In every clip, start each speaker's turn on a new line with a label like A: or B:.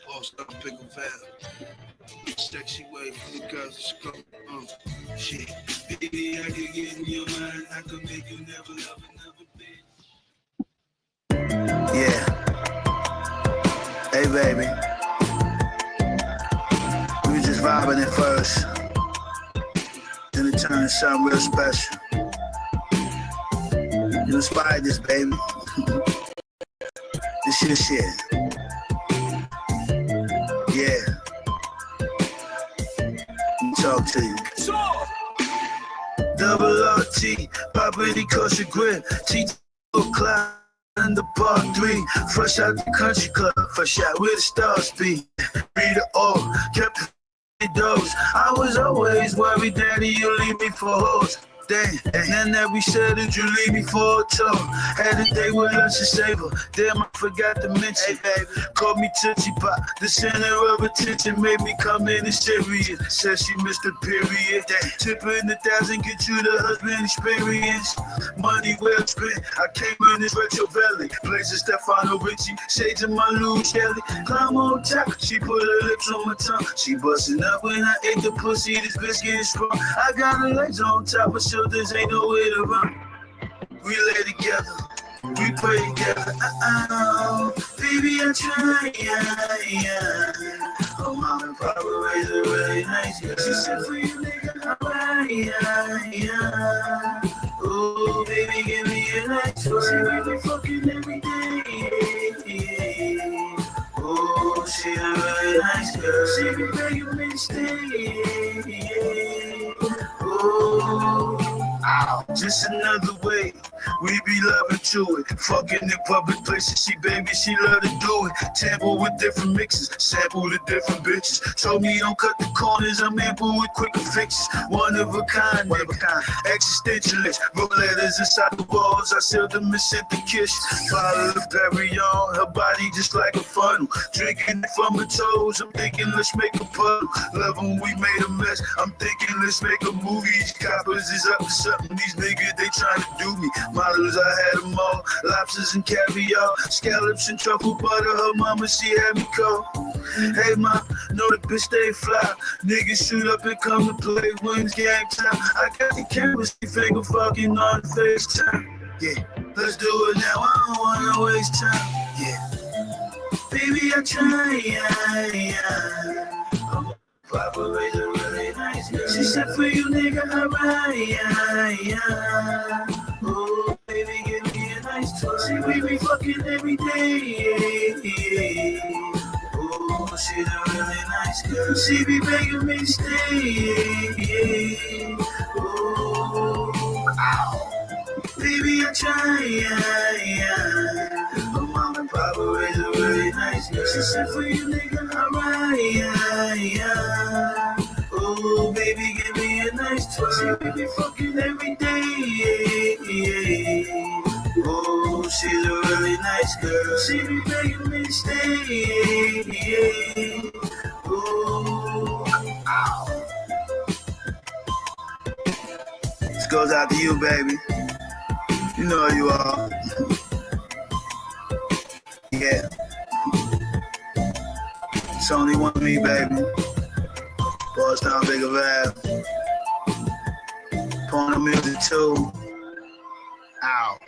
A: Post up, pick a valve. Sexy way from the girls to scope. Shit. Baby, I can get in your mind. I can make you never love another bitch. Yeah. Hey, baby. We was just vibing at first. Then it turned into something real special. You inspired this, baby. This your shit. Yeah. Let me talk to you. Double RT, property cost a grip. T cloud in the bar 3. Fresh out the country club, fresh out where the stars be. Read the all, kept the doors. I was always worried, daddy, you leave me for hoes. Dang, and then that we said that you leave me for a tour. Had a day with lunch and savor. Damn, I forgot to mention. Hey, baby, called me Tootsie Pop. The center of attention made me come in and serious. Said she missed the period. Dang, tipping 1,000 get you the husband experience. Money well spent. I came in this retro valley. Places Stefano Ricci. Shades of my Lou Kelly. Climb on top. She put her lips on my tongue. She busting up when I ate the pussy. This bitch getting strong. I got her legs on top of shoulders, ain't no way to run. We lay together, we pray together. Baby, I try, Oh, mom and papa raised a really nice girl. She said for you, nigga, Oh, baby, give me a nice word. She we be fucking every day. Oh, she a really nice girl. She be begging me to stay. Oh, ow. Just another way we be loving to it. Fucking in public places, she love to do it. Tamper with different mixes, sample the different bitches. Told me don't cut the corners, I'm ample with quicker fixes. One of a kind, existentialist. Wrote letters inside the walls, I sealed them and sent the kiss. Follow the Perry on, her body just like a funnel. Drinking it from her toes, I'm thinking let's make a puddle. Love when we made a mess, I'm thinking let's make a movie. These coppers is up to something, these niggas they trying to do me. Models, I had them all, lobsters and caviar, scallops and truffle butter, her mama, she had me cold. Hey ma, know the bitch stay fly, niggas shoot up and come to play wins game time. I got the camera, she finger fucking on FaceTime. Yeah, let's do it now, I don't wanna waste time. Yeah, baby I try, Papa raised a really nice girl. She said for you, nigga, alright, Oh, baby, give me a nice toy. See, we be fucking every day. Oh, she's a really nice girl. She be begging me to stay. Oh, ow. Baby, I try, But mom and papa raised a really nice girl. She said for you, nigga, alright, Oh, baby, give me a nice toy. See, we be fucking every day. Oh, she's a really nice girl. She be begging me to stay. Oh, ow. This goes out to you, baby. You know who you are. Yeah. It's only one of me, baby. Boys down bigger vibe. Pulling the music too. Ow.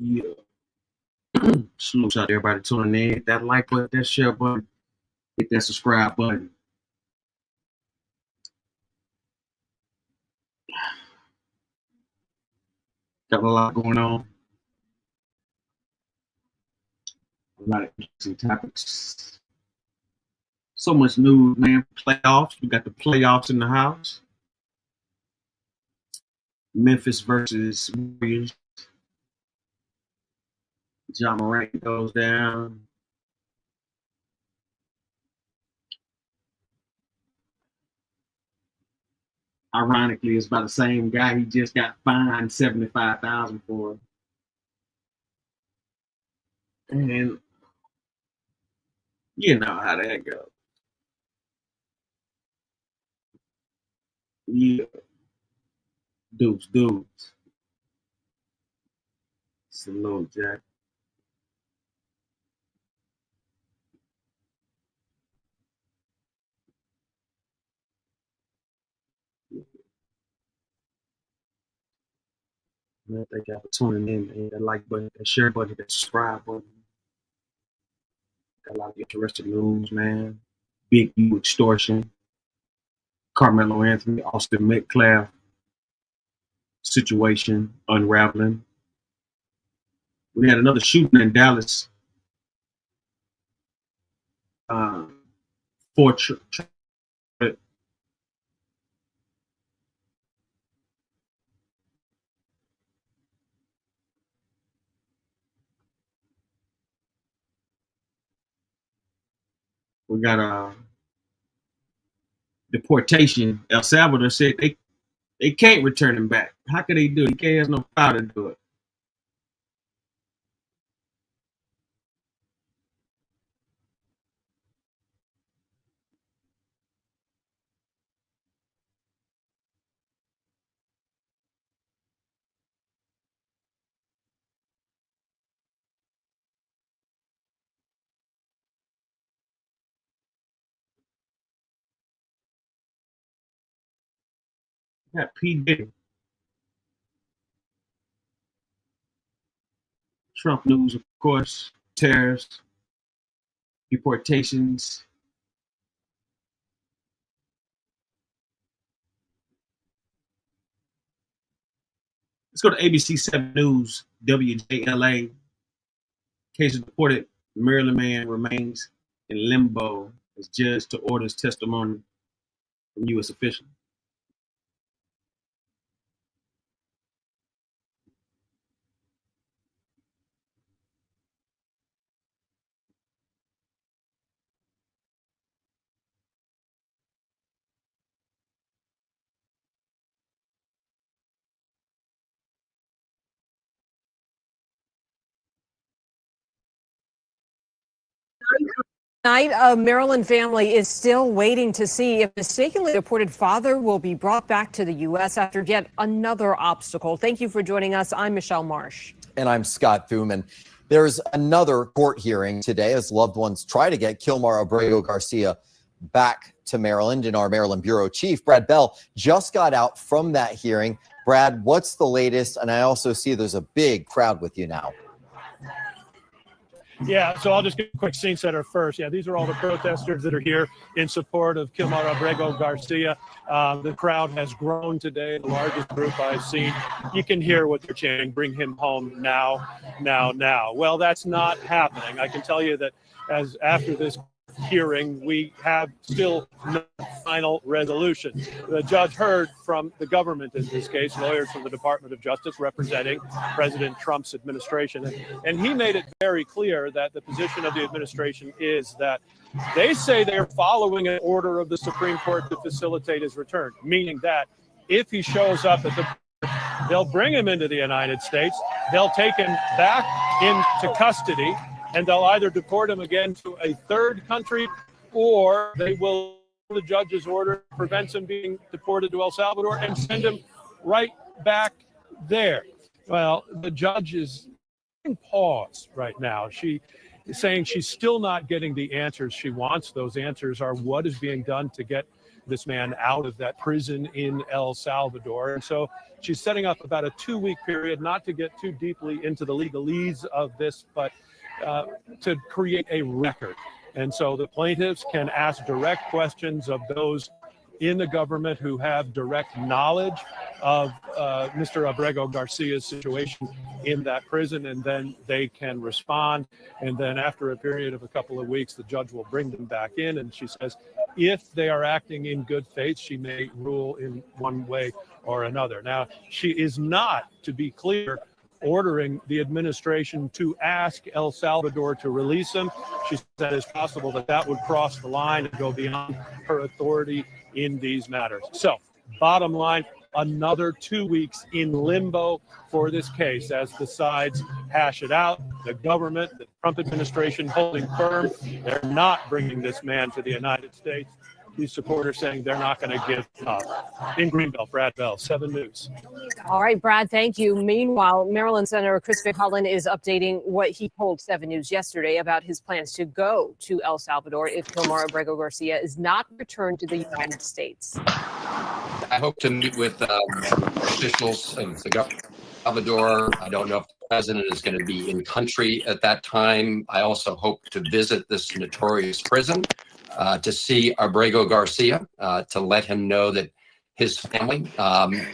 B: Yeah. Salute out to everybody tuning in. Hit that like button, that share button, hit that subscribe button. Got a lot going on. A lot of interesting topics. So much news, man. Playoffs. We got the playoffs in the house. Memphis versus Warriors. Ja Morant goes down. Ironically, it's by the same guy he just got fined $75,000 for. And you know how that goes. Yeah, dudes. Salute, Jack. Man, thank y'all for tuning in. And that like button, that share button, that subscribe button. Got a lot of interesting news, man. Big U extortion. Carmelo Anthony, Austin Metcalf situation unraveling. We had another shooting in Dallas. We got a deportation. El Salvador said they can't return him back. How can they do it? He can't have no power to do it. We got P. Diddy. Trump news, of course, tariffs, deportations. Let's go to ABC 7 News, WJLA. Case of deported Maryland man remains in limbo as judge to orders testimony from U.S. official.
C: Tonight, a Maryland family is still waiting to see if the mistakenly deported father will be brought back to the U.S. after yet another obstacle. Thank you for joining us. I'm Michelle Marsh.
D: And I'm Scott Thuman. There's another court hearing today as loved ones try to get Kilmar Abrego Garcia back to Maryland. And our Maryland bureau chief, Brad Bell, just got out from that hearing. Brad, what's the latest? And I also see there's a big crowd with you now.
E: Yeah, so I'll just get a quick scene setter first. Yeah, these are all the protesters that are here in support of Kilmar Abrego Garcia. The crowd has grown today, the largest group I've seen. You can hear what they're chanting, bring him home now, now, now. Well, that's not happening. I can tell you that as after this hearing, we have still no final resolution. The judge heard from the government in this case, lawyers from the Department of Justice representing President Trump's administration. And he made it very clear that the position of the administration is that they say they're following an order of the Supreme Court to facilitate his return, meaning that if he shows up at they'll bring him into the United States, they'll take him back into custody, and they'll either deport him again to a third country, or they will, the judge's order prevents him being deported to El Salvador and send him right back there. Well, the judge is in pause right now. She is saying she's still not getting the answers she wants. Those answers are what is being done to get this man out of that prison in El Salvador. And so she's setting up about a 2-week period, not to get too deeply into the legalese of this, but to create a record. And so the plaintiffs can ask direct questions of those in the government who have direct knowledge of Mr. Abrego Garcia's situation in that prison, and then they can respond. And then after a period of a couple of weeks, the judge will bring them back in. And she says, if they are acting in good faith, she may rule in one way or another. Now, she is not, to be clear, ordering the administration to ask El Salvador to release him. She said it's possible that that would cross the line and go beyond her authority in these matters. So, bottom line, another 2 weeks in limbo for this case as the sides hash it out. The government, the Trump administration holding firm. They're not bringing this man to the United States. These supporters saying they're not going to give up. In Greenbelt, Brad Bell, 7 News.
C: All right, Brad, thank you. Meanwhile, Maryland Senator Chris McCullen is updating what he told 7 News yesterday about his plans to go to El Salvador if Kilmar Abrego Garcia is not returned to the United States.
F: I hope to meet with officials of the government of El Salvador. I don't know if the president is going to be in country at that time. I also hope to visit this notorious prison to see Abrego Garcia, to let him know that his family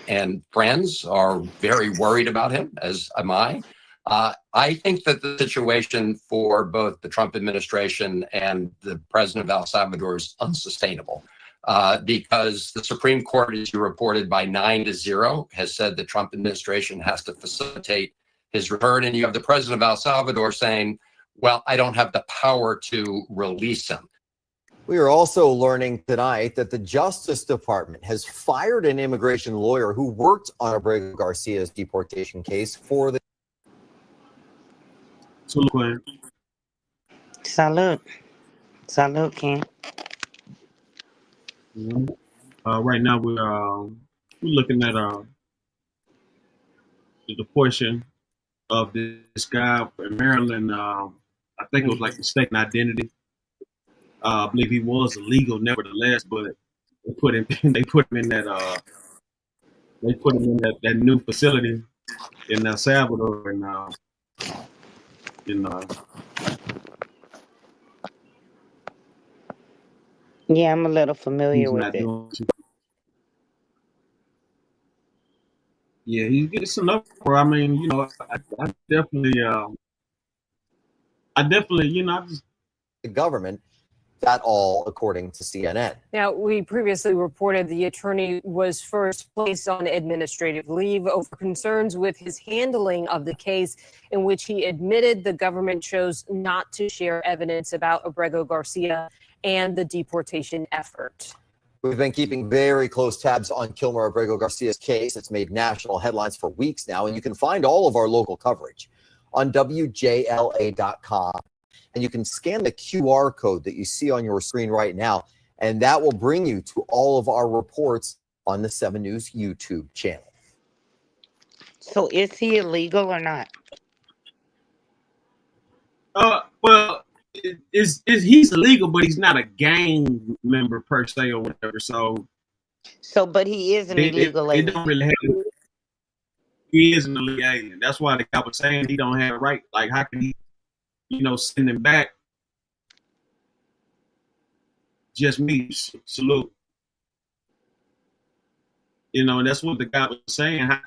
F: and friends are very worried about him, as am I. I think that the situation for both the Trump administration and the president of El Salvador is unsustainable because the Supreme Court, as you reported, by 9-0, has said the Trump administration has to facilitate his return. And you have the president of El Salvador saying, well, I don't have the power to release him.
D: We are also learning tonight that the Justice Department has fired an immigration lawyer who worked on Abrego Garcia's deportation case for the.
B: Salute.
G: Salute, Ken.
B: Right now we're looking at the deportation of this guy in Maryland. I think it was like mistaken identity. I believe he was illegal, nevertheless, but they put him in that that new facility in El Salvador, and
G: Yeah, I'm a little familiar
B: he's
G: with
B: not
G: it.
B: doing. Yeah, he's getting some up. I mean, you know, I definitely, you know,
D: the government. That all according to CNN.
C: Now, we previously reported the attorney was first placed on administrative leave over concerns with his handling of the case, in which he admitted the government chose not to share evidence about Abrego Garcia and the deportation effort.
D: We've been keeping very close tabs on Kilmar Abrego Garcia's case. It's made national headlines for weeks now, and you can find all of our local coverage on WJLA.com. And you can scan the QR code that you see on your screen right now, and that will bring you to all of our reports on the 7 News YouTube channel.
G: So is he illegal or not?
B: Well, he's illegal, but he's not a gang member per se or whatever. So
G: but he is an illegal alien.
B: It don't really have, he is an illegal alien. That's why the guy was saying he don't have a right. Like, how can he, you know, send him back? Just me, salute. You know, and that's what the guy was saying. How,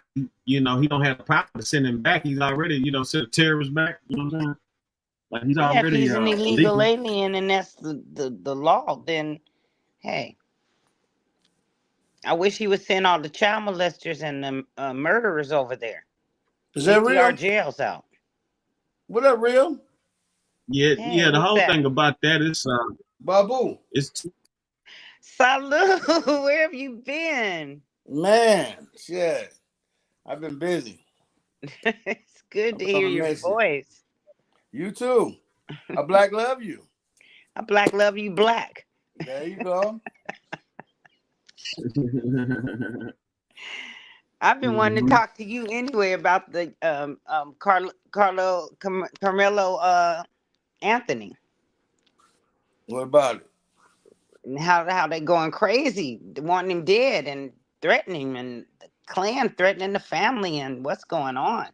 B: you know, he don't have the power to send him back. He's already, you know, sent terrorists back. You know what I'm saying? Like, he's already.
G: If he's an illegal alien and that's the law, then hey, I wish he would send all the child molesters and the murderers over there.
H: Is that real?
G: Our jails out.
H: What that real?
B: Yeah. The whole thing about that is
H: Babu.
B: It's
G: Salute. Where have you been?
H: Man, shit. I've been busy.
G: It's good to hear your voice.
H: You too. I black love you.
G: I black love you black.
H: There you go.
G: I've been wanting to talk to you anyway about the Carmelo Anthony.
H: What about it?
G: And how they going crazy, wanting him dead and threatening him, and the clan threatening the family, and what's going on?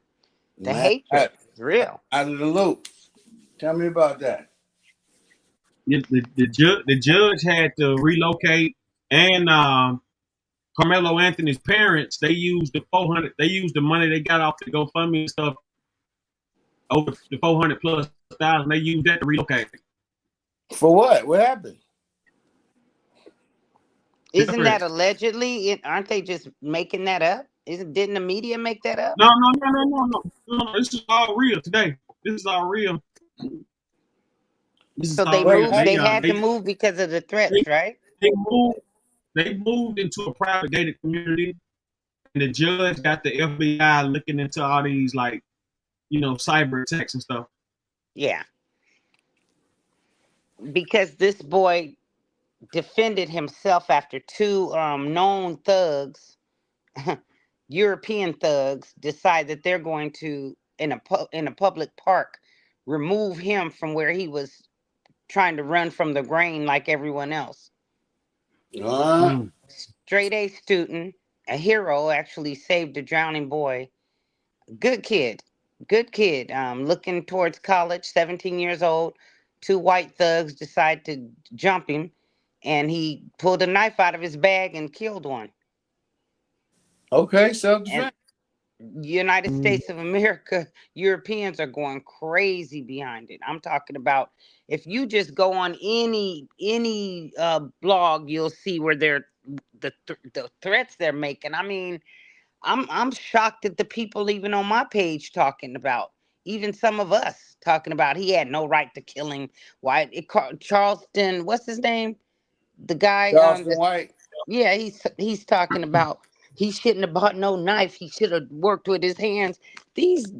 G: The hatred is real.
H: Out of the loop. Tell me about that.
B: The judge had to relocate, and Carmelo Anthony's parents, they used the money they got off the GoFundMe and stuff, over the 400 plus thousand. They used that to relocate.
H: For what? What happened?
G: Isn't that allegedly? Aren't they just making that up? Didn't the media make that up?
B: No. This is all real today. This is all real.
G: So they had to move because of the threats, right?
B: They moved into a private gated community, And the judge got the FBI looking into all these, like, you know, cyber attacks and stuff.
G: Yeah. Because this boy defended himself after two known thugs, European thugs, decide that they're going to, in a public park, remove him from where he was trying to run from the grain like everyone else. Straight A student, a hero, actually saved a drowning boy. Good kid. Looking towards college, 17 years old. Two white thugs decide to jump him, and he pulled a knife out of his bag and killed one.
H: Okay, self-defense.
G: United States of America, Europeans are going crazy behind it. I'm talking about, if you just go on any blog, you'll see where they're the threats they're making. I mean, I'm shocked at the people even on my page talking about, even some of us talking about he had no right to kill him. Why Charleston, what's his name? The guy
H: Charleston White.
G: Yeah, he's talking about he shouldn't have bought no knife. He should have worked with his hands. Wait.
H: He's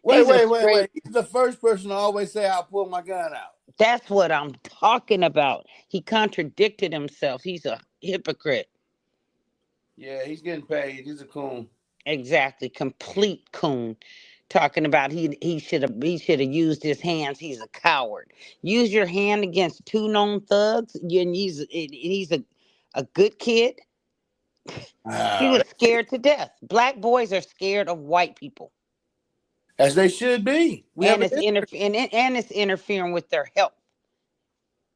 H: the first person to always say, I'll pull my gun out.
G: That's what I'm talking about. He contradicted himself. He's a hypocrite.
H: Yeah, he's getting paid. He's a coon.
G: Exactly. Complete coon. Talking about he should have used his hands. He's a coward. Use your hand against two known thugs. And he's a good kid. He was scared to death. Black boys are scared of white people,
H: as they should be.
G: It's interfering with their health,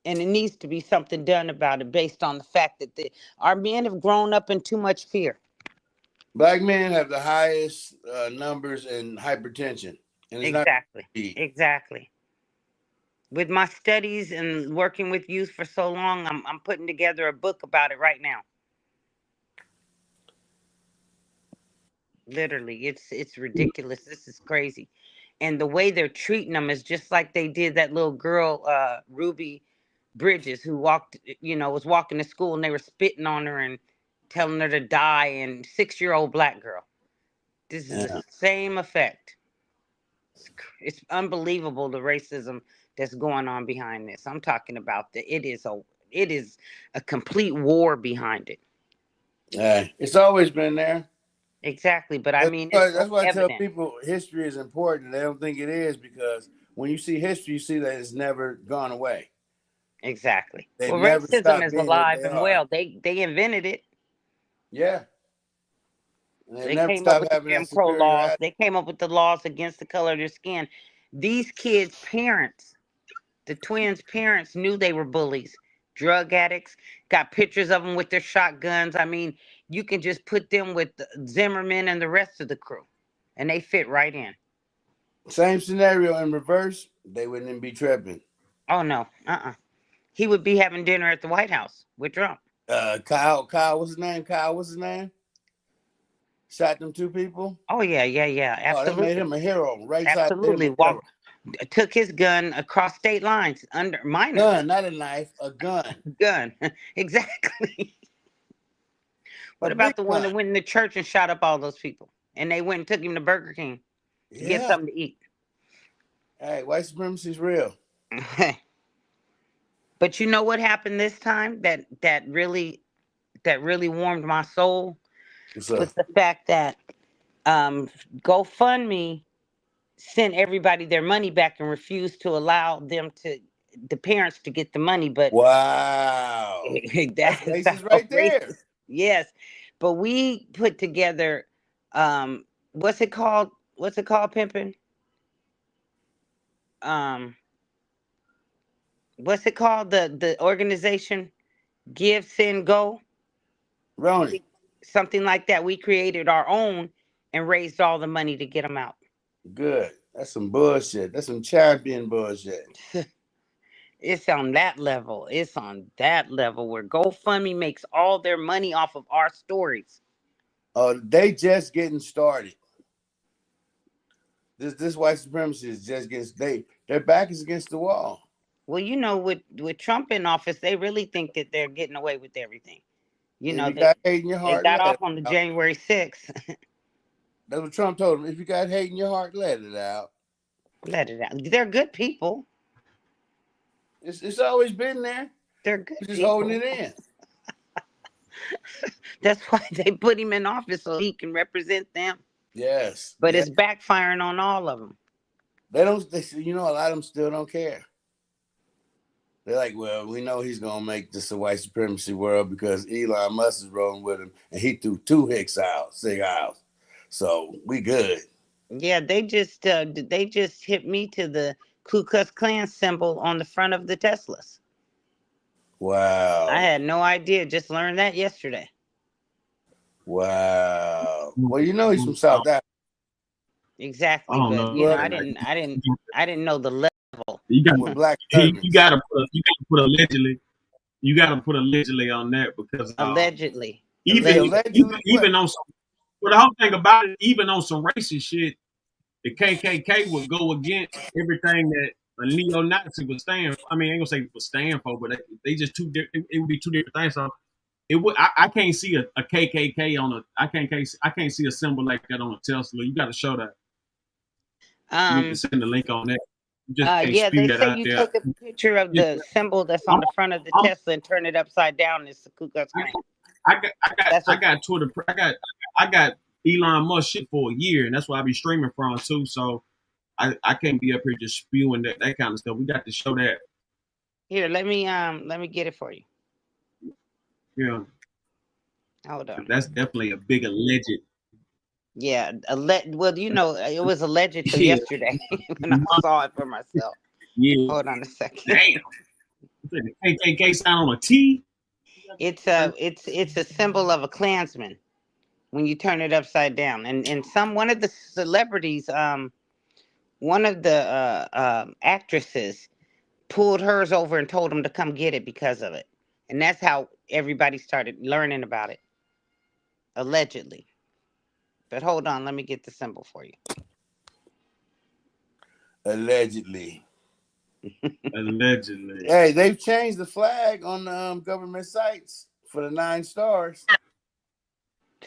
G: and it needs to be something done about it, based on the fact that our men have grown up in too much fear.
H: Black men have the highest numbers in hypertension. And it's
G: Exactly. With my studies and working with youth for so long, I'm putting together a book about it right now. Literally, it's ridiculous. This is crazy. And the way they're treating them is just like they did that little girl, Ruby Bridges, who was walking to school, and they were spitting on her and telling her to die, and 6-year-old black girl. This is the same effect. It's unbelievable, the racism that's going on behind this. I'm talking about it is a complete war behind it.
H: It's always been there.
G: Exactly, but I mean,
H: that's why I tell people history is important. They don't think it is, because when you see history, you see that it's never gone away.
G: Exactly. Well, racism is alive and well. They invented it.
H: Yeah.
G: They came up with the Jim Crow laws. They came up with the laws against the color of their skin. These kids' parents, the twins' parents, knew they were bullies, drug addicts, got pictures of them with their shotguns. I mean, you can just put them with Zimmerman and the rest of the crew, and they fit right in.
H: Same scenario in reverse, they wouldn't even be tripping.
G: Oh, no. He would be having dinner at the White House with Trump.
H: Kyle, what's his name? Shot them two people?
G: Oh, yeah. Absolutely.
H: Oh, they made him a hero. Right.
G: Absolutely. Took his gun across state lines under minors.
H: Gun, not a knife, a gun.
G: Gun. Exactly. What about the one that went in the church and shot up all those people? And they went and took him to Burger King to get something to eat.
H: Hey, white supremacy is real.
G: But you know what happened this time that really warmed my soul? Was the fact that GoFundMe sent everybody their money back and refused to allow the parents to get the money. But
H: wow, that's racist right there.
G: Racist. Yes, but we put together what's it called, pimpin'? What's it called? The organization Give, Send, Go?
H: Roni.
G: Something like that. We created our own and raised all the money to get them out.
H: Good. That's some bullshit. That's some champion bullshit.
G: It's on that level. Where GoFundMe makes all their money off of our stories.
H: Oh, they just getting started. This white supremacy is just their back is against the wall.
G: Well, with Trump in office, they really think that they're getting away with everything. You
H: If
G: know,
H: you got hate in your
G: they
H: heart,
G: got
H: let
G: off
H: it
G: on the
H: out.
G: January 6th.
H: That's what Trump told him. If you got hate in your heart, let it out.
G: Let it out. They're good people.
H: It's always been there.
G: They're good
H: We're just
G: people.
H: holding it in.
G: That's why they put him in office so he can represent them.
H: Yes.
G: But
H: yes.
G: it's backfiring on all of them.
H: They don't. You know, a lot of them still don't care. They're like, well, we know he's gonna make this a white supremacy world because Elon Musk is rolling with him, and he threw 2 Hicks out, sig out. So we good.
G: Yeah, they just hit me to the Ku Klux Klan symbol on the front of the Teslas.
H: Wow.
G: I had no idea. Just learned that yesterday.
H: Wow. Well, you know he's from South Africa.
G: Exactly,
B: I don't
G: but
B: know.
G: you know, I didn't know the level.
B: You got
H: With black
B: you
H: servants.
B: got to put allegedly. You got to put allegedly on that because
G: Allegedly.
B: even
H: Allegedly
B: on some. Well, the whole thing about it, even on some racist shit, the KKK would go against everything that a neo-Nazi would stand for. I mean, I ain't gonna say would stand for, but they just two different. It would be two different things. So it would. I can't see a KKK on a. I can't see a symbol like that on a Tesla. You got to show that. You need to send the link on that. You just can't
G: Yeah,
B: spew
G: they
B: that
G: say
B: out
G: you
B: there.
G: take a picture of the symbol that's on the front of the Tesla and turn it upside down. It's the Ku Klux Klan.
B: I got Twitter. I got Elon Musk shit for a year, and that's why I be streaming from too. So I can't be up here just spewing that kind of stuff. We got to show that.
G: Here, let me get it for you.
B: Yeah.
G: Hold on.
B: That's definitely a big alleged.
G: Yeah, well, you know, it was alleged till yesterday when I saw it for myself.
B: Yeah.
G: Hold on a second.
B: Damn. The KKK sign on a T.
G: It's a symbol of a Klansman when you turn it upside down. And one of the celebrities, one of the actresses pulled hers over and told them to come get it because of it. And that's how everybody started learning about it. Allegedly. But hold on, let me get the symbol for you.
H: Allegedly.
B: Allegedly.
H: Hey, they've changed the flag on the government sites for the 9 stars.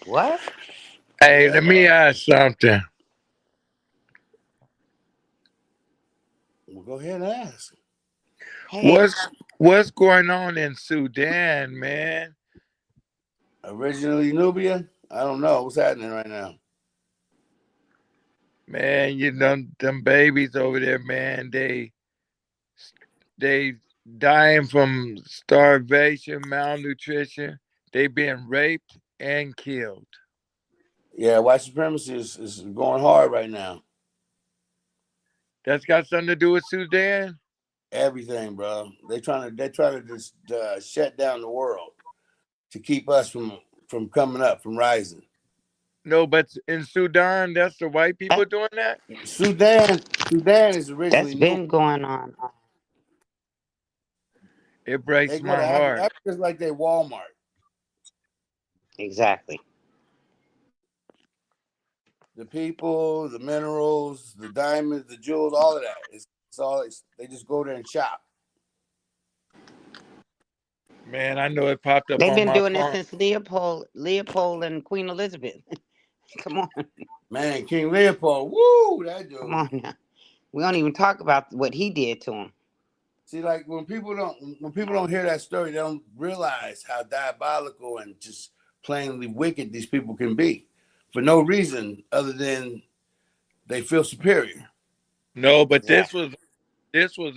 G: What?
I: Hey, let me ask something.
H: Well, go ahead and ask.
G: Hey.
I: What's going on in Sudan, man?
H: Originally Nubia? I don't know. What's happening right now?
I: Man, you know, them babies over there, man, they dying from starvation, malnutrition. They being raped and killed.
H: Yeah, white supremacy is going hard right now.
I: That's got something to do with Sudan?
H: Everything, bro. They're trying to just shut down the world to keep us from coming up, from rising.
I: No, but in Sudan, that's the white people doing that?
H: Sudan is originally
G: That's been going on.
I: It breaks my heart.
H: Africa's like their Walmart.
G: Exactly.
H: The people, the minerals, the diamonds, the jewels, all of that. It's all. They just go there and shop.
I: Man, I know it popped up
G: They've
I: on
G: been
I: my
G: doing
I: phone.
G: this since Leopold and Queen Elizabeth. Come on.
H: Man, King Leopold, woo, that dude.
G: Come on now. We don't even talk about what he did to him.
H: See, like when people don't hear that story, they don't realize how diabolical and just plainly wicked these people can be, for no reason other than they feel superior.
I: No, but this was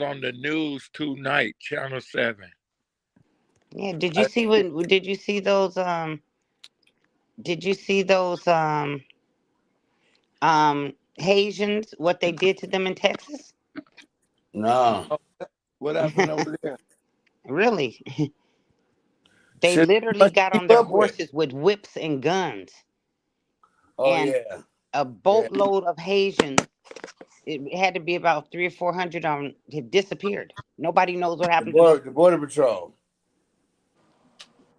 I: on the news tonight, Channel 7.
G: Yeah, did you see those Haitians, what they did to them in Texas?
H: No. What happened over there?
G: Really? They literally got on their horses with whips and guns.
H: Oh,
G: and
H: yeah.
G: A boatload of Haitians. It had to be about 300 or 400 of them had disappeared. Nobody knows what happened to them.
H: The Border Patrol.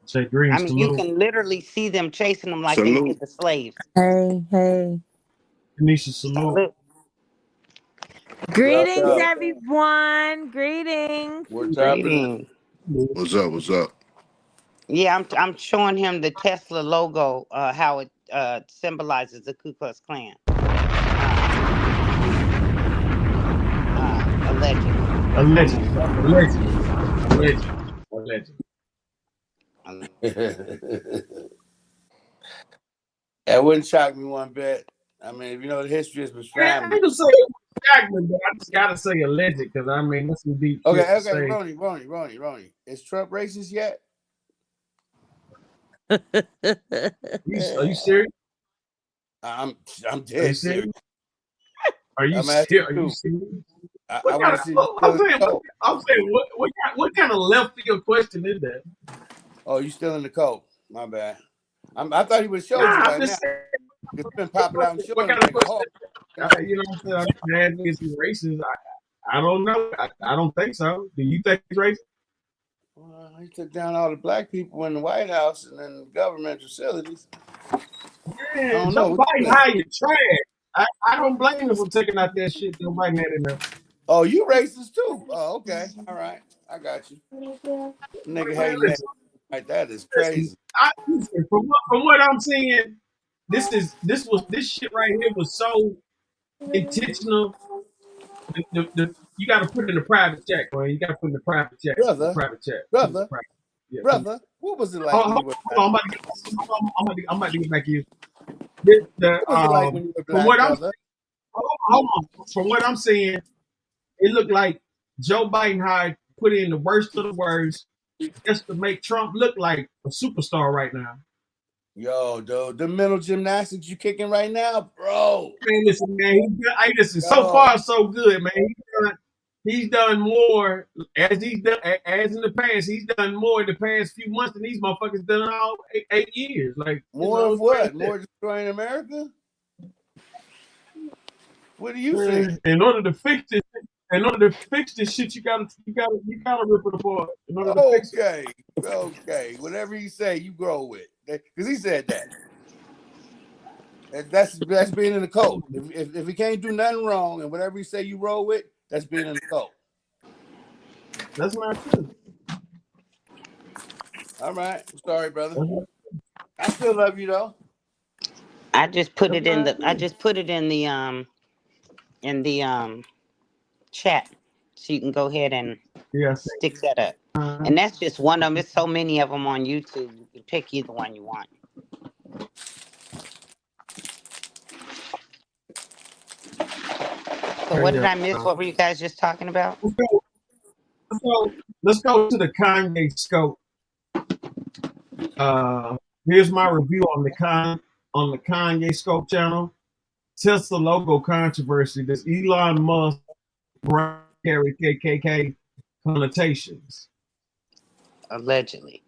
B: Say green.
G: I mean, you can literally see them chasing them like they did the slaves.
J: Hey.
B: Tanisha, salute.
J: Greetings, everyone. Greetings.
H: What's up?
K: What's up?
G: Yeah, I'm showing him the Tesla logo, how it symbolizes the Ku Klux Klan. Allegedly.
H: That wouldn't shock me one bit. I mean, if you know the history of his family.
B: I just say Jackman, but I just gotta say alleged because I mean that's some deep.
H: Okay, Roni. Is Trump racist yet?
B: Are you serious?
H: I'm dead serious.
B: Are you serious?
H: I want to see.
B: I'm saying, what kind of left field question is that?
H: Oh, you still in the code? My bad. I thought he would show you by now. It's been popping out and showing.
B: What kind of question? You know what I'm saying? I'm is he racist? I don't know. I don't think so. Do you think he's racist?
H: Well, he took down all the black people in the White House and in government facilities.
B: Man, I don't know. Biden hired trash. I don't blame him for taking out that shit. Joe Biden had in there.
H: Oh, you racist too? Oh, okay. All right. I got you. Nigga hating like that is crazy.
B: From what I'm seeing, this shit right here was so intentional. You got to put it in the private chat, man. You got to put it in the private chat.
H: Brother.
B: Yeah,
H: brother, what was it like?
B: I'm about to get back here. From what I'm saying, it looked like Joe Biden had put in the worst of the worst just to make Trump look like a superstar right now.
H: Yo, dude, the mental gymnastics you kicking right now, bro.
B: Man, listen, man. So far so good, man. He's done more as in the past. He's done more in the past few months than these motherfuckers done in all 8 years. Like
H: more of what? More destroying America? What do you think?
B: In order to fix this shit, you gotta rip it apart. In order to fix it.
H: Okay. Whatever you say, you grow with. Because he said that. That's being in the code. If he can't do nothing wrong and whatever you say you roll with, that's being in the code.
B: That's not true.
H: All right. I'm sorry, brother. I still love you though.
G: I just put it in the chat, so you can go ahead and stick that up. And that's just one of them. There's so many of them on YouTube. You can pick either one you want. So what did I miss? What were you guys just talking about?
B: Let's go to the Kanye scope. Here's my review on the Kanye scope channel. Tesla logo controversy. Does Elon Musk carry KKK connotations?
G: Allegedly.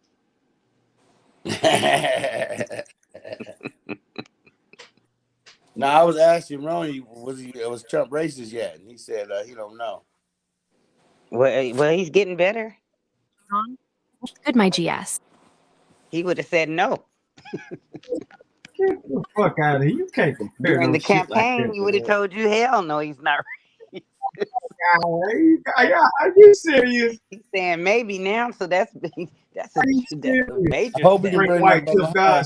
H: No, I was asking Roni, was Trump racist yet? And he said he don't know.
G: Well, he's getting better.
J: Good, my GS.
G: He would have said no.
B: Get the fuck out of here. You can't compare
G: During the campaign,
B: like
G: he would have told you, hell no, he's not racist.
B: Are you serious?
G: He's saying maybe now, so that's a major.
H: I hope we can bring
B: white to God.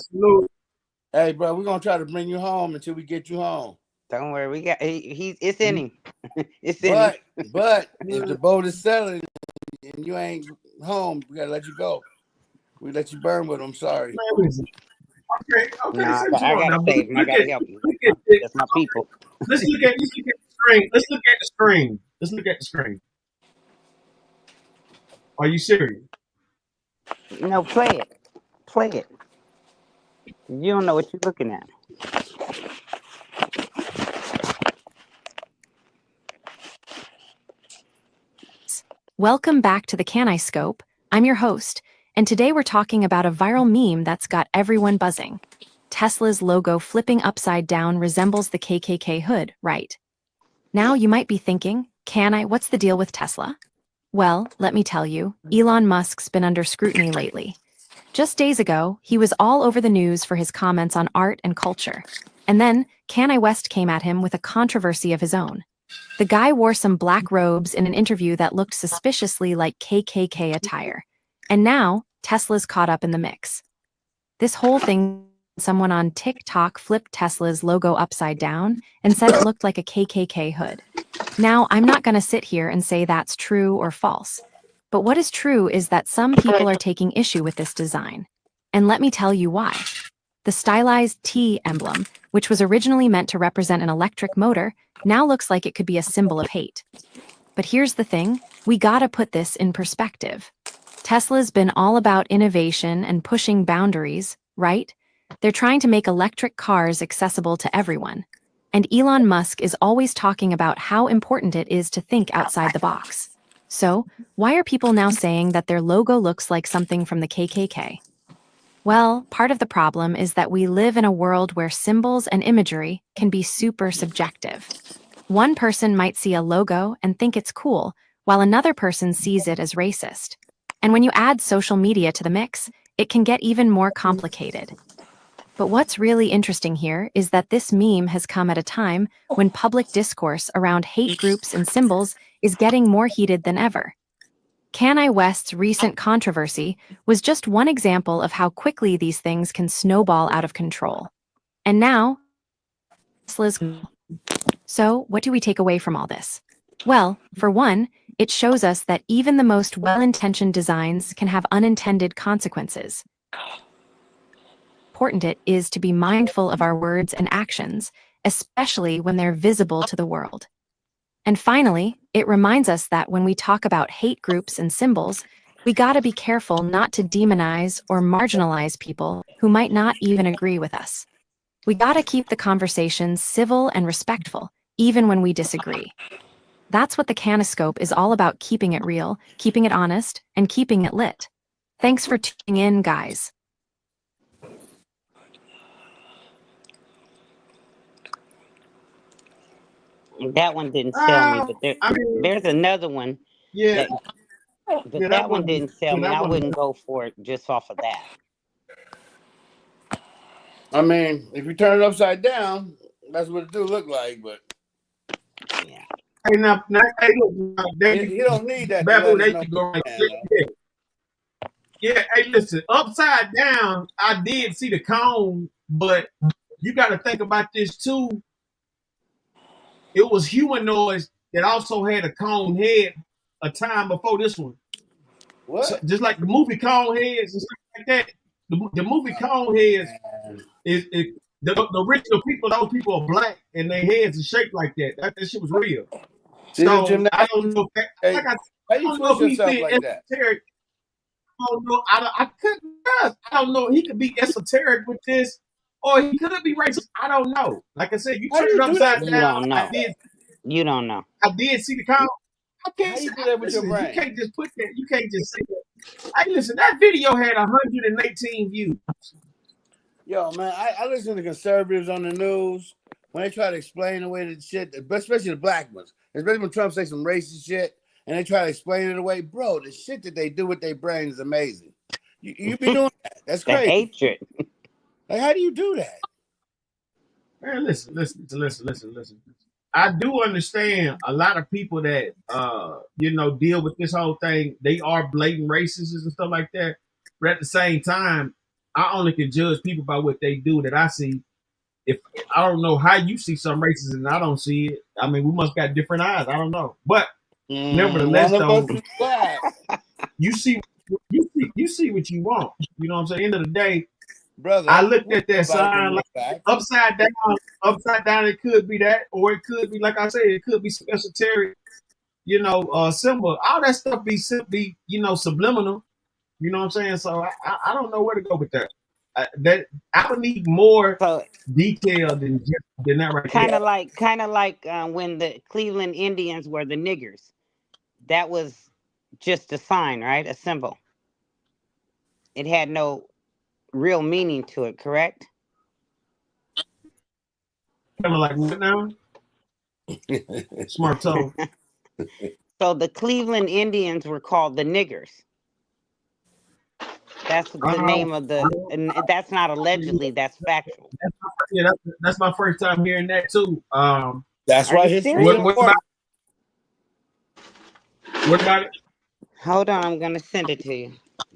H: Hey, bro, we're gonna try to bring you home until we get you home.
G: Don't worry, we got it's in him. It's in him.
H: But if the boat is sailing and you ain't home, we gotta let you go. We let you burn with them. Sorry.
B: Okay.
G: Nah, I gotta save him. I gotta help you. That's my people.
B: Let's look at the screen. Let's look at the screen. Are you serious?
G: No, play it. Play it. You don't know what you're looking at.
J: Welcome back to the Can I Scope. I'm your host, and today we're talking about a viral meme that's got everyone buzzing. Tesla's logo flipping upside down resembles the KKK hood, right? Now you might be thinking, what's the deal with Tesla? Well, let me tell you, Elon Musk's been under scrutiny lately. Just days ago, he was all over the news for his comments on art and culture. And then, Kanye West came at him with a controversy of his own. The guy wore some black robes in an interview that looked suspiciously like KKK attire. And now, Tesla's caught up in the mix. This whole thing, someone on TikTok flipped Tesla's logo upside down and said it looked like a KKK hood. Now, I'm not going to sit here and say that's true or false. But what is true is that some people are taking issue with this design. And let me tell you why. The stylized T emblem, which was originally meant to represent an electric motor, now looks like it could be a symbol of hate. But here's the thing, we gotta put this in perspective. Tesla's been all about innovation and pushing boundaries, right? They're trying to make electric cars accessible to everyone. And Elon Musk is always talking about how important it is to think outside the box. So, why are people now saying that their logo looks like something from the KKK? Well, part of the problem is that we live in a world where symbols and imagery can be super subjective. One person might see a logo and think it's cool, while another person sees it as racist. And when you add social media to the mix, it can get even more complicated. But what's really interesting here is that this meme has come at a time when public discourse around hate groups and symbols is getting more heated than ever. Kanye West's recent controversy was just one example of how quickly these things can snowball out of control. And now, so what do we take away from all this? Well, for one, it shows us that even the most well-intentioned designs can have unintended consequences. Important it is to be mindful of our words and actions, especially when they're visible to the world. And finally, it reminds us that when we talk about hate groups and symbols, we gotta be careful not to demonize or marginalize people who might not even agree with us. We gotta keep the conversations civil and respectful, even when we disagree. That's what the Caniscope is all about, keeping it real, keeping it honest, and keeping it lit. Thanks for tuning in, guys.
G: That one didn't sell me, but
B: I mean,
G: there's another one.
B: yeah,
G: But
B: yeah,
G: that one didn't sell me.
B: that
G: I
B: one-
G: wouldn't go for it just off of that.
H: I mean, if you turn it upside down, that's what it do look like. But
G: Yeah.
B: Hey, hey, look,
H: you don't need that.
B: Babu, they can go right there. Yeah, hey, listen, upside down, I did see the cone, but you got to think about this too. It was humanoids that also had a cone head a time before this one.
H: What?
B: So, just like the movie Cone Heads and stuff like that. The movie Cone Heads is the original people. Those people are black and their heads are shaped like that. That shit was real. So I don't know.
H: How you twist yourself like that?
B: Esoteric. I don't know. I don't know. He could be esoteric with this, or he could be racist. I don't know. Like I said, you turn it upside down.
G: You don't know. You don't know.
B: I did see the comment. I can't
H: How you do that with your brain?
B: You can't just put that. You can't just say that. Hey, listen, that video had 118 views.
H: Yo, man, I listen to conservatives on the news when they try to explain away the shit, especially the black ones, especially when Trump say some racist shit and they try to explain it away. Bro, the shit that they do with their brain is amazing. You be doing that. That's
G: The
H: crazy.
G: hatred.
H: Like, how do you do that?
B: Man, listen. I do understand a lot of people that deal with this whole thing. They are blatant racists and stuff like that. But at the same time, I only can judge people by what they do that I see. If I don't know how you see some racism and I don't see it, I mean, we must got different eyes. I don't know. But nevertheless, though, you see what you want. You know what I'm saying? At the end of the day,
H: brother,
B: I looked at that sign like upside down. It could be that, or it could be, like I said, it could be some esoteric, symbol. All that stuff be subliminal. You know what I'm saying? So I don't know where to go with that. I would need more detail than that right there.
G: Kind of like when the Cleveland Indians were the niggers. That was just a sign, right? A symbol. It had no real meaning to it, correct?
B: Kind of like what now? Smart toe.
G: So the Cleveland Indians were called the niggers. That's the name of and that's not allegedly, that's factual.
B: That's my first time hearing that too.
H: That's why
B: what about it?
G: Hold on, I'm gonna send it to you.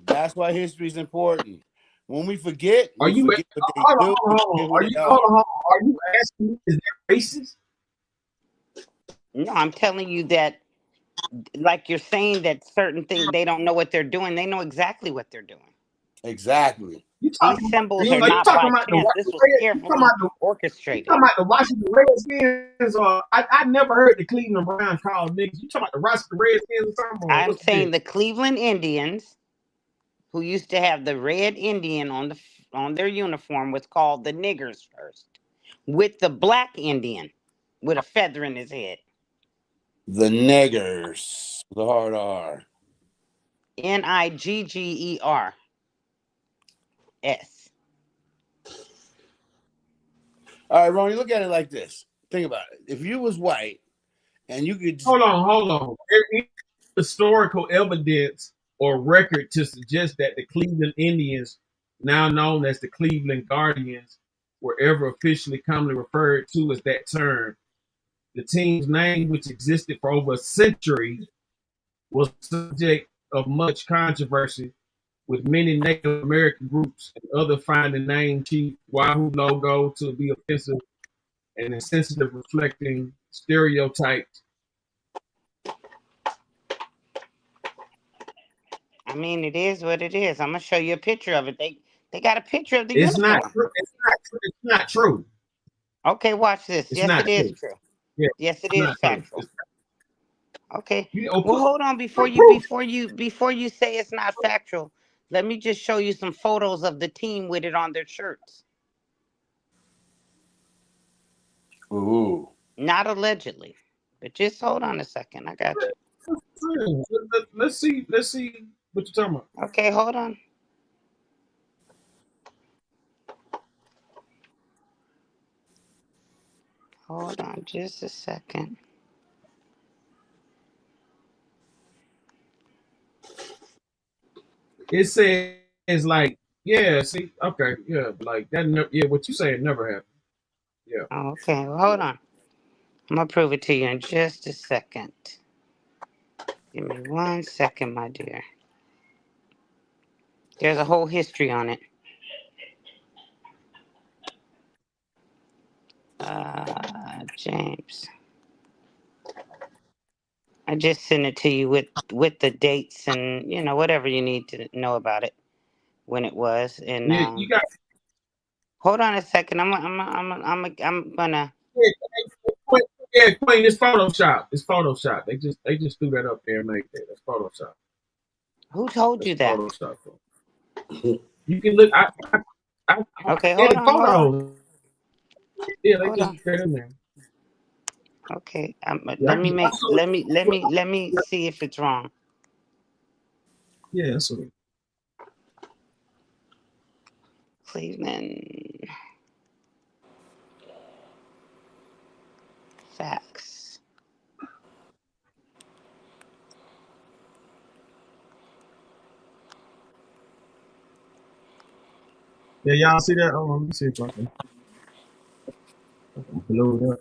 H: That's why history is important. When we forget,
B: Are
H: we
B: you
H: forget what they
B: hold
H: do.
B: on,
H: We
B: hold
H: forget
B: on.
H: who
B: Are
H: they
B: you
H: are.
B: hold on? Are you asking me, is that racist?
G: No, I'm telling you that, like you're saying that certain things, they don't know what they're doing. They know exactly what they're doing.
H: Exactly.
B: You
G: These
B: talking?
G: symbols are
B: Are you
G: not
B: talking
G: by
B: about the
G: chance. This was
B: Red? You
G: carefully
B: talking
G: orchestrated.
B: about the Washington Redskins? Or I never heard the Cleveland Browns called niggas. You talking about the Washington Redskins or something? Or
G: I'm
B: what's
G: saying
B: this?
G: the Cleveland Indians, who used to have the red Indian on their uniform, was called the niggers first, with the black Indian with a feather in his head.
H: The niggers. The hard R.
G: Niggers.
H: All right, Ron, you look at it like this. Think about it. If you was white and you could
B: Hold on. There is historical evidence or record to suggest that the Cleveland Indians, now known as the Cleveland Guardians, were ever officially commonly referred to as that term. The team's name, which existed for over a century, was subject of much controversy, with many Native American groups and other finding the name Chief Wahoo logo to be offensive and insensitive, reflecting stereotypes.
G: I mean, it is what it is. I'm gonna show you a picture of it. They got a picture of the
B: It's
G: uniform.
B: not true. It's not true.
G: Okay, watch this.
B: It's
G: Yes,
B: not
G: it is
B: true.
G: true.
B: Yeah,
G: Yes, it
B: it's
G: is
B: not true.
G: factual. Okay.
B: You know,
G: Well, hold on before you say it's not factual. Let me just show you some photos of the team with it on their shirts.
H: Ooh.
G: Not allegedly, but just hold on a second. I got you.
B: Let's see what you're talking about.
G: Okay, hold on. Hold on just a second.
B: It says like, yeah, see, okay, yeah, like that. Yeah, what you saying never happened. Yeah.
G: Oh, okay, well, hold on. I'm gonna prove it to you in just a second. Give me 1 second, my dear. There's a whole history on it. James. I just sent it to you with the dates and whatever you need to know about it, when it was. And
B: Yeah, you got.
G: hold on a second. I'm gonna.
B: Yeah, Queen. It's Photoshop. It's Photoshop. They just threw that up there and made that. That's Photoshop.
G: Who told you that?
B: Photoshop. You can look. I
G: Okay,
B: edit
G: hold on.
B: photos. Yeah, they
G: Hold
B: just
G: on.
B: put that in there.
G: Okay,
B: Yeah,
G: let me see if it's wrong.
B: Yeah, that's what.
G: Cleveland facts.
B: Yeah, y'all see that? Let me see if I can blow it up.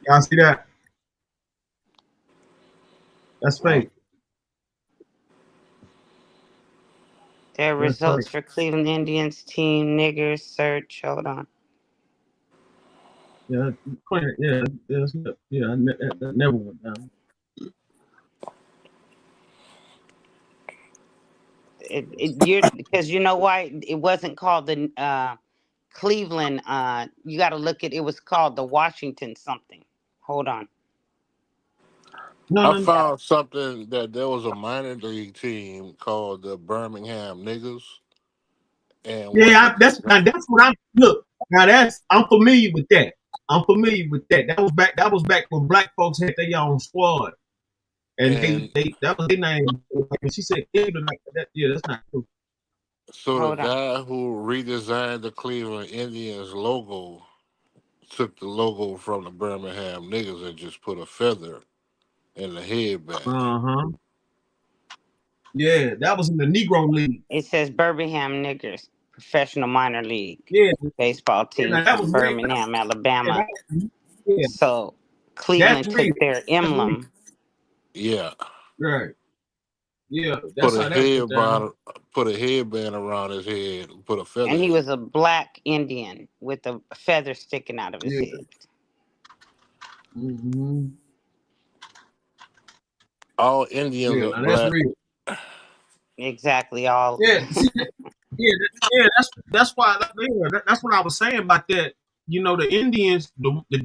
B: Y'all see that? That's fake.
G: There are
B: That's
G: results
B: fake.
G: for Cleveland Indians team niggers search. Hold on.
B: Yeah, that never went down.
G: Because you know why it wasn't called the Cleveland. You got to look at it. Was called the Washington something. Hold on.
B: No,
K: I
B: no, no.
K: found something that there was a minor league team called the Birmingham Niggas, and
B: Yeah, that's what I'm. Look, now I'm familiar with that. I'm familiar with that. That was back when black folks had their own squad, and
K: and
B: they that was their name. When she said Cleveland like that, yeah, that's not true.
K: so the
G: Hold on.
K: guy who redesigned the Cleveland Indians logo took the logo from the Birmingham Niggas and just put a feather in the headband.
B: Yeah, that was in the Negro League.
G: It says Birmingham niggers. professional minor league
B: Yeah,
G: baseball
B: yeah,
G: team
B: now that
G: from
B: was real.
G: Birmingham,
B: Yeah,
G: Alabama.
B: yeah,
G: So
B: that's
G: Cleveland took
B: real.
G: their
B: That's real.
G: emblem.
K: Yeah.
B: Right. Yeah,
K: Put
B: that's
K: a
B: how that went down.
K: put a headband around his head, put a feather
G: And he
K: in it.
G: was a black Indian with a feather sticking out of his
B: Yeah.
G: head.
B: Mm-hmm.
K: All Indians
B: Yeah,
K: are
B: now that's
K: black.
B: real.
G: Exactly. All.
B: Yeah, see, that's why. That's what I was saying about that. You know, the Indians, the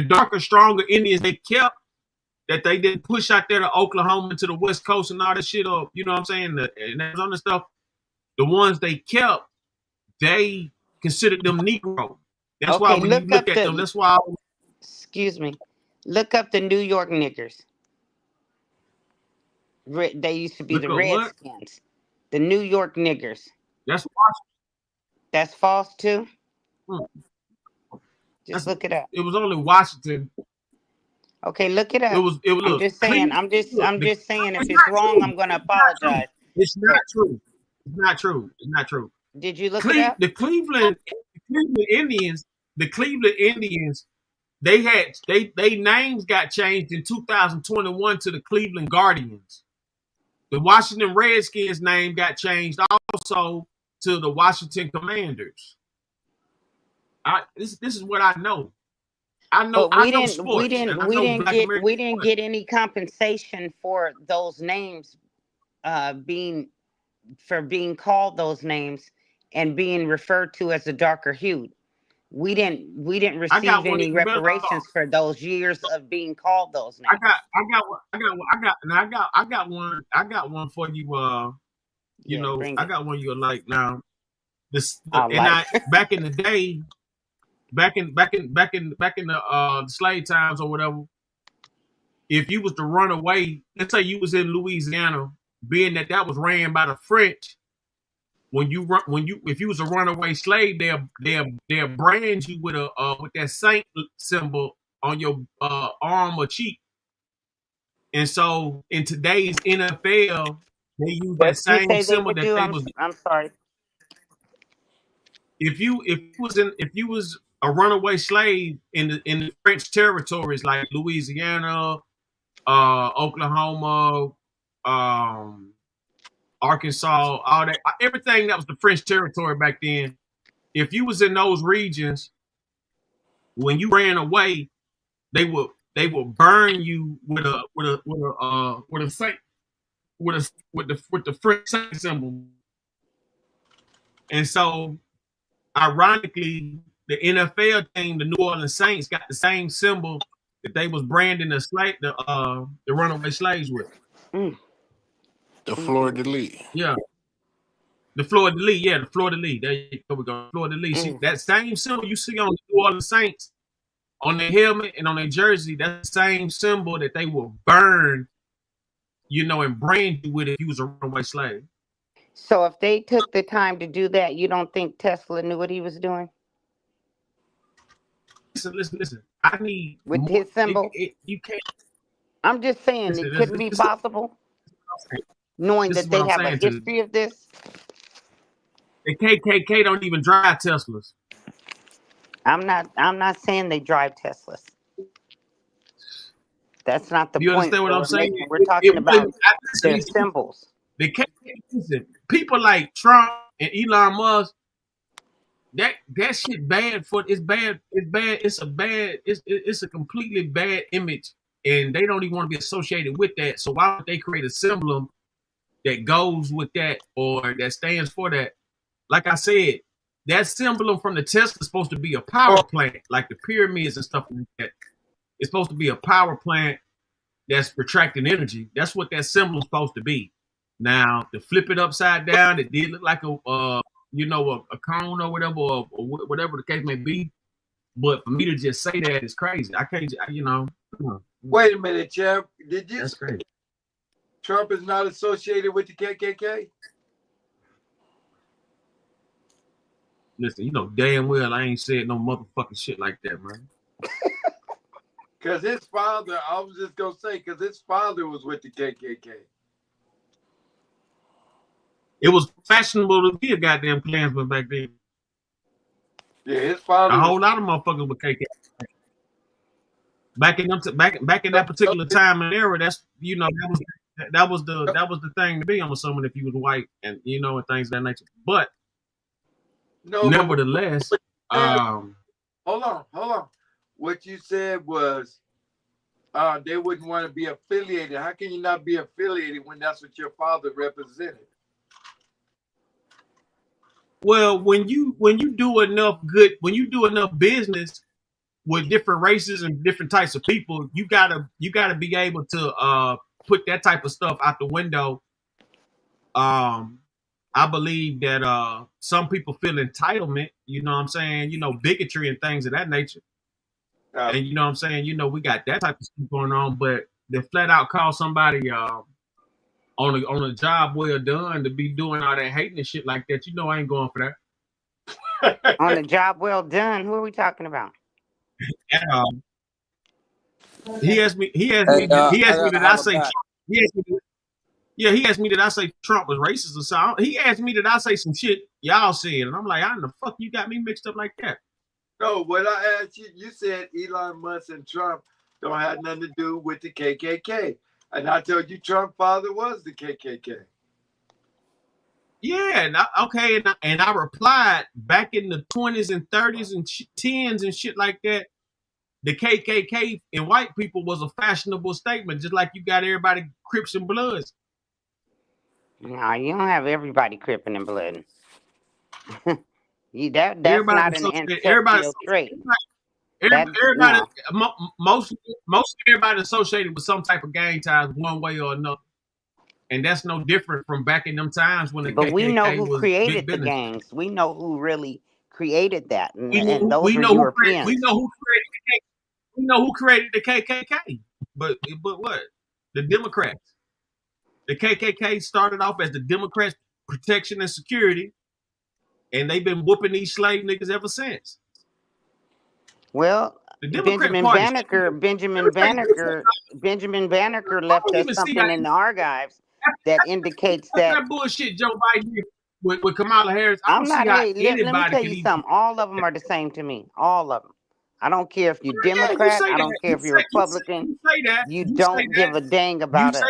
B: darker, stronger Indians, they kept that they didn't push out there to Oklahoma to the West Coast and all that shit up. You know what I'm saying? And that other stuff. The ones they kept, they considered them Negro. That's why
G: Okay,
B: when you
G: look
B: look
G: up
B: at them,
G: the.
B: that's why.
G: Excuse me. Look up the New York niggers. They used to be
B: Look
G: the
B: up what?
G: Redskins. The New York niggers.
B: That's
G: That's false too.
B: Washington.
G: Just look it up.
B: It was only Washington.
G: Okay, look it
B: It
G: up.
B: was
G: I'm
B: look
G: just saying.
B: Cleveland.
G: I'm just saying. If
B: It's
G: it's
B: not
G: wrong,
B: true.
G: I'm gonna
B: It's not true.
G: apologize.
B: It's not
G: But
B: true. It's not true. It's not true.
G: did you look it up?
B: The Cleveland Indians, they names got changed in 2021 to the Cleveland Guardians. The Washington Redskins name got changed also to the Washington Commanders. This is what I know. I know
G: But we
B: sports and I know Black American
G: we didn't
B: sports.
G: get any compensation for those names being called those names and being referred to as a darker hue. We didn't
B: I got
G: receive
B: one
G: any
B: even better.
G: reparations for those years of being called those names.
B: I got one for you. You
G: Yeah,
B: know,
G: bring
B: I
G: it.
B: got one you like now.
G: I like.
B: Back in the day, back in the slave times or whatever, if you was to run away, let's say you was in Louisiana, being that was ran by the French. If you was a runaway slave, they'll brand you with with that saint symbol on your arm or cheek. And so in today's NFL, they use
G: What
B: that
G: did you
B: same
G: say they
B: symbol
G: would
B: that
G: do?
B: they was.
G: I'm sorry.
B: If you was a runaway slave in the French territories like Louisiana, Oklahoma, Arkansas, all that, everything that was the French territory back then. If you was in those regions, when you ran away, they would burn you with a saint with the French saint symbol. And so, ironically, the NFL team, the New Orleans Saints, got the same symbol that they was branding the runaway slaves with.
G: Mm.
K: The Florida Lee.
B: Yeah. The Florida Lee, yeah, the Florida Lee. There you go, we go. Florida Lee. See, that same symbol you see on the New Orleans Saints on their helmet and on their jersey, that's the same symbol that they will burn, and brand you with if you was a runaway slave.
G: So if they took the time to do that, you don't think Tesla knew what he was doing?
B: Listen. I need
G: with
B: more,
G: his symbol.
B: You can't.
G: I'm just saying it couldn't be possible, knowing that they have a history of this.
B: The KKK don't even drive Teslas.
G: I'm not saying they drive Teslas. That's not the
B: You
G: point.
B: understand what I'm saying?
G: We're talking about their symbols.
B: The KKK, people like Trump and Elon Musk, that shit bad for it's bad. It's a completely bad image, and they don't even want to be associated with that. So why would they create a symbol that goes with that or that stands for that? Like I said, that symbol from the Tesla is supposed to be a power plant, like the pyramids and stuff like that. It's supposed to be a power plant that's retracting energy. That's what that symbol is supposed to be. Now, to flip it upside down, it did look like a cone or whatever, or whatever the case may be. But for me to just say that is crazy. I can't,
I: Wait a minute, Jeff. Did you
B: That's crazy.
I: Trump is not associated with the KKK?
B: Listen, you know damn well I ain't said no motherfucking shit like that, man.
I: Because his father, I was just going to say, because his father was with the KKK.
B: It was fashionable to be a goddamn Klansman back then.
I: Yeah, his father.
B: A whole lot of motherfuckers were KKK. Back in that particular time and era, that's that was the thing to be. I'm assuming if you was white and and things of that nature. But nevertheless,
I: hold on. What you said was they wouldn't want to be affiliated. How can you not be affiliated when that's what your father represented?
B: Well, when you do enough business with different races and different types of people, you gotta be able to put that type of stuff out the window. I believe that some people feel entitlement, you know what I'm saying, bigotry and things of that nature. And you know what I'm saying, we got that type of stuff going on, but they flat out call somebody on a job well done to be doing all that hating and shit like that. I ain't going for
G: that. On a job well done, who are we talking about?
B: And, he asked me that I say Trump was racist or something. He asked me that I say some shit y'all said, and I'm like, how in the fuck you got me mixed up like that?
I: No, what I asked you, you said Elon Musk and Trump don't have nothing to do with the KKK. And I told you Trump's father was the KKK.
B: Yeah, and I replied back in the 20s and 30s and 10s and shit like that. The KKK and white people was a fashionable statement, just like you got everybody Crips and Bloods.
G: No, you don't have everybody Cripping and Blooding. That's not an ancestral trait.
B: Most everybody associated with some type of gang ties one way or another. And that's no different from back in them times when the KKK
G: we know who
B: was
G: created the gangs. We know who really created that. And those are Europeans.
B: We know who created the KKK. But what? The Democrats. The KKK started off as the Democrats' protection and security, and they've been whooping these slave niggas ever since.
G: Well, Benjamin Banneker left us something in the archives that indicates that
B: bullshit Joe Biden with Kamala Harris.
G: Let me tell you something. All of them are the same to me. All of them. I don't care if you're Democrat. I don't care if you're Republican. You don't give a dang about us.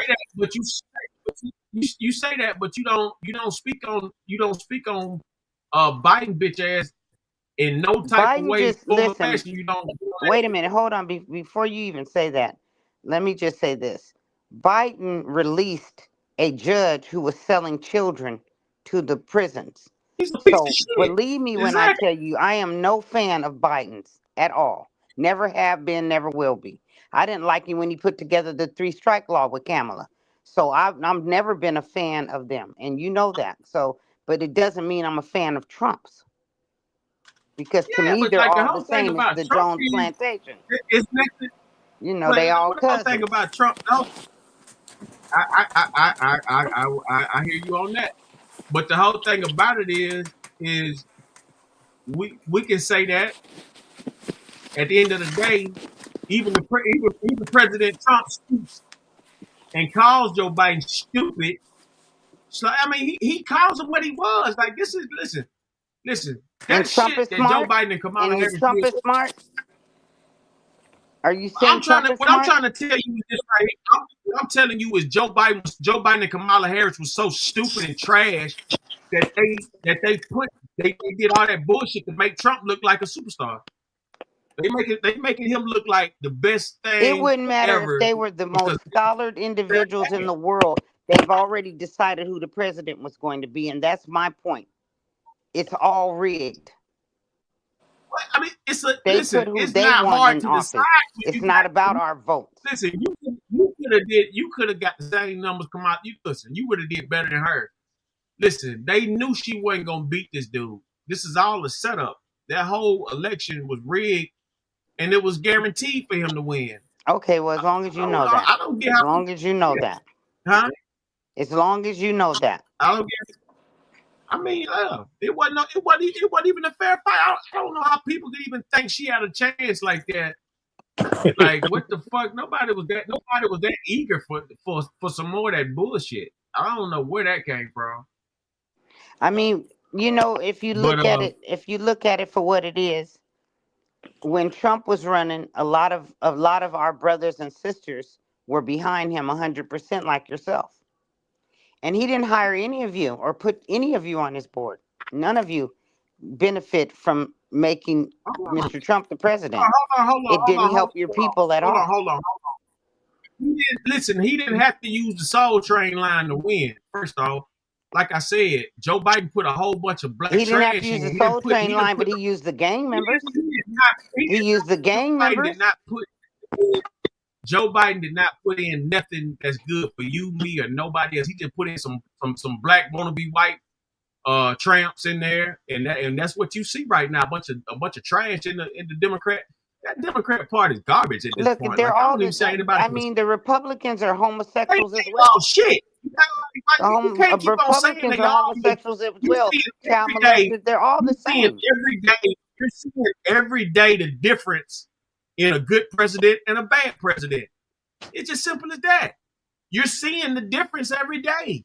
B: You say that, but you don't speak on Biden bitch ass in no type of way.
G: Wait a minute, hold on. Before you even say that, let me just say this: Biden released a judge who was selling children to the prisons. So believe me when I tell you, I am no fan of Biden's at all. Never have been, never will be. I didn't like him when he put together the 3-strike law with Kamala. So I've never been a fan of them, and you know that. So, but it doesn't mean I'm a fan of Trump's, because to me they're all the same. It's the Jones plantation. They all cousins.
B: The thing about Trump, no, I hear you on that. But the whole thing about it is we can say that at the end of the day, even President Trump stoops and calls Joe Biden stupid. So I mean, he calls him what he was. Like this is listen. That shit that Joe Biden and Kamala Harris
G: Trump is smart. Are you saying
B: what I'm trying to tell you is this right here. What I'm telling you is Joe Biden and Kamala Harris was so stupid and trash that they did all that bullshit to make Trump look like a superstar. They making him look like the best thing.
G: It wouldn't matter if they were the most scholared individuals in the world. They've already decided who the president was going to be, and that's my point. It's all rigged.
B: I mean, it's not
G: hard to decide. It's not about our votes.
B: Listen, you could have got the same numbers come out. You would have did better than her. Listen, they knew she wasn't gonna beat this dude. This is all a setup. That whole election was rigged, and it was guaranteed for him to win.
G: Okay, well, as long as you know that.
B: I don't get
G: as long as you know that.
B: Huh?
G: As long as you know that.
B: I don't get. I mean, it wasn't even a fair fight. I don't know how people could even think she had a chance like that. Like, what the fuck? Nobody was that eager for some more of that bullshit. I don't know where that came from.
G: I mean, you know, if you
B: But
G: look at it for what it is, when Trump was running, a lot of our brothers and sisters were behind him 100%, like yourself. And he didn't hire any of you or put any of you on his board. None of you benefit from making Mr. Trump the president. It didn't help your people at all.
B: Hold on. Listen, he didn't have to use the Soul Train line to win. First off, like I said, Joe Biden put a whole bunch of black
G: He didn't have
B: trash
G: to use
B: in.
G: the Soul Train line, but he used the gang members. He used the gang members.
B: Joe Biden did not put in nothing that's good for you, me, or nobody else. He just put in some black wannabe white tramps in there, and that's what you see right now. A bunch of trash in the Democrat. That Democrat Party is garbage at this
G: Look,
B: point.
G: they're
B: Like,
G: all
B: I
G: mean, the Republicans are homosexuals as well.
B: Oh shit! You can't keep on saying
G: Republicans
B: they
G: are
B: all.
G: homosexuals as well. Child molested. They're all the same.
B: You're seeing every day the difference in a good president and a bad president. It's just simple as that. You're seeing the difference every day.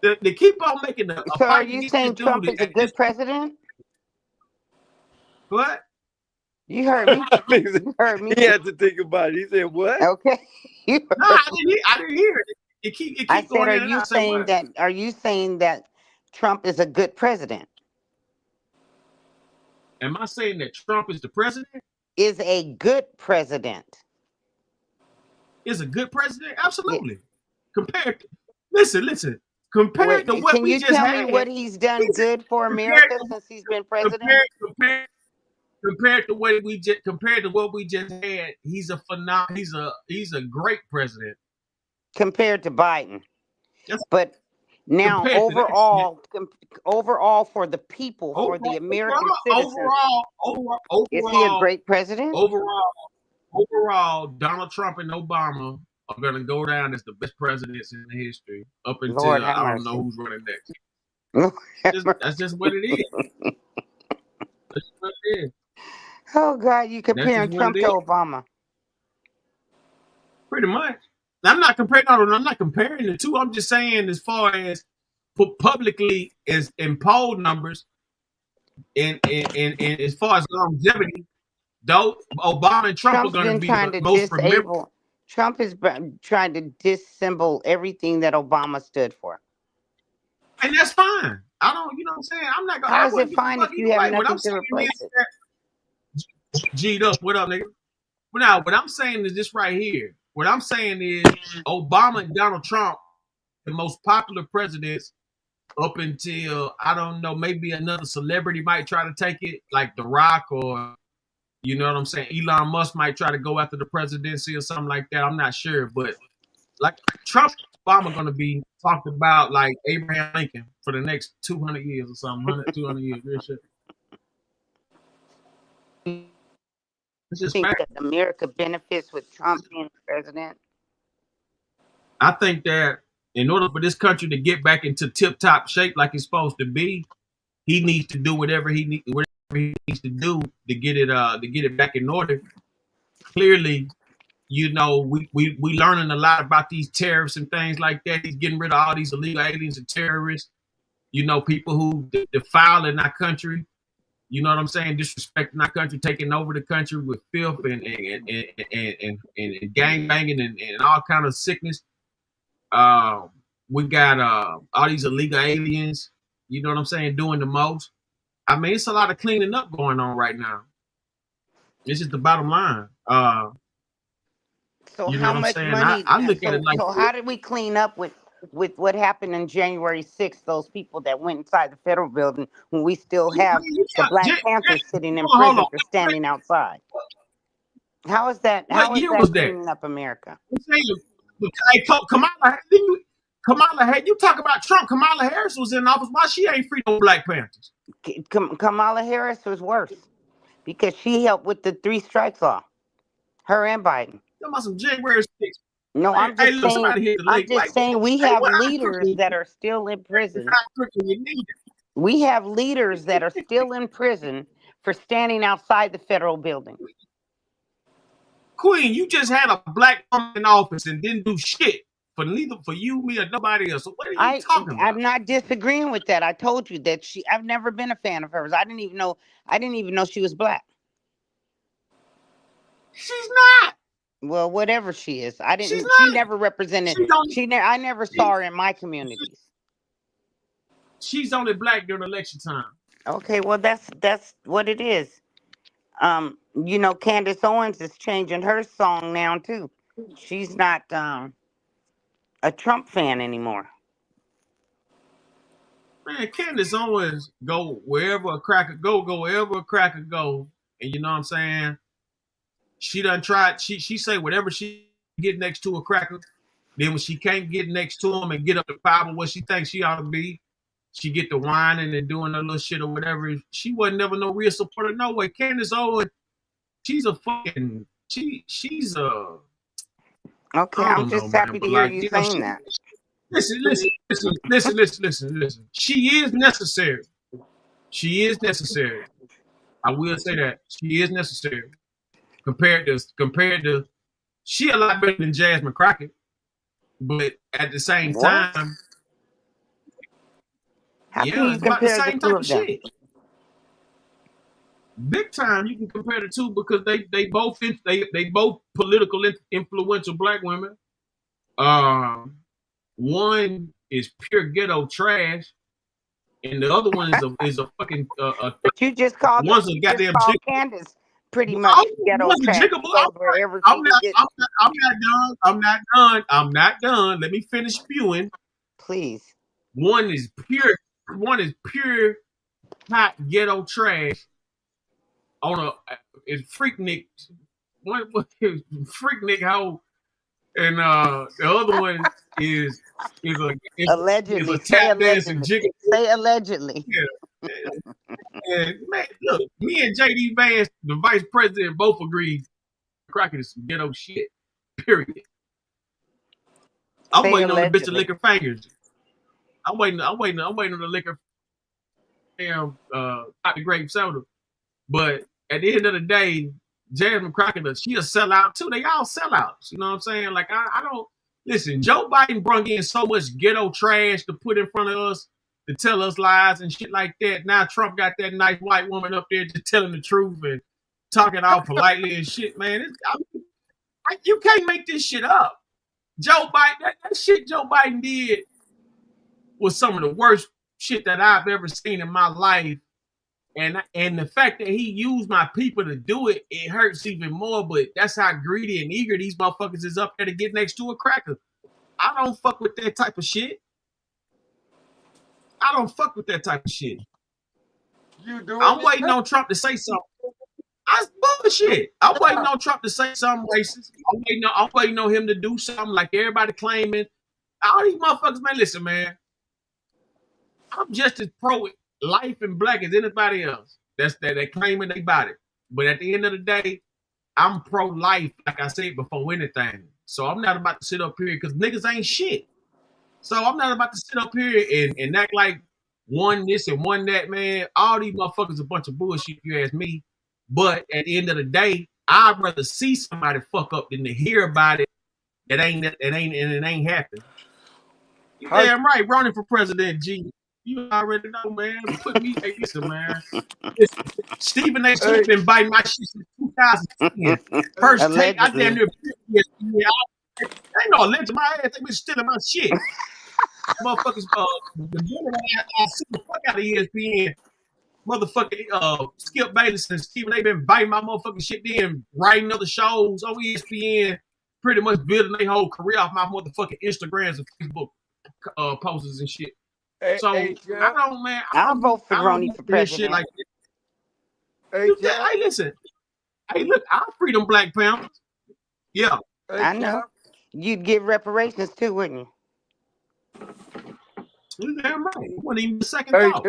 B: They keep on making a
G: So, are
B: fight
G: you
B: against
G: saying
B: this
G: Trump
B: dude
G: is a good president?
B: What?
G: You heard me. You heard me.
I: He had to think about it. He said, "What?"
G: Okay.
B: No, I didn't hear it. It keep
G: I said,
B: going
G: are
B: in and
G: you
B: out.
G: saying that? Are you saying that Trump is a good president?
B: Am I saying that Trump is the president?
G: Is a good president?
B: Is a good president? Absolutely. Compared to, listen. Compared to
G: Wait,
B: what
G: can
B: we
G: you
B: just
G: tell
B: had,
G: me what he's done good for America since he's been president?
B: Compared to what we just had, he's a great president.
G: Compared to Biden.
B: Yes.
G: But now overall,
B: overall
G: for the people, for the American citizens,
B: overall,
G: is he a great president?
B: Overall, Donald Trump and Obama are going to go down as the best presidents in history up until
G: Lord
B: I
G: have
B: don't
G: mercy.
B: know who's running next. That's just what it is. That's just what it is.
G: Oh God, you comparing Trump to Obama?
B: Pretty much. I'm not comparing the two. I'm just saying, as far as publicly as in poll numbers, and as far as longevity, though Obama and Trump are going to be the most remembered.
G: Trump has been trying to dissemble everything that Obama stood for.
B: And that's fine. I don't, you know what I'm saying? I'm not going to.
G: How is it fine if you have nothing to replace it?
B: G'd up. What up, nigga? But now, what I'm saying is this right here. What I'm saying is Obama and Donald Trump, the most popular presidents up until, I don't know, maybe another celebrity might try to take it, like The Rock, or, you know what I'm saying, Elon Musk might try to go after the presidency or something like that. I'm not sure. But like Trump and Obama going to be talked about like Abraham Lincoln for the next 200 years or something, 100, 200 years. Real shit.
G: You think that America benefits with Trump being president?
B: I think that in order for this country to get back into tip-top shape like it's supposed to be, he needs to do whatever he needs to do to get it back in order. Clearly, you know, we learning a lot about these tariffs and things like that. He's getting rid of all these illegal aliens and terrorists. You know, people who defile in our country. You know what I'm saying? Disrespecting our country, taking over the country with filth and gang banging and all kind of sickness. We got all these illegal aliens. You know what I'm saying? Doing the most. I mean, it's a lot of cleaning up going on right now. It's just the bottom line.
G: So
B: you know
G: how
B: what I'm
G: much
B: saying?
G: money?
B: I look at it like.
G: So how did we clean up with what happened on January 6th? Those people that went inside the federal building when we still have the Black Panthers sitting in prison for standing outside. How is that? How is that cleaning up America?
B: Hey, Kamala, you talk about Trump. Kamala Harris was in office. Why she ain't free no Black Panthers?
G: Kamala Harris was worse because she helped with the 3 strikes law. Her and Biden.
B: Talking about some January 6th.
G: No, I'm just saying we have leaders that are still in prison. We have leaders that are still in prison for standing outside the federal building.
B: Queen, you just had a black woman in office and didn't do shit for you, me, or nobody else. So what are you talking about?
G: I'm not disagreeing with that. I told you that I've never been a fan of hers. I didn't even know she was black.
B: She's not.
G: Well, whatever she is,
B: She's
G: she
B: not.
G: never represented. I never saw her in my communities.
B: She's only black during election time.
G: Okay, well that's what it is. You know, Candace Owens is changing her song now too. She's not a Trump fan anymore.
B: Man, Candace Owens go wherever a cracker go wherever a cracker go, and you know what I'm saying. She done tried. She say whatever she get next to a cracker. Then when she can't get next to him and get up to power what she thinks she ought to be, she get to whining and doing her little shit or whatever. She wasn't never no real supporter. No way. Candace Owens, she's a fucking she's a.
G: Okay, I'm just happy to hear you saying that.
B: Listen. She is necessary. She is necessary. I will say that she is necessary. Compared to, she a lot better than Jasmine Crockett, but at the same time,
G: how can you compare the same type of shit?
B: Big time, you can compare the two because they both political influential black women. One is pure ghetto trash, and the other one is a fucking.
G: But you just called Candace pretty much ghetto trash.
B: I'm not done. Let me finish spewing,
G: please.
B: One is pure hot ghetto trash. On it's Freaknik. One is Freaknik hoe. And the other one is
G: allegedly.
B: A tap dancing jiggle.
G: Say allegedly.
B: Yeah. And man, look, me and JD Vance, the vice president, both agreed Crockett is some ghetto shit. Period. I'm waiting on the bitch to lick her fingers. I'm waiting on the liquor. Damn, not the grape soda. But at the end of the day, Jasmine Crockett, she a sellout too. They all sellouts. You know what I'm saying? Like I don't listen. Joe Biden brung in so much ghetto trash to put in front of us to tell us lies and shit like that. Now Trump got that nice white woman up there just telling the truth and talking all politely and shit. Man, you can't make this shit up. Joe Biden, that shit Joe Biden did was some of the worst shit that I've ever seen in my life. And the fact that he used my people to do it, it hurts even more. But that's how greedy and eager these motherfuckers is up there to get next to a cracker. I don't fuck with that type of shit. I don't fuck with that type of shit. I'm waiting on Trump to say something. That's bullshit. I'm waiting on Trump to say something racist. I'm waiting on him to do something like everybody claiming. All these motherfuckers, man, listen, man. I'm just as pro life and black as anybody else. That's that they claiming they body. But at the end of the day, I'm pro life, like I said before anything. So I'm not about to sit up here because niggas ain't shit. So I'm not about to sit up here and act like one this and one that, man. All these motherfuckers a bunch of bullshit if you ask me. But at the end of the day, I'd rather see somebody fuck up than to hear about it. It ain't happening. You damn right, running for president, G. You already know, man. Put me, hey, listen, man. Listen, Stephen A. Smith been biting my shit since 2010. First take, I damn near ain't no alleged. My ass, they been stealing my shit. Motherfuckers, the minute I see the fuck out of ESPN, motherfucking Skip Bayless and Stephen A. been biting my motherfucking shit, then writing other shows on ESPN, pretty much building their whole career off my motherfucking Instagrams and Facebook posters and shit. So I don't, man.
G: I'll vote for Roni for president.
B: Shit like hey, listen. Hey, look, I'll free them Black Panthers. Yeah,
G: I know. You'd give reparations too, wouldn't you?
B: You're damn right. It wasn't even the second thought.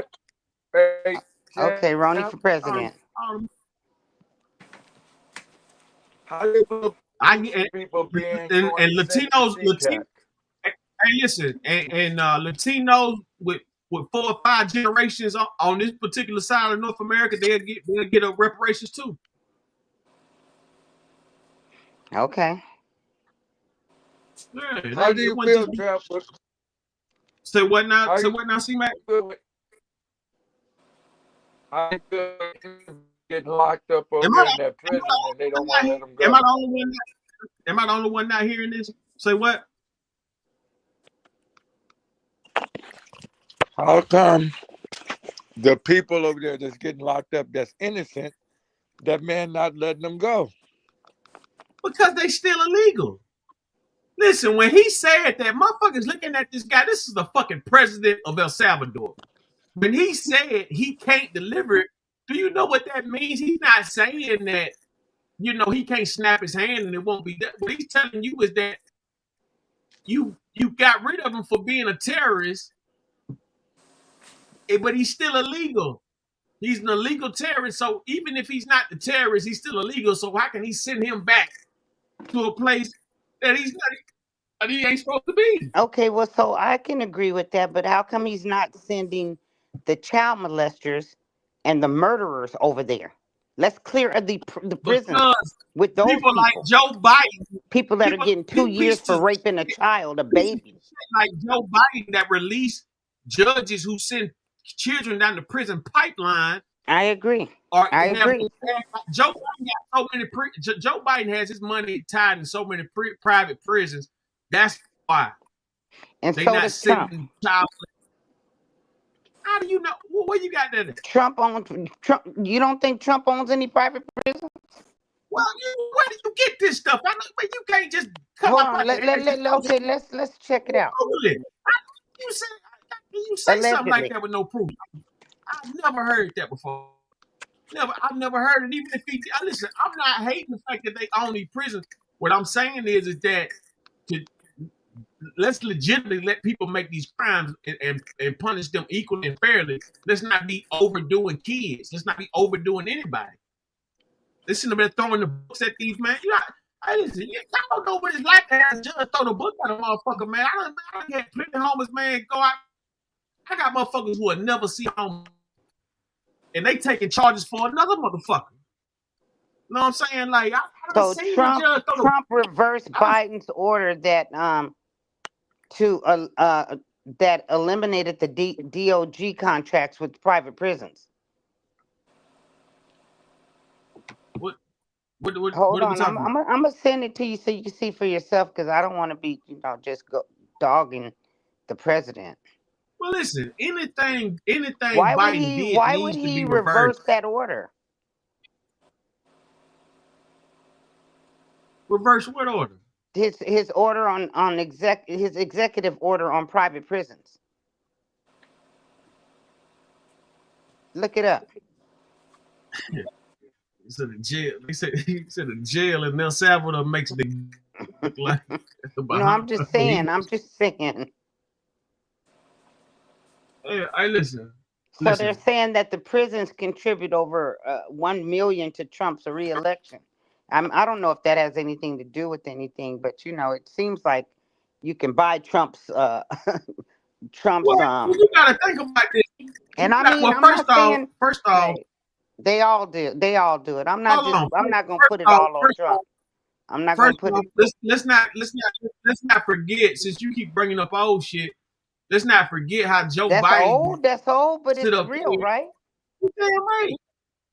G: Okay, Roni for president.
I: How do people
B: and Latinos. Hey, listen, and Latinos with 4 or 5 generations on this particular side of North America, they'll get a reparations too.
G: Okay.
B: Yeah,
I: How do
B: it
I: you
B: wasn't
I: feel,
B: just
I: Trevor?
B: say what now?
I: How
B: Say
I: you
B: what now, C-Mac?
I: feel? How you feel getting locked up over
B: Am I,
I: there in that
B: am I
I: prison and they don't want to let them
B: am I
I: go?
B: the only one? Am I the only one not hearing this? Say what?
I: How come the people over there that's getting locked up that's innocent, that man not letting them go?
B: Because they still illegal. Listen, when he said that, motherfuckers looking at this guy. This is the fucking president of El Salvador. When he said he can't deliver it, do you know what that means? He's not saying that, he can't snap his hand and it won't be done. What he's telling you is that you got rid of him for being a terrorist, but he's still illegal. He's an illegal terrorist. So even if he's not the terrorist, he's still illegal. So how can he send him back to a place that he ain't supposed to be?
G: Okay, well, so I can agree with that, but how come he's not sending the child molesters and the murderers over there? Let's clear the prisons
B: Because
G: with those
B: people like
G: people.
B: Joe Biden,
G: People that are getting 2 years
B: pieces
G: for
B: of
G: raping a child, a baby.
B: like Joe Biden that release judges who send children down the prison pipeline.
G: I agree. I agree.
B: Joe Biden got so many. Joe Biden has his money tied in so many private prisons. That's why.
G: And
B: they
G: so
B: not
G: does Trump.
B: Child. How do you know? Where you got that?
G: Trump owns. Trump. You don't think Trump owns any private prisons?
B: Well, where do you get this stuff? I know, but you can't just come
G: Hold
B: up.
G: on. Okay, let's check it out.
B: You say something like that with no proof. I've never heard that before. I've never heard it. Even if listen, I'm not hating the fact that they own these prisons. What I'm saying is that let's legitimately let people make these crimes and punish them equally and fairly. Let's not be overdoing kids. Let's not be overdoing anybody. Listen to me throwing the books at these man. Listen, I don't know what it's like to have a judge throw the book at a motherfucker, man. I done had plenty of homeless man go out. I got motherfuckers who will never see home, and they taking charges for another motherfucker. You know what I'm saying? Like,
G: so Trump reversed Biden's order that that eliminated the DOG contracts with private prisons. Hold on, I'm gonna send it to you so you can see for yourself, because I don't want to be, just dogging the president.
B: Well, listen, anything
G: why
B: Biden did
G: why
B: needs
G: would
B: to
G: he
B: be
G: reverse that order?
B: Reverse what order?
G: His order on his executive order on private prisons. Look it up.
B: He said a jail in El Salvador makes the look like.
G: No, I'm just saying.
B: Hey, listen.
G: So they're saying that the prisons contribute over 1 million to Trump's re-election. I don't know if that has anything to do with anything, but it seems like you can buy Trump's
B: Well, you gotta think about this.
G: And
B: first off,
G: they all do. They all do it. I'm not gonna put it all on Trump. I'm not gonna put it.
B: Let's not forget, since you keep bringing up old shit. Let's not forget how Joe Biden.
G: That's old, but it's real, right?
B: Damn right.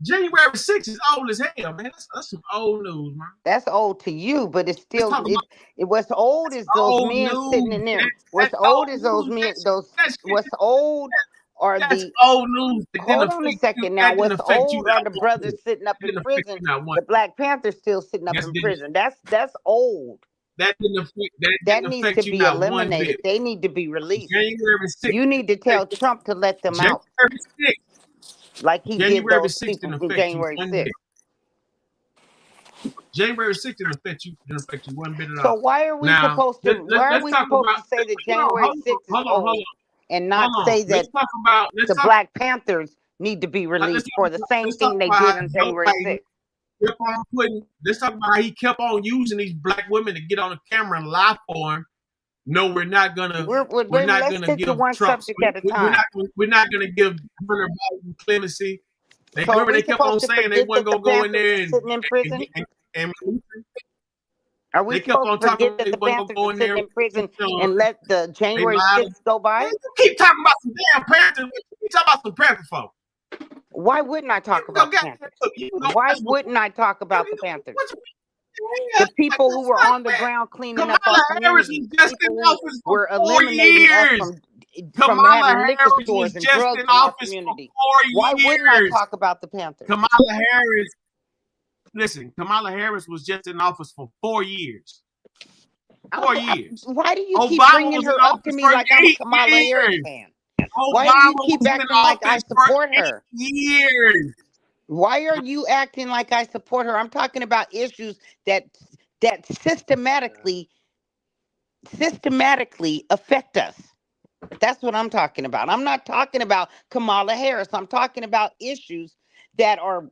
B: January 6th is old as hell, man. That's some old news, man.
G: That's old to you, but it's still what's old is those men sitting in there. What's old is those men. What's old are the
B: old news.
G: Hold on a second now. What's old are the brothers sitting up in prison. The Black Panthers still sitting up in prison. That's old.
B: That
G: needs to be eliminated. They need to be released. You need to tell Trump to let them out. Like he did those people from January 6th.
B: January 6th didn't affect you one bit at all.
G: So why are we supposed to? Why are we supposed to say that January 6th is old and not say that the Black Panthers need to be released for the same thing they did on January 6th?
B: Let's talk about how he kept on using these black women to get on the camera and lie for him. No, we're not gonna. We're not gonna give Trump. We're not gonna give Hunter Biden clemency. They kept on saying they weren't gonna go in there and
G: Are we
B: They kept
G: supposed
B: on
G: to
B: talking
G: forget that
B: they
G: the
B: wasn't gonna
G: Panthers
B: go
G: are
B: in there.
G: sitting in prison
B: They
G: and let the January
B: lied.
G: 6th go by?
B: Man, you keep talking about some damn Panthers. What you talking about some Panthers for?
G: Why wouldn't I talk
B: You can go
G: about the
B: get
G: Panthers?
B: look, you can go
G: Why
B: Facebook.
G: wouldn't I talk about the
B: What
G: Panthers?
B: you
G: The people who were
B: fuck,
G: on the
B: man?
G: ground cleaning up
B: Kamala
G: our
B: Harris
G: communities,
B: was
G: the
B: just in
G: people who
B: office for
G: were
B: 4
G: eliminating us
B: years.
G: from
B: Kamala
G: having liquor
B: Harris
G: stores
B: was
G: and
B: just
G: drugs
B: in
G: in our
B: office for
G: community.
B: 4
G: Why wouldn't I
B: years.
G: talk about the Panthers?
B: Kamala Harris, listen, Kamala Harris was just in office for 4 years. 4 years.
G: Why do you keep
B: Obama
G: bringing
B: was
G: her
B: in
G: up to
B: office
G: me
B: for
G: like I'm a
B: 8
G: Kamala Harris
B: years.
G: fan?
B: Obama
G: Why do you keep
B: was in
G: acting like I
B: office for
G: support
B: 8
G: her?
B: years.
G: Why are you acting like I support her? I'm talking about issues that systematically affect us. That's what I'm talking about. I'm not talking about Kamala Harris. I'm talking about issues that are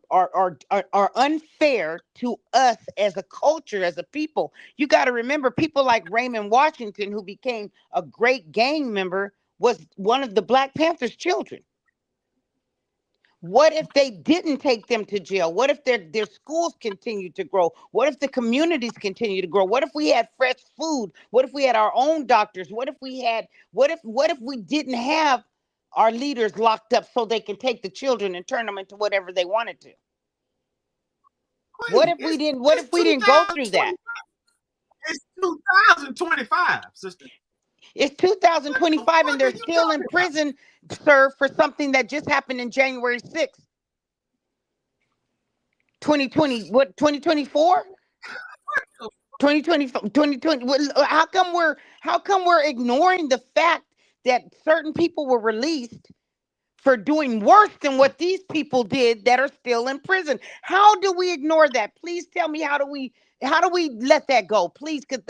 G: unfair to us as a culture, as a people. You got to remember, people like Raymond Washington, who became a great gang member, was one of the Black Panthers' children. What if they didn't take them to jail? What if their schools continue to grow? What if the communities continue to grow? What if we had fresh food? What if we had our own doctors? What if we didn't have our leaders locked up so they can take the children and turn them into whatever they wanted to? What if we didn't go through that?
B: It's 2025, sister.
G: It's 2025 and they're still in prison, sir, for something that just happened in January 6th. 2020, what, 2024? 2020. How come we're ignoring the fact that certain people were released for doing worse than what these people did that are still in prison? How do we ignore that? Please tell me, how do we let that go? Please, because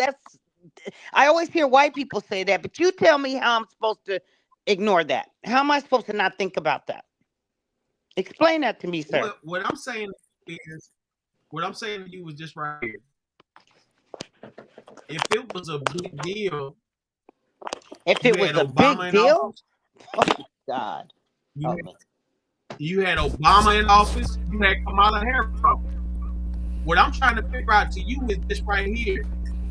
G: I always hear white people say that, but you tell me how I'm supposed to ignore that. How am I supposed to not think about that? Explain that to me, sir.
B: What I'm saying to you was just right here. If it was a big deal,
G: if it was a big deal, oh God,
B: you had Obama in office, you had Kamala Harris in office. What I'm trying to figure out to you is this right here.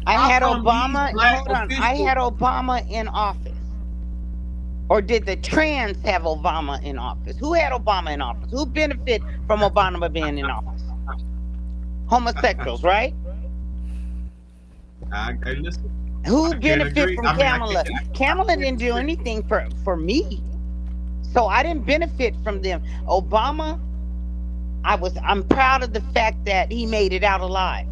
G: I had Obama. Hold on, I had Obama in office. Or did the trans have Obama in office? Who had Obama in office? Who benefited from Obama being in office? Homosexuals, right?
B: Listen.
G: Who benefited from Kamala? Kamala didn't do anything for me. So I didn't benefit from them. Obama, I'm proud of the fact that he made it out alive.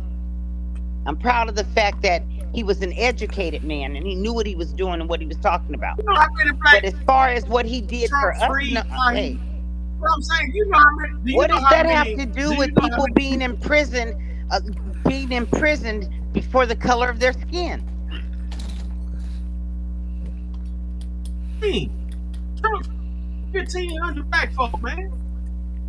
G: I'm proud of the fact that he was an educated man and he knew what he was doing and what he was talking about. But as far as what he did for us, hey,
B: what I'm saying,
G: what does that have to do with people being in prison, being imprisoned before the color of their skin?
B: 1,500 black folk, man.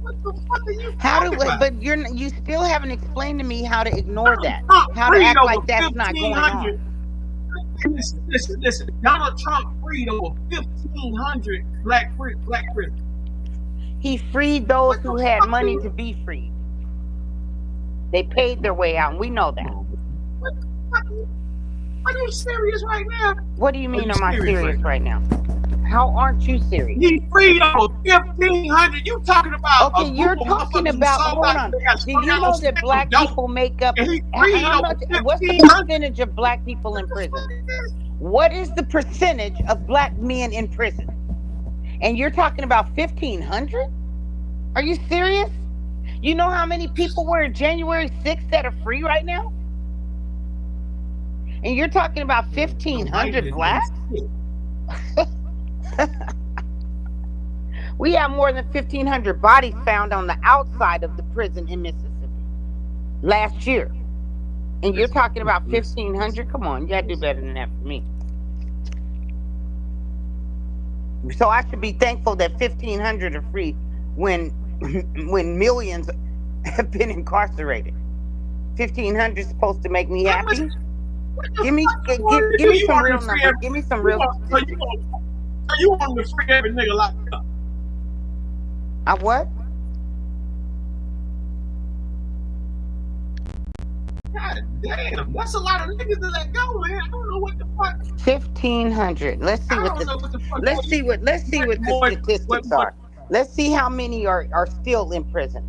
B: What the fuck are you
G: talking about? But you still haven't explained to me how to ignore that. How to act like that's not going on.
B: Listen. Donald Trump freed over 1,500 black prisoners.
G: He freed those who had money to be freed. They paid their way out, and we know that.
B: Are you serious right now?
G: What do you mean, am I serious right now? How aren't you serious?
B: He freed over 1,500. You talking about?
G: Okay, you're talking about. Hold on. Do you know that black people make up? What's the percentage of black people in prison? What is the percentage of black men in prison? And you're talking about 1,500? Are you serious? You know how many people were January 6th that are free right now? And you're talking about 1,500 blacks? We have more than 1,500 bodies found on the outside of the prison in Mississippi last year. And you're talking about 1,500? Come on, you gotta do better than that for me. So I should be thankful that 1,500 are free when millions have been incarcerated. 1,500 is supposed to make me happy. Give me some real numbers. Give me some real.
B: So you want to free every nigga locked up?
G: What?
B: God damn, that's a lot of niggas to let go, man. I don't know what the fuck.
G: 1,500. Let's see
B: I
G: what
B: don't know what the fuck.
G: let's see what the statistics are. Let's see how many are still in prison.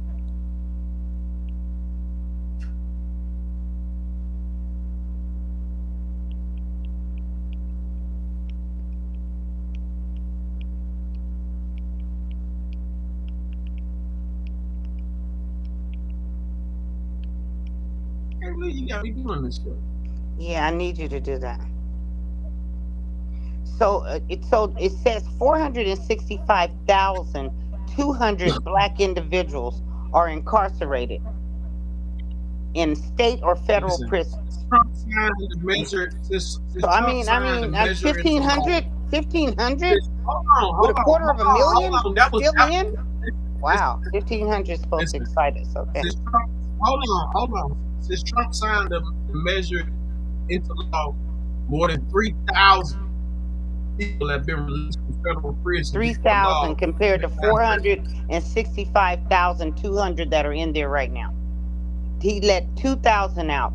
B: Hey, Lee, you got me doing this shit.
G: Yeah, I need you to do that. So it says 465,200 black individuals are incarcerated in state or federal prisons.
B: Trump signed the measure.
G: So I mean, 1,500.
B: Hold
G: With a quarter of a million
B: That was
G: still in. Wow, 1,500 is supposed to excite us. Okay.
B: Hold on. Since Trump signed the measure into law, more than 3,000 people have been released from federal prison.
G: 3,000 compared to 465,200 that are in there right now. He let 2,000 out.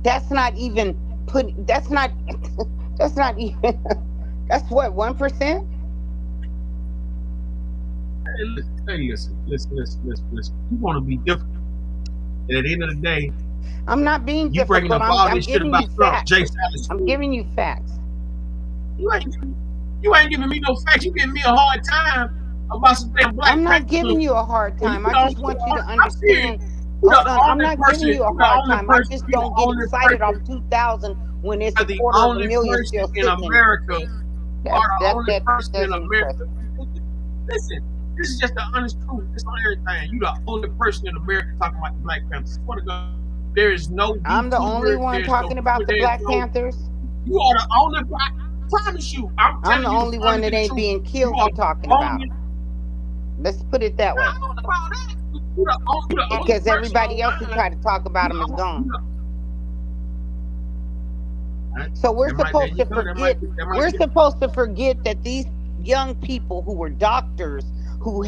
G: That's not even that's not even, that's what, 1%?
B: Hey, listen. You want to be different. And at the end of the day,
G: I'm not being
B: you bringing
G: difficult.
B: up all
G: I'm
B: this shit
G: giving you
B: about Trump,
G: facts.
B: Jay Salish.
G: I'm giving you facts.
B: You ain't giving me no facts. You giving me a hard time about some damn black.
G: I'm not giving you a hard time. I just want you to understand. Hold on. I'm not giving you a hard time. I just don't get excited off 2,000 when it's a quarter of a million still
B: in
G: sitting
B: America. You are the only
G: that
B: person in
G: doesn't
B: America. Listen, this is just the honest truth. It's on everything. You the only person in America talking about the Black Panthers. Swear to God, there is no.
G: I'm the only one talking about the Black Panthers.
B: You are the only. I promise you. I'm
G: the only one that ain't being killed for talking about. Let's put it that way. Because everybody else who tried to talk about him is gone. So we're supposed to forget. We're supposed to forget that these young people who were doctors, who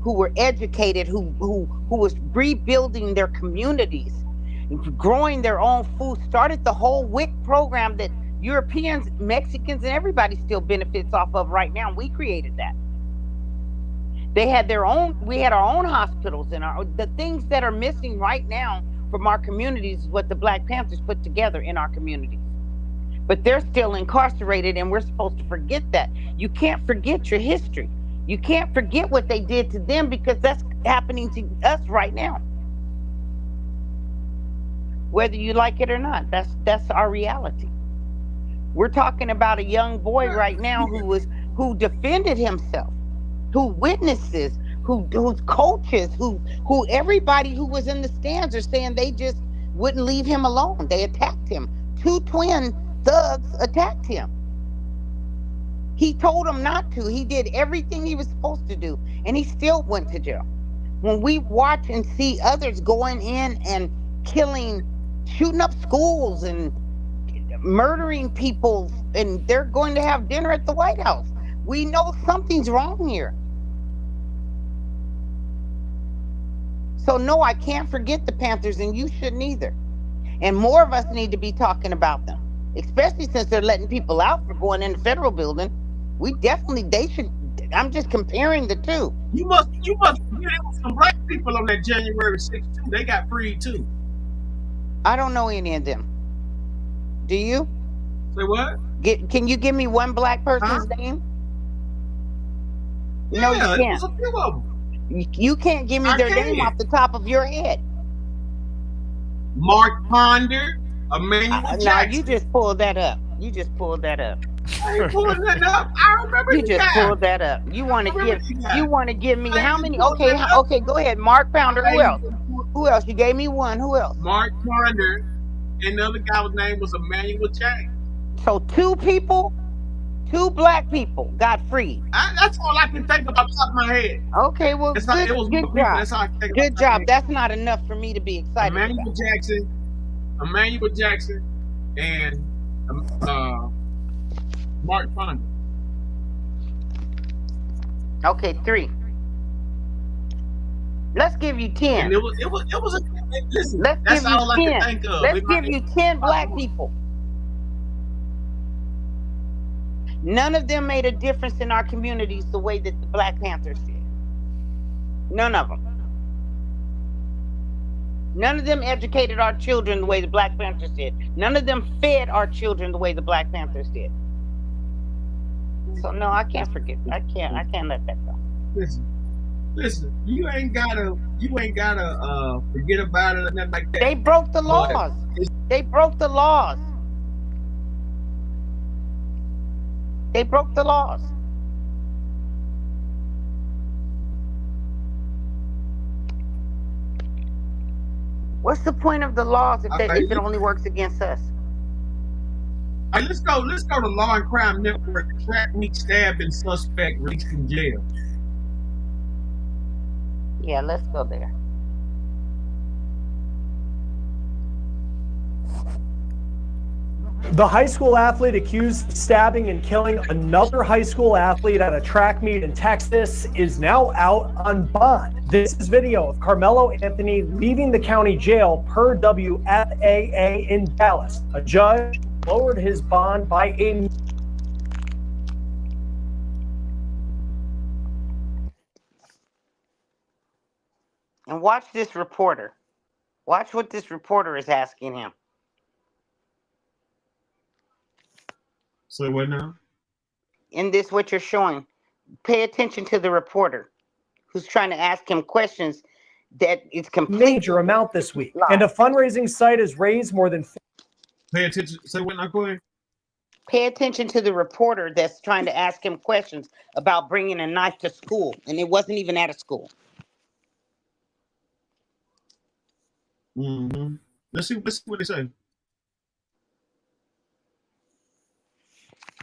G: were educated, who was rebuilding their communities, growing their own food, started the whole WIC program that Europeans, Mexicans, and everybody still benefits off of right now. We created that. They had their own. We had our own hospitals, and the things that are missing right now from our communities is what the Black Panthers put together in our communities. But they're still incarcerated, and we're supposed to forget that. You can't forget your history. You can't forget what they did to them, because that's happening to us right now. Whether you like it or not, that's our reality. We're talking about a young boy right now who defended himself, who witnesses, whose coaches, who everybody who was in the stands are saying they just wouldn't leave him alone. They attacked him. 2 twin thugs attacked him. He told them not to. He did everything he was supposed to do, and he still went to jail. When we watch and see others going in and killing, shooting up schools and murdering people, and they're going to have dinner at the White House, we know something's wrong here. So no, I can't forget the Panthers, and you shouldn't either. And more of us need to be talking about them, especially since they're letting people out for going in the federal building. They should. I'm just comparing the two.
B: You must forget some black people on that January 6th too. They got freed too.
G: I don't know any of them. Do you?
B: Say what?
G: Can you give me one black person's name?
B: Yeah,
G: no, you can't.
B: There's a few of them.
G: You can't give me their name off the top of your head.
B: Mark Ponder, Emmanuel Jackson.
G: No, you just pulled that up. I ain't
B: pulling that up. I remember
G: you just pulled that up. You want to give me how many? Okay, go ahead. Mark Pounder. Who else? You gave me one. Who else?
B: Mark Ponder, and the other guy's name was Emmanuel Jackson.
G: So 2 black people got freed.
B: That's all I can think about the top of my head.
G: Okay, well, good job.
B: That's all I can think
G: good job. That's not enough for me to be excited
B: Emmanuel Jackson, and Mark Ponder.
G: Okay, 3. Let's give you 10.
B: And it was Listen,
G: Let's
B: that's
G: give you
B: all I can
G: 10.
B: think of.
G: Let's give you 10 black people. None of them made a difference in our communities the way that the Black Panthers did. None of them. None of them educated our children the way the Black Panthers did. None of them fed our children the way the Black Panthers did. So no, I can't forget. I can't let that go.
B: Listen, you ain't gotta forget about it or nothing like that.
G: They broke the laws. They broke the laws. They broke the laws. What's the point of the laws if it only works against us?
B: All right, let's go to Law and Crime Network. Track meet stabbed and suspect released from jail.
G: Yeah, let's go there.
L: The high school athlete accused of stabbing and killing another high school athlete at a track meet in Texas is now out on bond. This is video of Carmelo Anthony leaving the county jail per WFAA in Dallas. A judge lowered his bond by a...
G: And watch this reporter. Watch what this reporter is asking him.
B: So what now?
G: In this, what you're showing, pay attention to the reporter who's trying to ask him questions that is complete.
L: Major amount this week. And a fundraising site has raised more than...
B: Pay attention. So what now, Corey?
G: Pay attention to the reporter that's trying to ask him questions about bringing a knife to school. And it wasn't even at a school.
B: Mm-hmm. Let's see what they say.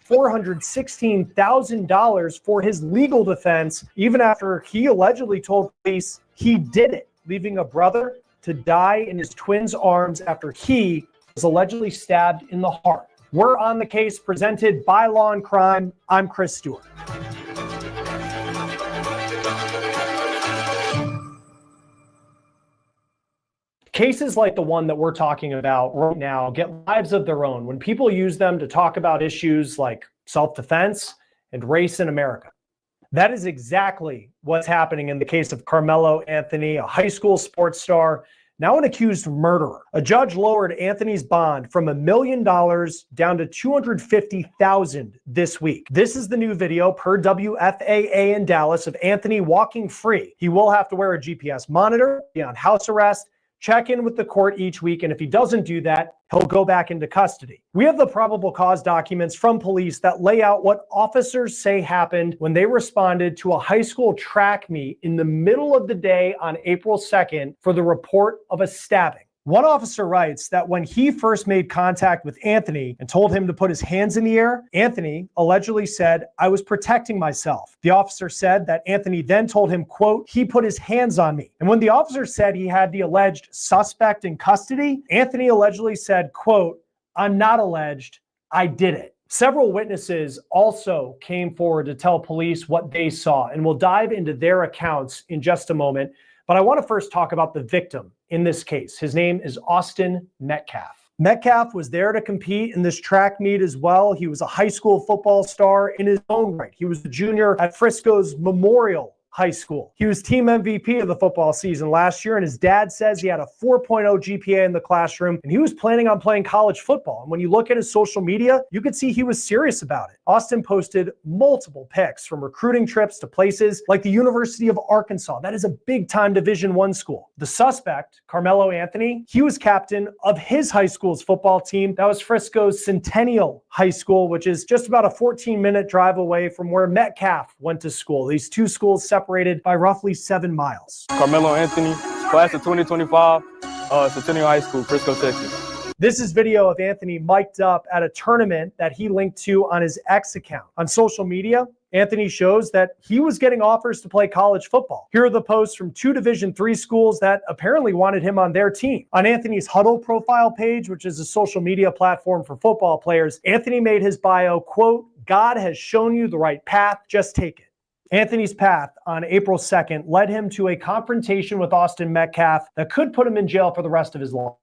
L: $416,000 for his legal defense, even after he allegedly told police he did it, leaving a brother to die in his twin's arms after he was allegedly stabbed in the heart. We're on the case presented by Law and Crime. I'm Chris Stewart. Cases like the one that we're talking about right now get lives of their own when people use them to talk about issues like self-defense and race in America. That is exactly what's happening in the case of Carmelo Anthony, a high school sports star, now an accused murderer. A judge lowered Anthony's bond from $1 million down to $250,000 this week. This is the new video per WFAA in Dallas of Anthony walking free. He will have to wear a GPS monitor, be on house arrest, check in with the court each week, and if he doesn't do that, he'll go back into custody. We have the probable cause documents from police that lay out what officers say happened when they responded to a high school track meet in the middle of the day on April 2nd for the report of a stabbing. One officer writes that when he first made contact with Anthony and told him to put his hands in the air, Anthony allegedly said, "I was protecting myself." The officer said that Anthony then told him, quote, "He put his hands on me." And when the officer said he had the alleged suspect in custody, Anthony allegedly said, quote, "I'm not alleged, I did it." Several witnesses also came forward to tell police what they saw, and we'll dive into their accounts in just a moment. But I want to first talk about the victim in this case. His name is Austin Metcalf. Metcalf was there to compete in this track meet as well. He was a high school football star in his own right. He was a junior at Frisco's Memorial High School. He was team MVP of the football season last year, and his dad says he had a 4.0 GPA in the classroom, and he was planning on playing college football. And when you look at his social media, you could see he was serious about it. Austin posted multiple pics from recruiting trips to places like the University of Arkansas. That is a big-time Division I school. The suspect, Carmelo Anthony, he was captain of his high school's football team. That was Frisco's Centennial High School, which is just about a 14-minute drive away from where Metcalf went to school. These two schools separated by roughly 7 miles.
M: Carmelo Anthony, class of 2025, Centennial High School, Frisco, Texas.
L: This is video of Anthony mic'd up at a tournament that he linked to on his X account. On social media, Anthony shows that he was getting offers to play college football. Here are the posts from 2 Division III schools that apparently wanted him on their team. On Anthony's Huddle profile page, which is a social media platform for football players, Anthony made his bio, quote, "God has shown you the right path, just take it." Anthony's path on April 2nd led him to a confrontation with Austin Metcalf that could put him in jail for the rest of his life.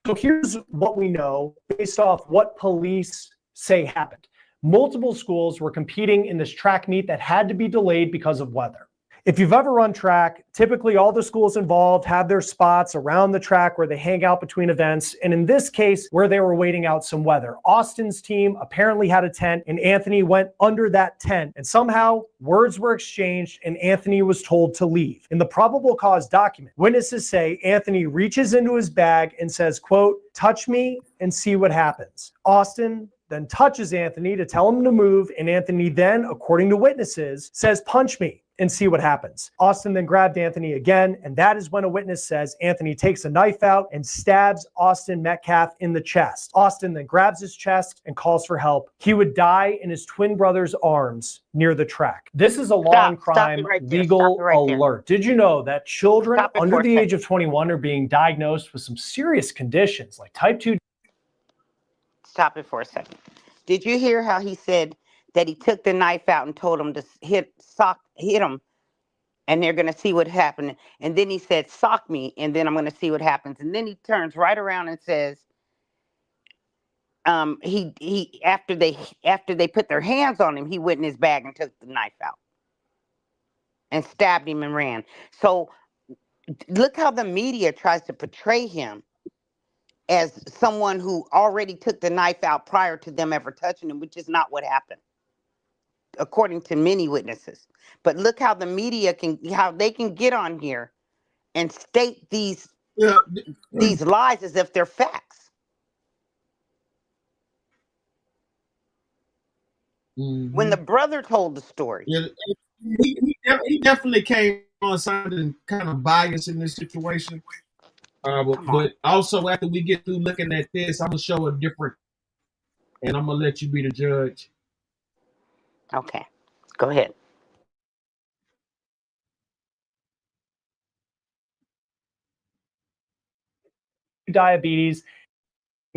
L: So here's what we know based off what police say happened. Multiple schools were competing in this track meet that had to be delayed because of weather. If you've ever run track, typically all the schools involved have their spots around the track where they hang out between events. And in this case, where they were waiting out some weather. Austin's team apparently had a tent and Anthony went under that tent. And somehow words were exchanged and Anthony was told to leave. In the probable cause document, witnesses say Anthony reaches into his bag and says, quote, "Touch me and see what happens." Austin then touches Anthony to tell him to move. And Anthony then, according to witnesses, says, "Punch me and see what happens." Austin then grabbed Anthony again, and that is when a witness says Anthony takes a knife out and stabs Austin Metcalf in the chest. Austin then grabs his chest and calls for help. He would die in his twin brother's arms near the track. This is a long crime legal alert. Did you know that children under the age of 21 are being diagnosed with some serious conditions like type 2?
G: Stop it for a second. Did you hear how he said that he took the knife out and told him to hit him, and they're going to see what happened? And then he said, "Sock me, and then I'm going to see what happens." And then he turns right around and says, he after they put their hands on him, he went in his bag and took the knife out and stabbed him and ran. So look how the media tries to portray him as someone who already took the knife out prior to them ever touching him, which is not what happened, according to many witnesses. But look how the media how they can get on here and state these lies as if they're facts. When the brother told the story.
B: Yeah, he definitely came on something kind of biased in this situation. But also, after we get through looking at this, I'm gonna show a different, and I'm gonna let you be the judge.
G: Okay, go ahead.
L: Diabetes,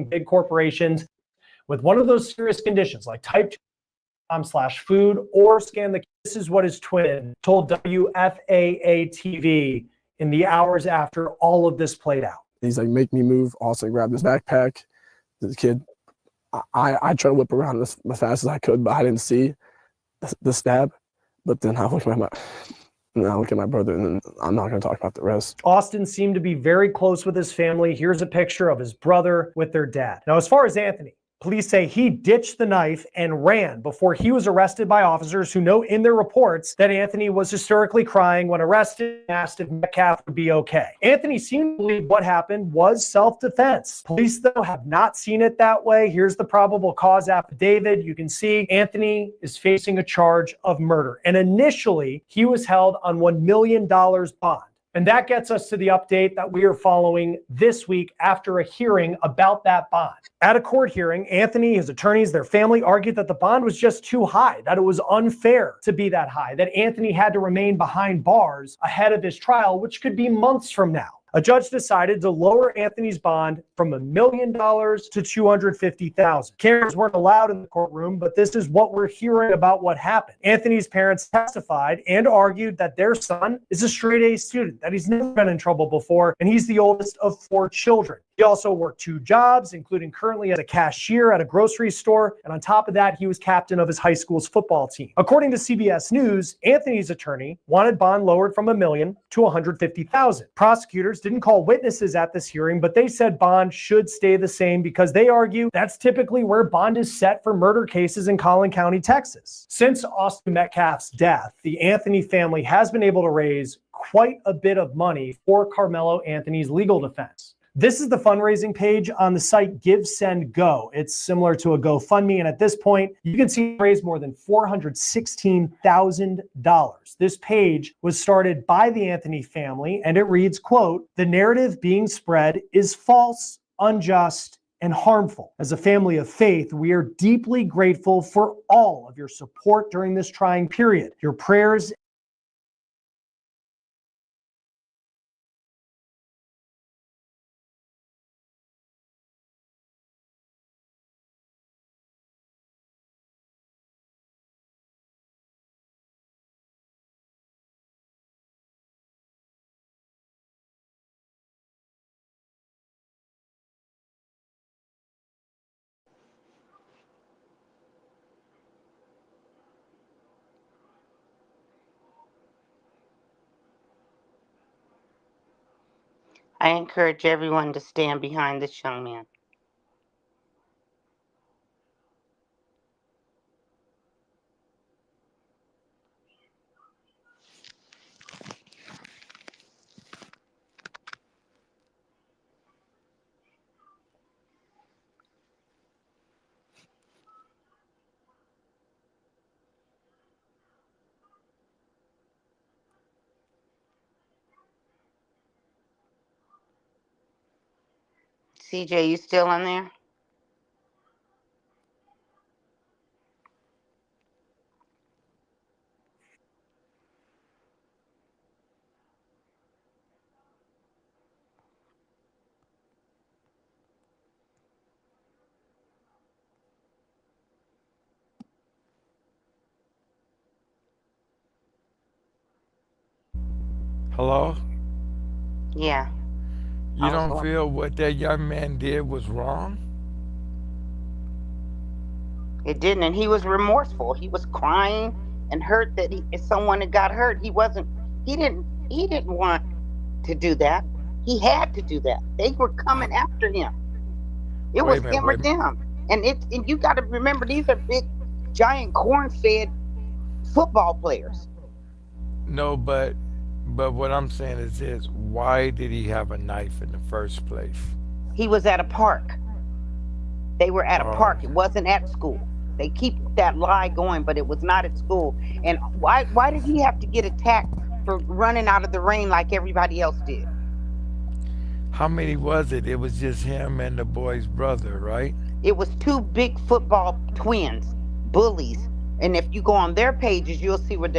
L: big corporations with one of those serious conditions like type 2.com/food or scan the. This is what his twin told WFAA TV in the hours after all of this played out.
N: He's like, "Make me move." Also grabbed his backpack. The kid, I tried to whip around as fast as I could, but I didn't see the stab. But then I look at my brother, and then I'm not going to talk about the rest.
L: Austin seemed to be very close with his family. Here's a picture of his brother with their dad. Now, as far as Anthony, police say he ditched the knife and ran before he was arrested by officers who know in their reports that Anthony was hysterically crying when arrested and asked if Metcalf would be okay. Anthony seemed to believe what happened was self-defense. Police, though, have not seen it that way. Here's the probable cause affidavit. You can see Anthony is facing a charge of murder. And initially, he was held on $1 million bond. And that gets us to the update that we are following this week after a hearing about that bond. At a court hearing, Anthony, his attorneys, their family argued that the bond was just too high, that it was unfair to be that high, that Anthony had to remain behind bars ahead of his trial, which could be months from now. A judge decided to lower Anthony's bond from $1 million to $250,000. Cameras weren't allowed in the courtroom, but this is what we're hearing about what happened. Anthony's parents testified and argued that their son is a straight-A student, that he's never been in trouble before, and he's the oldest of 4 children. He also worked 2 jobs, including currently as a cashier at a grocery store. And on top of that, he was captain of his high school's football team. According to CBS News, Anthony's attorney wanted bond lowered from $1 million to $150,000. Prosecutors didn't call witnesses at this hearing, but they said bond should stay the same because they argue that's typically where bond is set for murder cases in Collin County, Texas. Since Austin Metcalf's death, the Anthony family has been able to raise quite a bit of money for Carmelo Anthony's legal defense. This is the fundraising page on the site Give, Send, Go. It's similar to a GoFundMe, and at this point, you can see raised more than $416,000. This page was started by the Anthony family, and it reads, quote, "The narrative being spread is false, unjust, and harmful. As a family of faith, we are deeply grateful for all of your support during this trying period. Your prayers
G: I encourage everyone to stand behind this young man. CJ, you still on there?
I: Hello?
G: Yeah.
I: You don't feel what that young man did was wrong?
G: It didn't, and he was remorseful. He was crying and hurt that if someone had got hurt. He didn't want to do that. He had to do that. They were coming after him. It was him or them. And you got to remember, these are big, giant, corn-fed football players.
I: No, but what I'm saying is this: why did he have a knife in the first place?
G: He was at a park. They were at a park. It wasn't at school. They keep that lie going, but it was not at school. And why did he have to get attacked for running out of the rain like everybody else did?
I: How many was it? It was just him and the boy's brother, right?
G: It was two big football twins, bullies. And if you go on their pages, you'll see where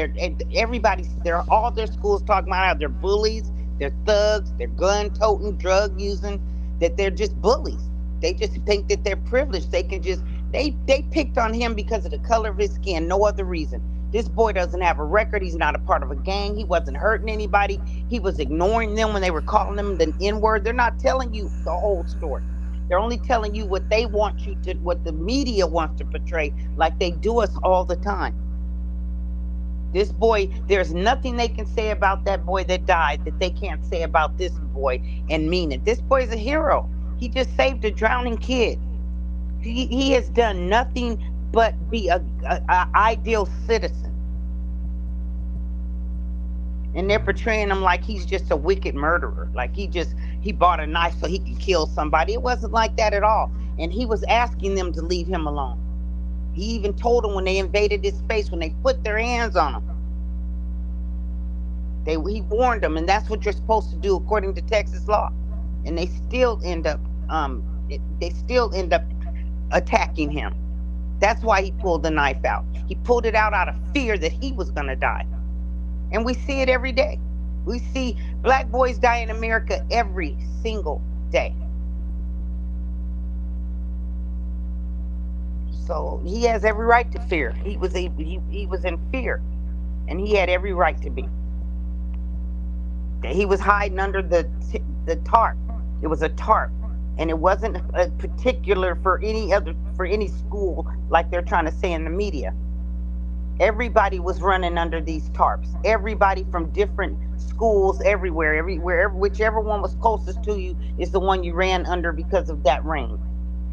G: all their schools talking about how they're bullies, they're thugs, they're gun-toting, drug-using, that they're just bullies. They just think that they're privileged. They can just, they picked on him because of the color of his skin, no other reason. This boy doesn't have a record. He's not a part of a gang. He wasn't hurting anybody. He was ignoring them when they were calling him the N-word. They're not telling you the whole story. They're only telling you what they want you to, what the media wants to portray, like they do us all the time. This boy, there's nothing they can say about that boy that died that they can't say about this boy and mean it. This boy's a hero. He just saved a drowning kid. He has done nothing but be a ideal citizen. And they're portraying him like he's just a wicked murderer. Like he bought a knife so he could kill somebody. It wasn't like that at all. And he was asking them to leave him alone. He even told them when they invaded his space, when they put their hands on him. He warned them, and that's what you're supposed to do according to Texas law. And they still end up attacking him. That's why he pulled the knife out. He pulled it out of fear that he was gonna die. And we see it every day. We see black boys die in America every single day. So he has every right to fear. He was in fear, and he had every right to be. He was hiding under the tarp. It was a tarp, and it wasn't a particular for any school like they're trying to say in the media. Everybody was running under these tarps. Everybody from different schools, everywhere, whichever one was closest to you is the one you ran under because of that rain.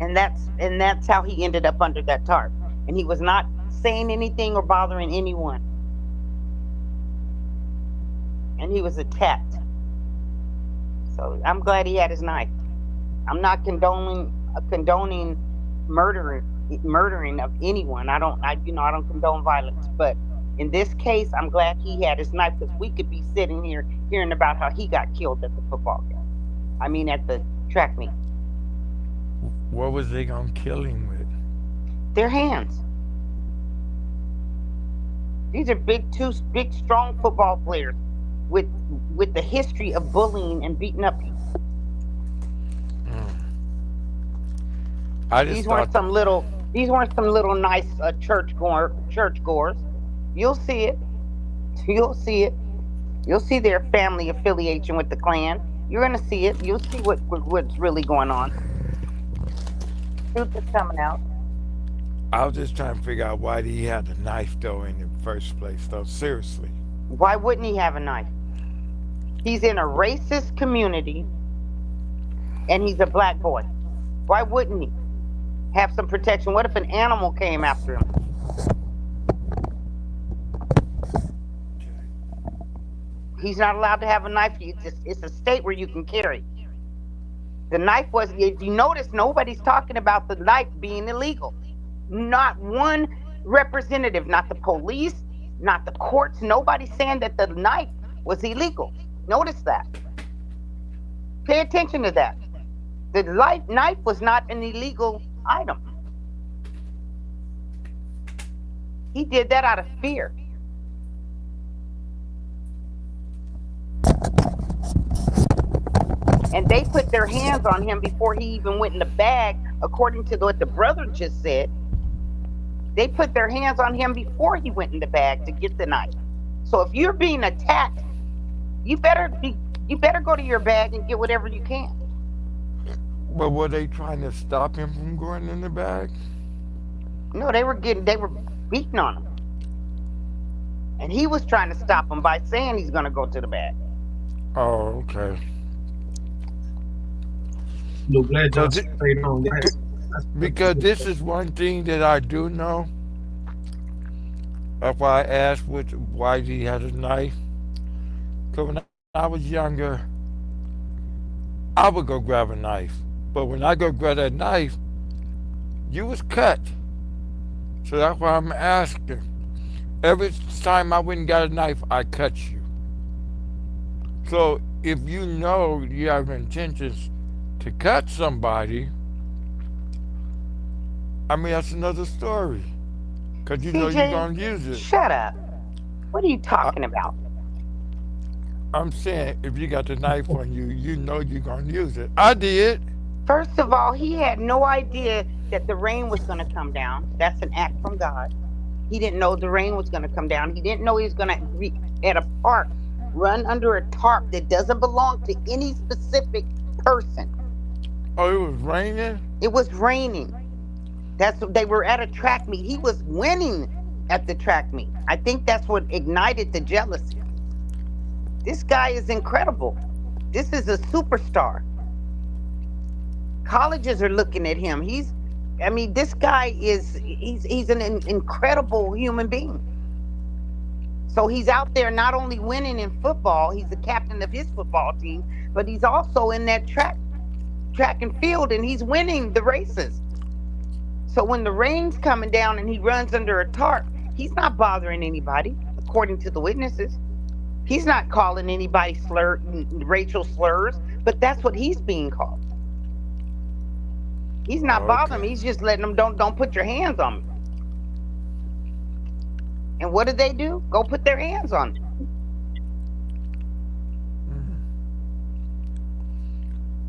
G: And that's how he ended up under that tarp. And he was not saying anything or bothering anyone. And he was attacked. So I'm glad he had his knife. I'm not condoning murdering of anyone. I don't condone violence, but in this case, I'm glad he had his knife, because we could be sitting here hearing about how he got killed at the football game. I mean, at the track meet.
I: What was they gonna kill him with?
G: Their hands. These are big, strong football players with the history of bullying and beating up people. These weren't some little nice churchgoers. You'll see it. You'll see their family affiliation with the Klan. You're gonna see it. You'll see what's really going on. Truth is coming out.
I: I was just trying to figure out why he had a knife though in the first place though. Seriously.
G: Why wouldn't he have a knife? He's in a racist community and he's a black boy. Why wouldn't he have some protection? What if an animal came after him? He's not allowed to have a knife. It's a state where you can carry. The knife was, if you notice, nobody's talking about the knife being illegal. Not one representative, not the police, not the courts, nobody's saying that the knife was illegal. Notice that. Pay attention to that. The knife was not an illegal item. He did that out of fear. And they put their hands on him before he even went in the bag, according to what the brother just said. They put their hands on him before he went in the bag to get the knife. So if you're being attacked, you better go to your bag and get whatever you can.
I: But were they trying to stop him from going in the bag?
G: No, they were beating on him. And he was trying to stop him by saying he's gonna go to the bag.
I: Oh, okay.
B: No, glad y'all stayed on that.
I: Because this is one thing that I do know. That's why I asked why he had a knife. Because when I was younger, I would go grab a knife. But when I go grab that knife, you was cut. So that's why I'm asking. Every time I went and got a knife, I cut you. So if you know you have intentions to cut somebody, I mean, that's another story. Because you know you're going to use it.
G: Shut up. What are you talking about?
I: I'm saying, if you got the knife on you, you know you're going to use it. I did.
G: First of all, he had no idea that the rain was going to come down. That's an act from God. He didn't know the rain was going to come down. He didn't know he was going to be at a park, run under a tarp that doesn't belong to any specific person.
I: Oh, it was raining?
G: It was raining. They were at a track meet. He was winning at the track meet. I think that's what ignited the jealousy. This guy is incredible. This is a superstar. Colleges are looking at him. This guy he's an incredible human being. So he's out there not only winning in football, he's the captain of his football team, but he's also in that track and field, and he's winning the races. So when the rain's coming down and he runs under a tarp, he's not bothering anybody, according to the witnesses. He's not calling anybody racial slurs, but that's what he's being called. He's not bothering me. He's just letting them, don't put your hands on me. And what do? Go put their hands on me.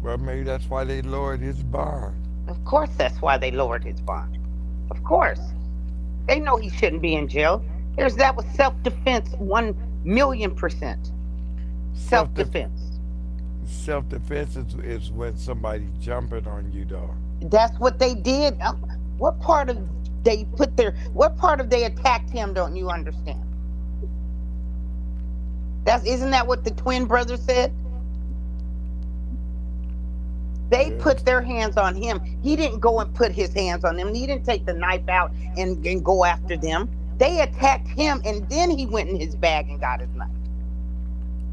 I: Well, maybe that's why they lowered his bond.
G: Of course that's why they lowered his bond. Of course. They know he shouldn't be in jail. That was self-defense, 1,000,000%. Self-defense.
I: Self-defense is when somebody jumping on you, though.
G: That's what they did. What part of they attacked him, don't you understand? Isn't that what the twin brothers said? They put their hands on him. He didn't go and put his hands on them. He didn't take the knife out and go after them. They attacked him, and then he went in his bag and got his knife.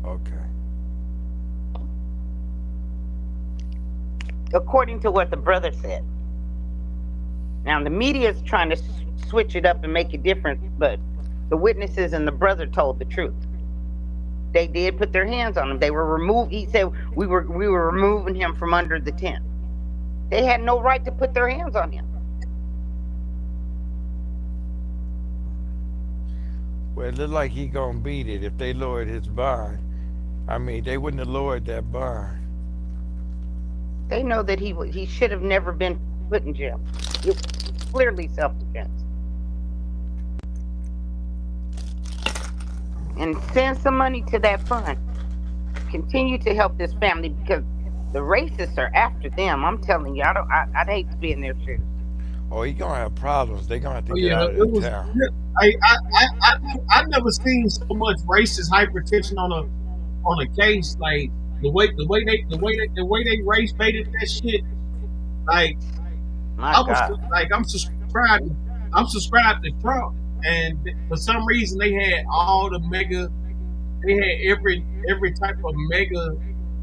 I: Okay.
G: According to what the brother said. Now, the media is trying to switch it up and make it different, but the witnesses and the brother told the truth. They did put their hands on him. They were removed. He said, we were removing him from under the tent. They had no right to put their hands on him.
I: Well, it looked like he gonna beat it if they lowered his bond. I mean, they wouldn't have lowered that bond.
G: They know that he should have never been put in jail. It was clearly self-defense. And send some money to that fund. Continue to help this family because the racists are after them. I'm telling you, I'd hate to be in their shoes.
I: Oh, he's gonna have problems. They're gonna have to get out of the town.
B: I never seen so much racist hypertension on a case. Like the way they race baited that shit, like
G: My God.
B: I'm subscribed to Trump, and for some reason they had all the mega, they had every type of mega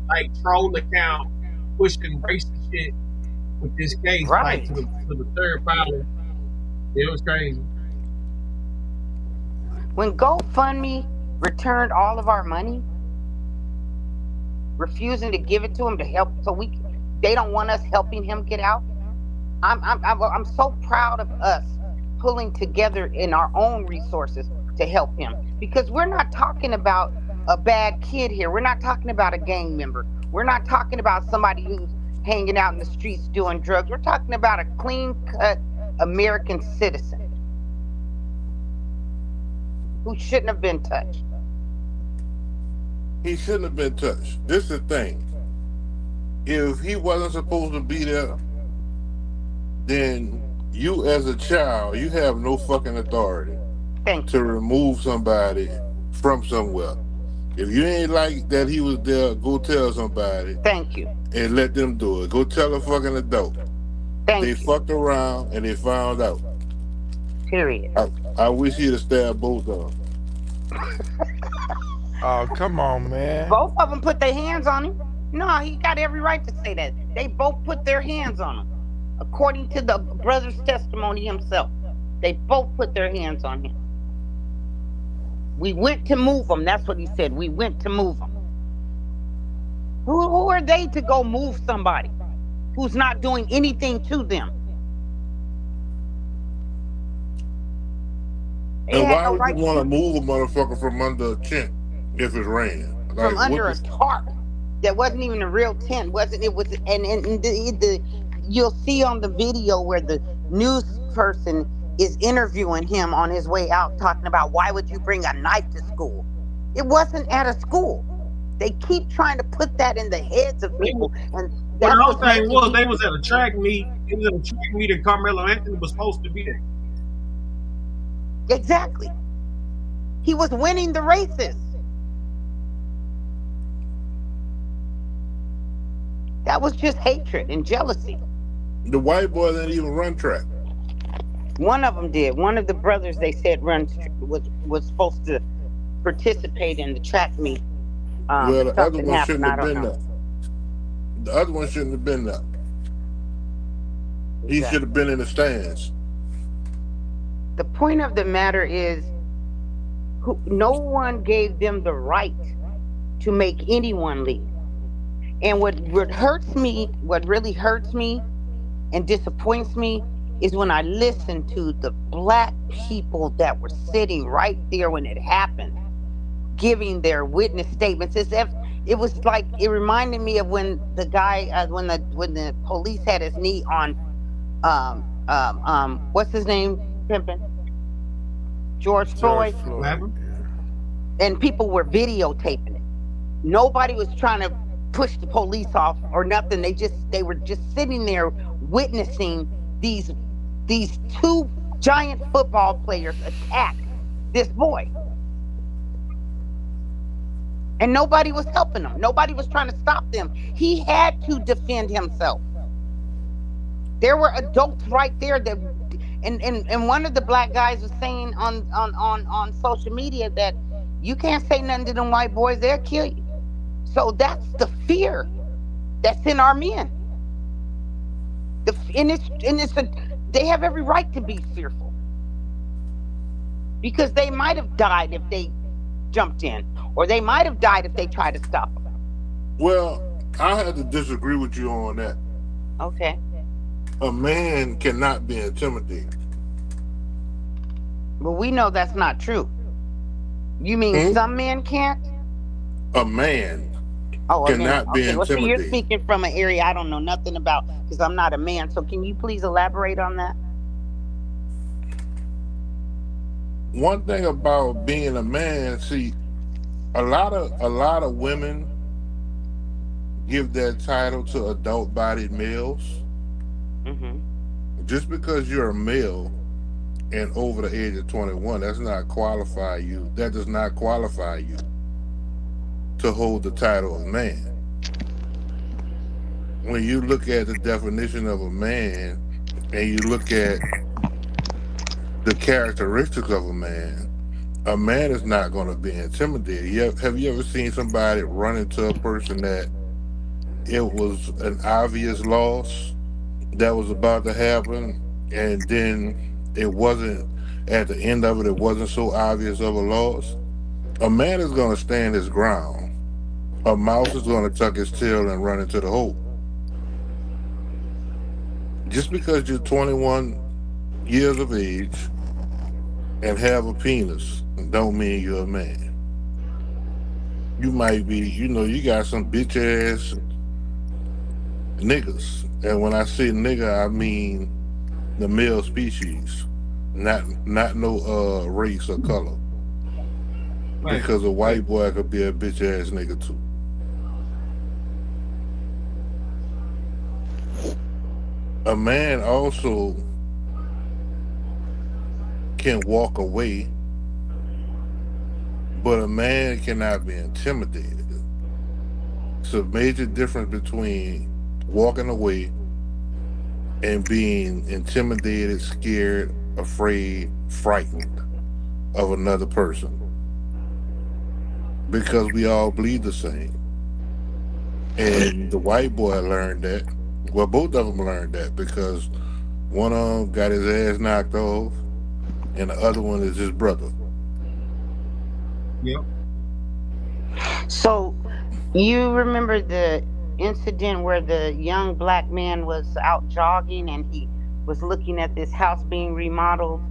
B: like troll account pushing racist shit with this case, like
G: Right.
B: to the third power. It was crazy.
G: When GoFundMe returned all of our money, refusing to give it to him to help, so they don't want us helping him get out. I'm so proud of us pulling together in our own resources to help him, because we're not talking about a bad kid here. We're not talking about a gang member. We're not talking about somebody who's hanging out in the streets doing drugs. We're talking about a clean-cut American citizen who shouldn't have been touched.
K: He shouldn't have been touched. This is the thing. If he wasn't supposed to be there, then you as a child, you have no fucking authority to remove somebody from somewhere. If you ain't like that he was there, go tell somebody.
G: Thank you.
K: And let them do it. Go tell a fucking adult. They fucked around and they found out.
G: Period.
K: I wish he'd have stabbed both of them.
I: Oh, come on, man.
G: Both of them put their hands on him. No, he got every right to say that. They both put their hands on him. According to the brother's testimony himself, they both put their hands on him. We went to move him. That's what he said. We went to move him. Who are they to go move somebody who's not doing anything to them?
K: And why would you want to move a motherfucker from under a tent if it's raining? Like,
G: from under a tarp that wasn't even a real tent. It was, and you'll see on the video where the news person is interviewing him on his way out, talking about why would you bring a knife to school? It wasn't at a school. They keep trying to put that in the heads of people. And
B: the whole thing was they was at a track meet. It was at a track meet and Carmelo Anthony was supposed to be there.
G: Exactly. He was winning the races. That was just hatred and jealousy.
K: The white boy didn't even run track.
G: One of them did. One of the brothers, they said, was supposed to participate in the track meet.
K: Well, the other one shouldn't have been there. The other one shouldn't have been there. He should have been in the stands.
G: The point of the matter is, no one gave them the right to make anyone leave. And what really hurts me and disappoints me is when I listen to the black people that were sitting right there when it happened, giving their witness statements, as if it was like, it reminded me of when the guy, when the police had his knee on, what's his name, Pimpin'? George Floyd. And people were videotaping it. Nobody was trying to push the police off or nothing. They were just sitting there witnessing these two giant football players attack this boy. And nobody was helping him. Nobody was trying to stop them. He had to defend himself. There were adults right there that, and one of the black guys was saying on social media that you can't say nothing to them white boys, they'll kill you. So that's the fear that's in our men. They have every right to be fearful, because they might have died if they jumped in, or they might have died if they tried to stop them.
K: Well, I have to disagree with you on that.
G: Okay.
K: A man cannot be intimidated.
G: Well, we know that's not true. You mean some men can't?
K: A man cannot be intimidated.
G: Well, see, you're speaking from an area I don't know nothing about, because I'm not a man. So can you please elaborate on that?
K: One thing about being a man, see, a lot of women give that title to adult-bodied males.
G: Mm-hmm.
K: Just because you're a male and over the age of 21, that does not qualify you to hold the title of man. when you look at the definition of a man and you look at the characteristics of a man is not going to be intimidated. Have you ever seen somebody run into a person that it was an obvious loss that was about to happen, and then it wasn't, at the end of it, it wasn't so obvious of a loss? A man is going to stand his ground. A mouse is going to tuck his tail and run into the hole. Just because you're 21 years of age and have a penis don't mean you're a man. You might be, you got some bitch ass niggas. And when I say nigga, I mean the male species, not no race or color. Right. Because a white boy could be a bitch ass nigga too. A man also can walk away, but a man cannot be intimidated. It's a major difference between walking away and being intimidated, scared, afraid, frightened of another person. Because we all bleed the same. And the white boy learned that. Well, both of them learned that, because one of them got his ass knocked off and the other one is his brother.
B: Yep.
G: So you remember the incident where the young black man was out jogging and he was looking at this house being remodeled,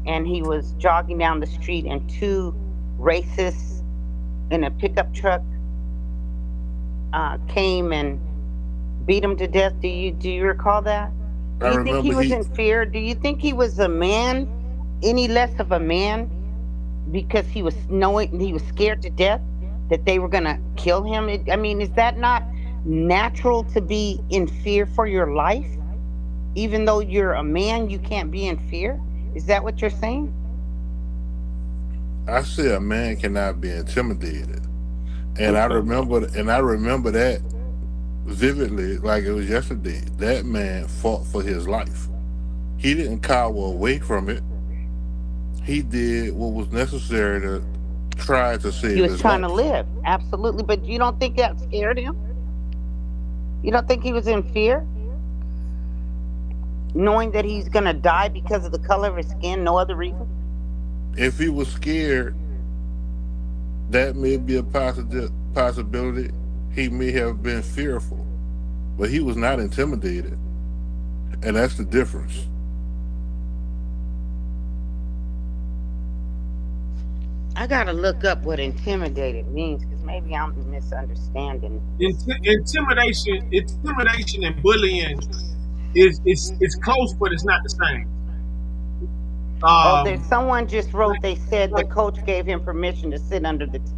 G: and he was jogging down the street and two racists in a pickup truck came and beat him to death? Do you recall that? Do you think he was in fear? Do you think he was a man, any less of a man, because he was scared to death that they were gonna kill him? I mean, is that not natural to be in fear for your life? Even though you're a man, you can't be in fear? Is that what you're saying?
K: I say a man cannot be intimidated. And I remember that vividly, like it was yesterday. That man fought for his life. He didn't cower away from it. He did what was necessary to try to save his life.
G: He was trying to live, absolutely. But you don't think that scared him? You don't think he was in fear? Knowing that he's going to die because of the color of his skin, no other reason?
K: If he was scared, that may be a possibility. He may have been fearful, but he was not intimidated. And that's the difference.
G: I gotta look up what intimidated means, because maybe I'm misunderstanding.
B: Intimidation and bullying is close, but it's not the same.
G: There's someone just wrote. They said the coach gave him permission to sit under the team.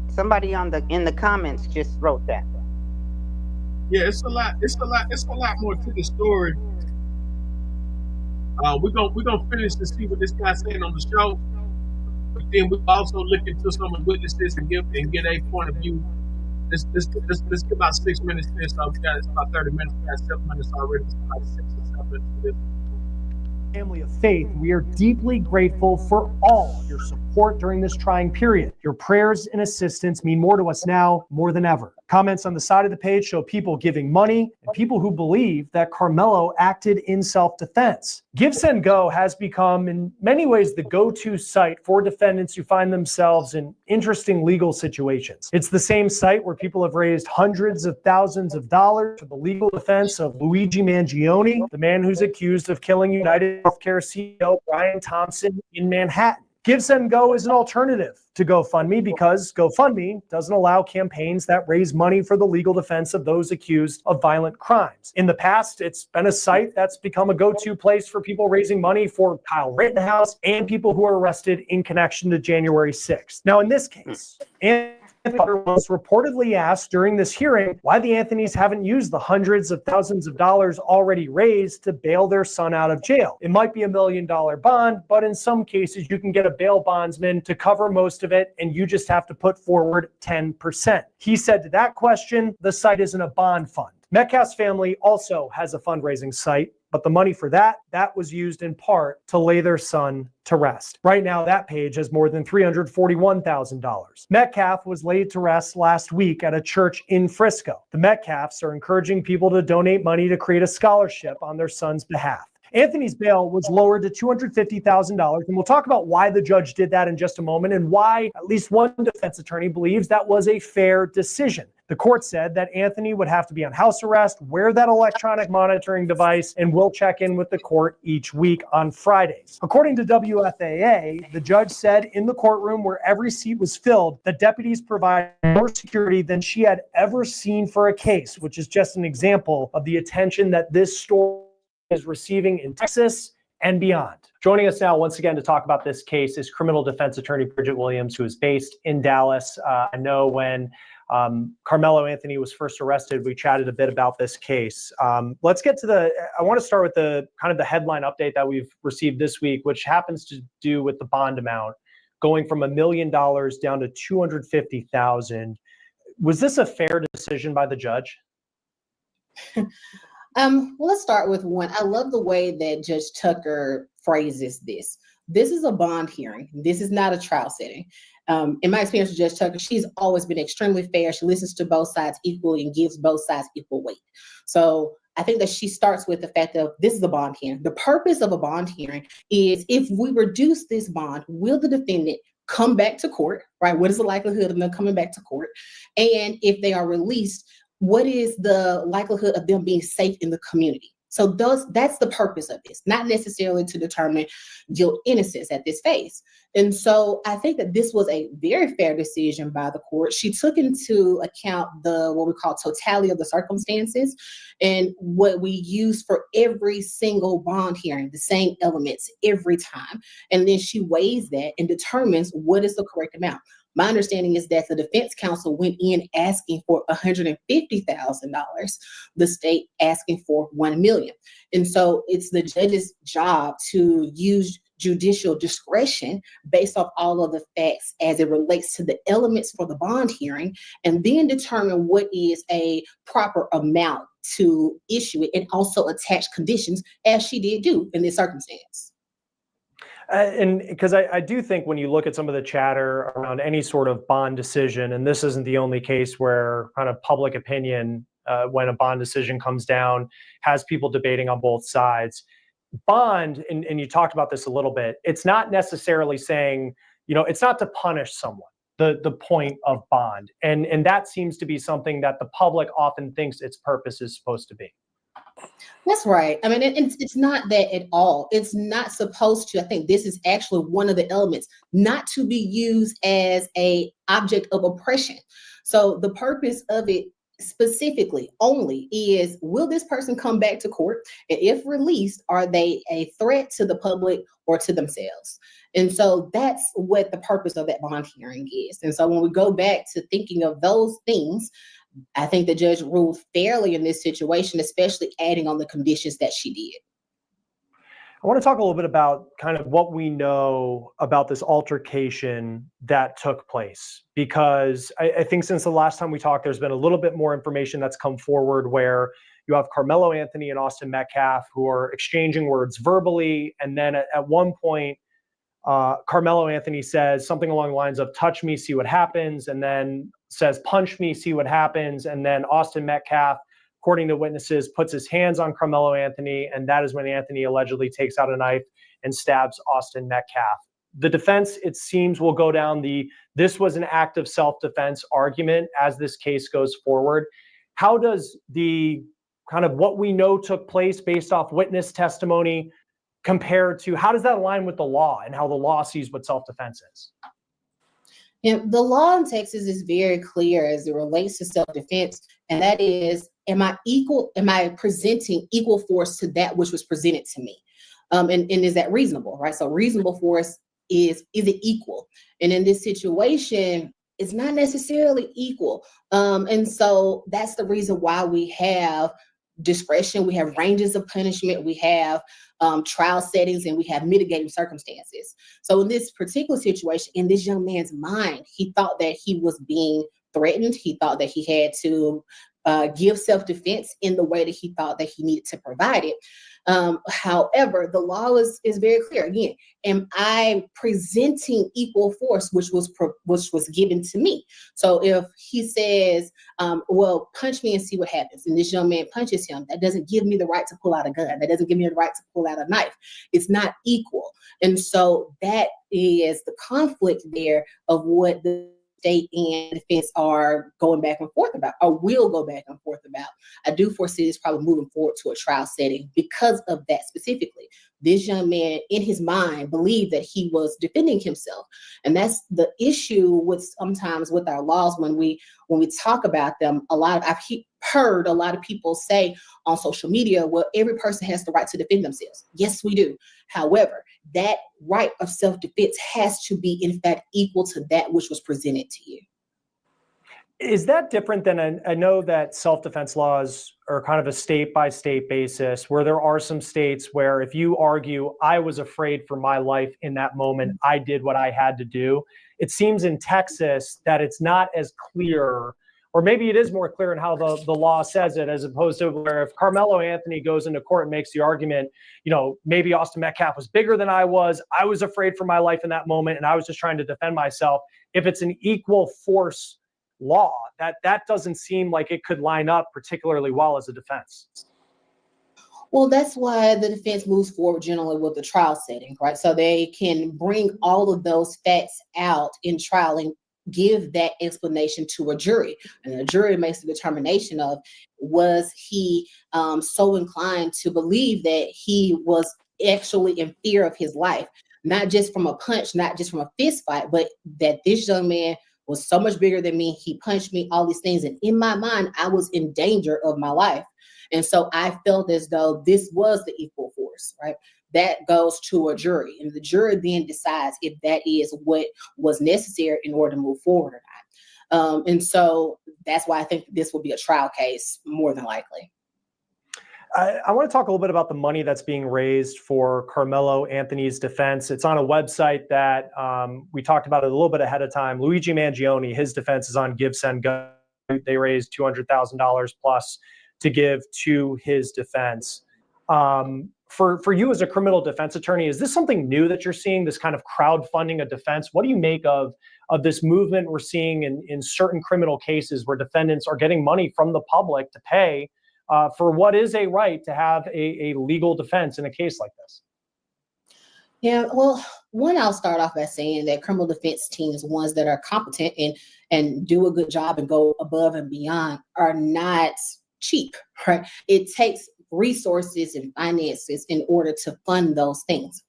G: Somebody in the comments just wrote that.
B: Yeah, it's a lot more to the story. We're gonna finish to see what this guy's saying on the show, but then we also look into some of the witnesses and get a point of view. Let's get about 6 minutes in, so it's about 30 minutes. We got 7 minutes already. It's about 6 or 7 minutes for this.
L: Family of faith, we are deeply grateful for all your support during this trying period. Your prayers and assistance mean more to us now more than ever. Comments on the side of the page show people giving money and people who believe that Carmelo acted in self-defense. Give, Send, Go has become, in many ways, the go-to site for defendants who find themselves in interesting legal situations. It's the same site where people have raised hundreds of thousands of dollars for the legal defense of Luigi Mangione, the man who's accused of killing United Healthcare CEO Brian Thompson in Manhattan. Give, Send, Go is an alternative to GoFundMe because GoFundMe doesn't allow campaigns that raise money for the legal defense of those accused of violent crimes. In the past, it's been a site that's become a go-to place for people raising money for Kyle Rittenhouse and people who are arrested in connection to January 6th. Now, in this case, and was reportedly asked during this hearing why the Anthonys haven't used the hundreds of thousands of dollars already raised to bail their son out of jail. It might be $1 million bond, but in some cases you can get a bail bondsman to cover most of it, and you just have to put forward 10%. He said to that question, the site isn't a bond fund. Metcalf's family also has a fundraising site, but the money for that was used in part to lay their son to rest. Right now, that page has more than $341,000. Metcalf was laid to rest last week at a church in Frisco. The Metcalfs are encouraging people to donate money to create a scholarship on their son's behalf. Anthony's bail was lowered to $250,000, and we'll talk about why the judge did that in just a moment and why at least one defense attorney believes that was a fair decision. The court said that Anthony would have to be on house arrest, wear that electronic monitoring device, and will check in with the court each week on Fridays. According to WFAA, the judge said in the courtroom where every seat was filled, the deputies provided more security than she had ever seen for a case, which is just an example of the attention that this story is receiving in Texas and beyond. Joining us now once again to talk about this case is criminal defense attorney Bridget Williams, who is based in Dallas. I know when Carmelo Anthony was first arrested, we chatted a bit about this case. Let's get to I want to start with the kind of the headline update that we've received this week, which happens to do with the bond amount going from $1 million down to $250,000. Was this a fair decision by the judge?
O: Well, let's start with one. I love the way that Judge Tucker phrases this. This is a bond hearing. This is not a trial setting. In my experience with Judge Tucker, she's always been extremely fair. She listens to both sides equally and gives both sides equal weight. So I think that she starts with the fact that this is a bond hearing. The purpose of a bond hearing is if we reduce this bond, will the defendant come back to court, right? What is the likelihood of them coming back to court? And if they are released, what is the likelihood of them being safe in the community? So that's the purpose of this, not necessarily to determine guilt innocence at this phase. And so I think that this was a very fair decision by the court. She took into account what we call totality of the circumstances and what we use for every single bond hearing, the same elements every time. And then she weighs that and determines what is the correct amount. My understanding is that the defense counsel went in asking for $150,000, the state asking for $1 million. And so it's the judge's job to use judicial discretion based off all of the facts as it relates to the elements for the bond hearing, and then determine what is a proper amount to issue it and also attach conditions as she did do in this circumstance.
L: And because I do think when you look at some of the chatter around any sort of bond decision, and this isn't the only case where kind of public opinion, when a bond decision comes down, has people debating on both sides. Bond, and you talked about this a little bit, it's not necessarily saying, it's not to punish someone, the point of bond. And that seems to be something that the public often thinks its purpose is supposed to be.
O: That's right. I mean, it's not that at all. It's not supposed to. I think this is actually one of the elements, not to be used as an object of oppression. So the purpose of it specifically only is, will this person come back to court? And if released, are they a threat to the public or to themselves? And so that's what the purpose of that bond hearing is. And so when we go back to thinking of those things, I think the judge ruled fairly in this situation, especially adding on the conditions that she did.
L: I want to talk a little bit about kind of what we know about this altercation that took place, because I think since the last time we talked, there's been a little bit more information that's come forward where you have Carmelo Anthony and Austin Metcalf who are exchanging words verbally. And then at one point, Carmelo Anthony says something along the lines of touch me, see what happens, and then says punch me, see what happens. And then Austin Metcalf, according to witnesses, puts his hands on Carmelo Anthony, and that is when Anthony allegedly takes out a knife and stabs Austin Metcalf. The defense, it seems, will go down this was an act of self-defense argument as this case goes forward. How does the kind of what we know took place based off witness testimony compared to, how does that align with the law and how the law sees what self-defense is?
O: Yeah, the law in Texas is very clear as it relates to self-defense, and that is, am I presenting equal force to that which was presented to me? And is that reasonable, right? So reasonable force is it equal? And in this situation, it's not necessarily equal. And so that's the reason why we have discretion, we have ranges of punishment, we have trial settings, and we have mitigating circumstances. So in this particular situation, in this young man's mind, he thought that he was being threatened. He thought that he had to give self-defense in the way that he thought that he needed to provide it. However, the law is very clear. Again, am I presenting equal force, which was given to me? So if he says, well, punch me and see what happens, and this young man punches him, that doesn't give me the right to pull out a gun. That doesn't give me the right to pull out a knife. It's not equal. And so that is the conflict there of what the state and defense are going back and forth about, or will go back and forth about. I do foresee this probably moving forward to a trial setting because of that specifically. This young man, in his mind, believed that he was defending himself. And that's the issue with sometimes with our laws when we talk about them. I've heard a lot of people say on social media, well, every person has the right to defend themselves. Yes, we do. However, that right of self-defense has to be, in fact, equal to that which was presented to you.
L: Is that different than I know that self-defense laws are kind of a state-by-state basis, where there are some states where if you argue, I was afraid for my life in that moment, I did what I had to do. It seems in Texas that it's not as clear, or maybe it is more clear in how the law says it, as opposed to where if Carmelo Anthony goes into court and makes the argument, maybe Austin Metcalf was bigger than I was afraid for my life in that moment, and I was just trying to defend myself. If it's an equal force law, that doesn't seem like it could line up particularly well as a defense.
O: Well, that's why the defense moves forward generally with the trial setting, right? So they can bring all of those facts out in trial and give that explanation to a jury. And the jury makes the determination of, was he so inclined to believe that he was actually in fear of his life, not just from a punch, not just from a fist fight, but that this young man was so much bigger than me. He punched me, all these things. And in my mind, I was in danger of my life. And so I felt as though this was the equal force, right? That goes to a jury. And the jury then decides if that is what was necessary in order to move forward or not. And so that's why I think this will be a trial case more than likely.
L: I want to talk a little bit about the money that's being raised for Carmelo Anthony's defense. It's on a website that we talked about it a little bit ahead of time. Luigi Mangione, his defense is on Give, Send, Go. They raised $200,000 plus to give to his defense. For you as a criminal defense attorney, is this something new that you're seeing, this kind of crowdfunding a defense? What do you make of this movement we're seeing in certain criminal cases where defendants are getting money from the public to pay for what is a right to have a legal defense in a case like this?
O: Yeah, well, I'll start off by saying that criminal defense teams, ones that are competent and do a good job and go above and beyond, are not cheap, right? It takes resources and finances in order to fund those things.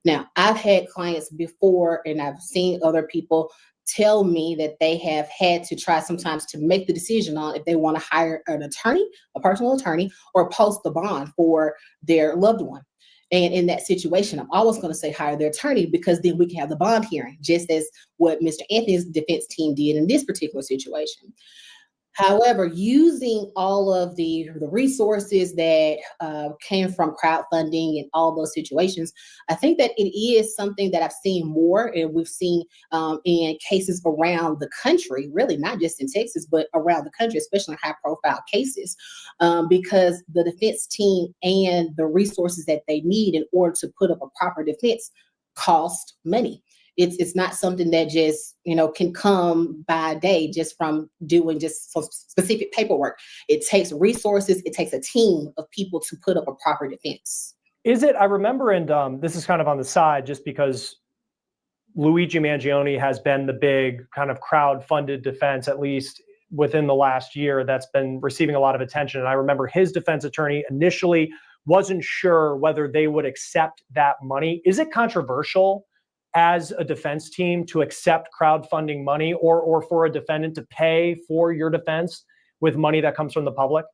O: Now, I've had clients before, and I've seen other people tell me that they have had to try sometimes to make the decision on if they want to hire an attorney, a personal attorney, or post the bond for their loved one. And in that situation, I'm always going to say hire their attorney, because then we can have the bond hearing, just as what Mr. Anthony's defense team did in this particular situation. However, using all of the resources that came from crowdfunding and all those situations, I think that it is something that I've seen more, and we've seen in cases around the country, really not just in Texas, but around the country, especially in high-profile cases, because the defense team and the resources that they need in order to put up a proper defense cost money. It's not something that just, can come by day just from doing just some specific paperwork. It takes resources. It takes a team of people to put up a proper defense.
L: Is it? I remember, and this is kind of on the side, just because Luigi Mangione has been the big kind of crowd-funded defense, at least within the last year, that's been receiving a lot of attention. And I remember his defense attorney initially wasn't sure whether they would accept that money. Is it controversial as a defense team to accept crowdfunding money, or for a defendant to pay for your defense with money that comes from the public?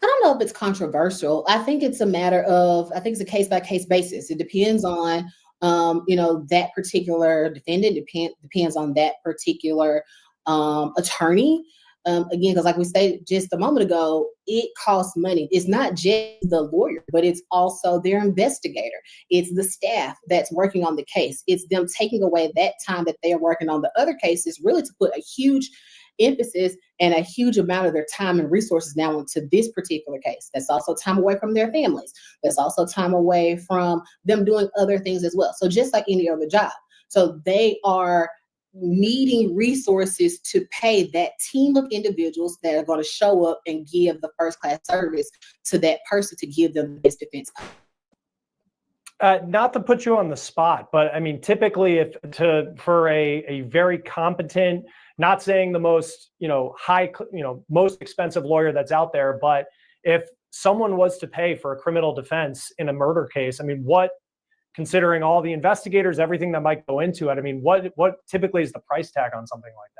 O: I don't know if it's controversial. I think it's a matter of, I think it's a case-by-case basis. It depends on that particular defendant depends on that particular attorney. Again, because like we stated just a moment ago, it costs money. It's not just the lawyer, but it's also their investigator. It's the staff that's working on the case. It's them taking away that time that they are working on the other cases, really to put a huge emphasis and a huge amount of their time and resources now into this particular case. That's also time away from their families. That's also time away from them doing other things as well. So just like any other job. So they are needing resources to pay that team of individuals that are going to show up and give the first class service to that person to give them the best defense.
L: Not to put you on the spot, but I mean, typically for a very competent, not saying the most, most expensive lawyer that's out there, but if someone was to pay for a criminal defense in a murder case, I mean, considering all the investigators, everything that might go into it, I mean, what typically is the price tag on something like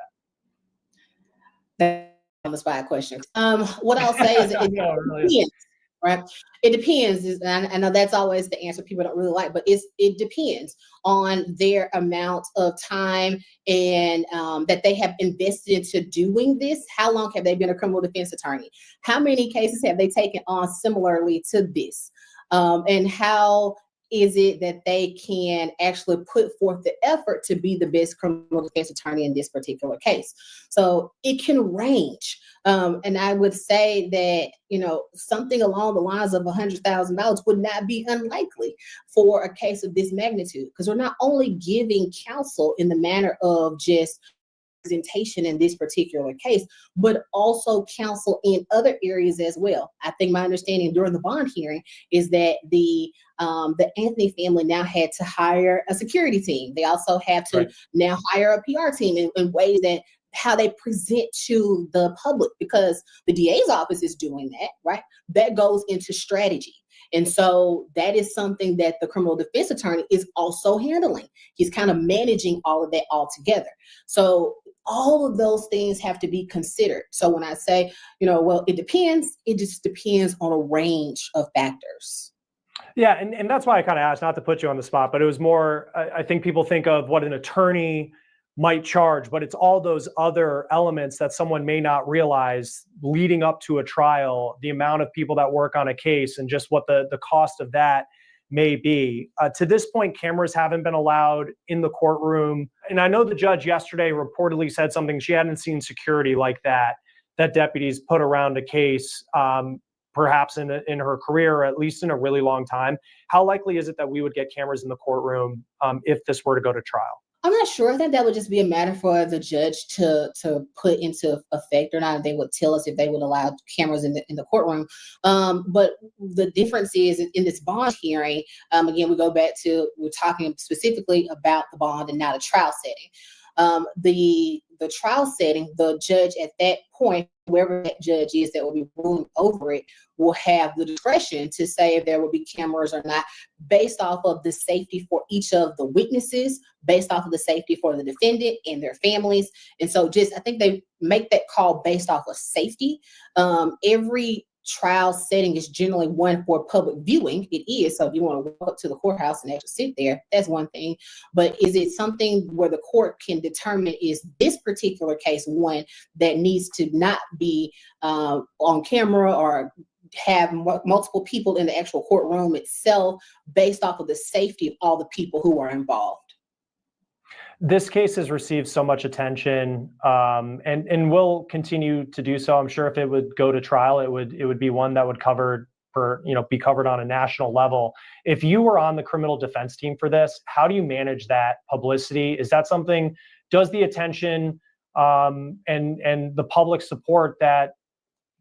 L: that?
O: That's on the spot question. What I'll say is it depends, right? It depends. I know that's always the answer people don't really like, but it depends on their amount of time and that they have invested into doing this. How long have they been a criminal defense attorney? How many cases have they taken on similarly to this? And how is it that they can actually put forth the effort to be the best criminal defense attorney in this particular case? So it can range. And I would say that, something along the lines of $100,000 would not be unlikely for a case of this magnitude, because we're not only giving counsel in the manner of just representation in this particular case, but also counsel in other areas as well. I think my understanding during the bond hearing is that the Anthony family now had to hire a security team. They also have to now hire a PR team in ways that how they present to the public, because the DA's office is doing that, right? That goes into strategy. And so that is something that the criminal defense attorney is also handling. He's kind of managing all of that all together. So all of those things have to be considered. So when I say, well, it depends, it just depends on a range of factors.
L: Yeah, and that's why I kind of asked, not to put you on the spot, but it was more, I think people think of what an attorney might charge, but it's all those other elements that someone may not realize leading up to a trial, the amount of people that work on a case and just what the cost of that may be. To this point, cameras haven't been allowed in the courtroom. And I know the judge yesterday reportedly said something, she hadn't seen security like that deputies put around a case, perhaps in her career, or at least in a really long time. How likely is it that we would get cameras in the courtroom if this were to go to trial?
O: I'm not sure. I think that would just be a matter for the judge to put into effect or not. They would tell us if they would allow cameras in the courtroom. But the difference is in this bond hearing, again, we go back to, we're talking specifically about the bond and not a trial setting. The trial setting, the judge at that point, whoever that judge is that will be ruling over it, will have the discretion to say if there will be cameras or not, based off of the safety for each of the witnesses, based off of the safety for the defendant and their families. And so I think they make that call based off of safety. Every trial setting is generally one for public viewing. It is. So if you want to walk up to the courthouse and actually sit there, that's one thing. But is it something where the court can determine, is this particular case one that needs to not be on camera or have multiple people in the actual courtroom itself, based off of the safety of all the people who are involved?
L: This case has received so much attention, and will continue to do so. I'm sure if it would go to trial, it would be one that would be covered on a national level. If you were on the criminal defense team for this, how do you manage that publicity? Is that something? Does the attention and the public support that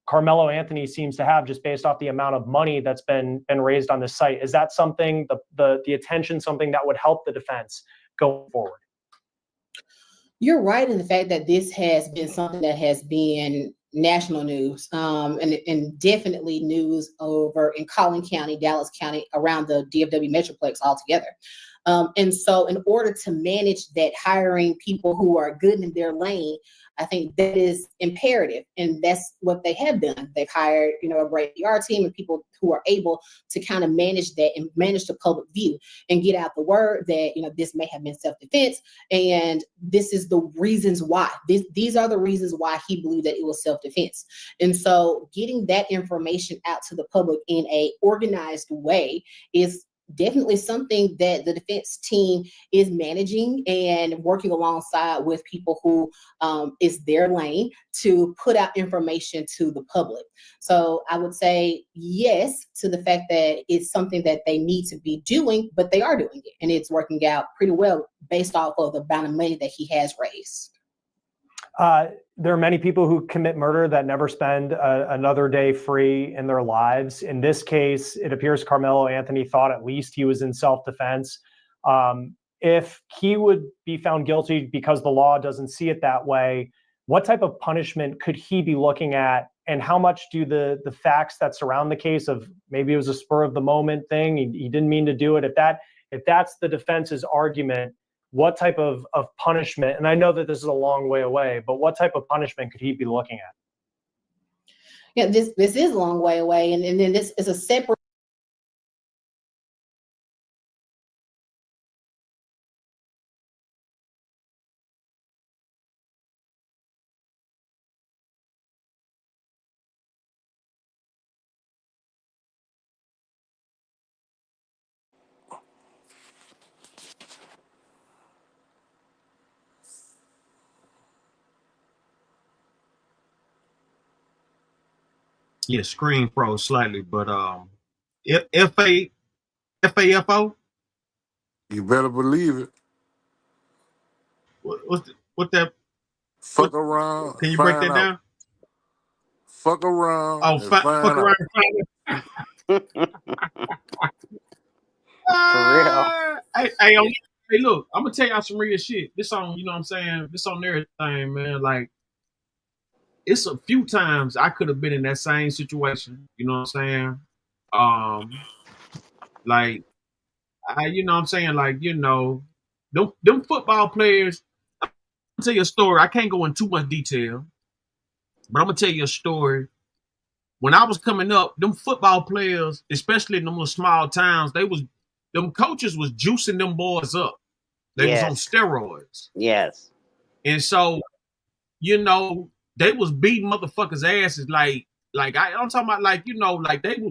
L: Carmelo Anthony seems to have, just based off the amount of money that's been raised on this site, is that something, the attention, something that would help the defense going forward?
O: You're right in the fact that this has been something that has been national news, and definitely news over in Collin County, Dallas County, around the DFW Metroplex altogether. And so in order to manage that, hiring people who are good in their lane, I think that is imperative, and that's what they have done. They've hired, a great PR team and people who are able to kind of manage that and manage the public view and get out the word that, this may have been self-defense, and this is the reasons why. These are the reasons why he believed that it was self-defense. And so getting that information out to the public in a organized way is definitely something that the defense team is managing and working alongside with people who is their lane to put out information to the public. So I would say yes to the fact that it's something that they need to be doing, but they are doing it, and it's working out pretty well based off of the amount of money that he has raised.
L: There are many people who commit murder that never spend another day free in their lives. In this case, it appears Carmelo Anthony thought at least he was in self-defense. If he would be found guilty because the law doesn't see it that way, what type of punishment could he be looking at? And how much do the facts that surround the case of maybe it was a spur of the moment thing, he didn't mean to do it, if that's the defense's argument, what type of punishment, and I know that this is a long way away, but what type of punishment could he be looking at?
O: Yeah, this is a long way away, and then this is a separate.
B: Yeah, screen froze slightly, but FAFO.
K: You better believe it.
B: What that?
K: Fuck around.
B: Can you break that down?
K: Fuck around.
B: Oh, fuck around.
G: For real.
B: Hey, look, I'm gonna tell y'all some real shit. This on, you know what I'm saying? This on everything, man. Like, it's a few times I could have been in that same situation. You know what I'm saying? Like, you know what I'm saying? Like, them football players. I'm gonna tell you a story. I can't go into too much detail, but I'm gonna tell you a story. When I was coming up, them football players, especially in them little small towns, them coaches was juicing them boys up. They was on steroids.
G: Yes.
B: And so, they was beating motherfuckers' asses I'm talking about like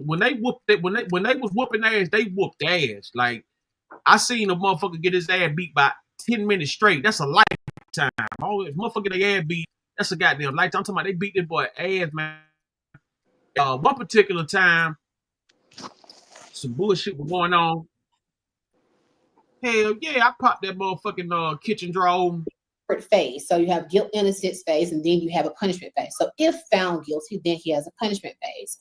B: when they was whooping ass, they whooped ass. Like, I seen a motherfucker get his ass beat by 10 minutes straight. That's a lifetime. Oh, if motherfucker their ass beat, that's a goddamn lifetime. I'm talking about they beat this boy ass, man. One particular time, some bullshit was going on. Hell yeah, I popped that motherfucking kitchen drawer.
O: Phase. So you have guilt, innocence phase, and then you have a punishment phase. So if found guilty, then he has a punishment phase.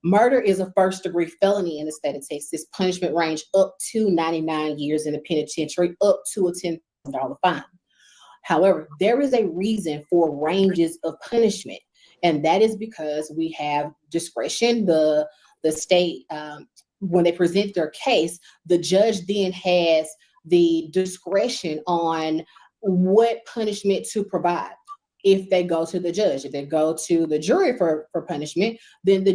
O: Murder is a first-degree felony in the state of Texas. Punishment range up to 99 years in the penitentiary, up to a $10,000 fine. However, there is a reason for ranges of punishment, and that is because we have discretion. The state, when they present their case, the judge then has the discretion on what punishment to provide. If they go to the judge, if they go to the jury for punishment, then the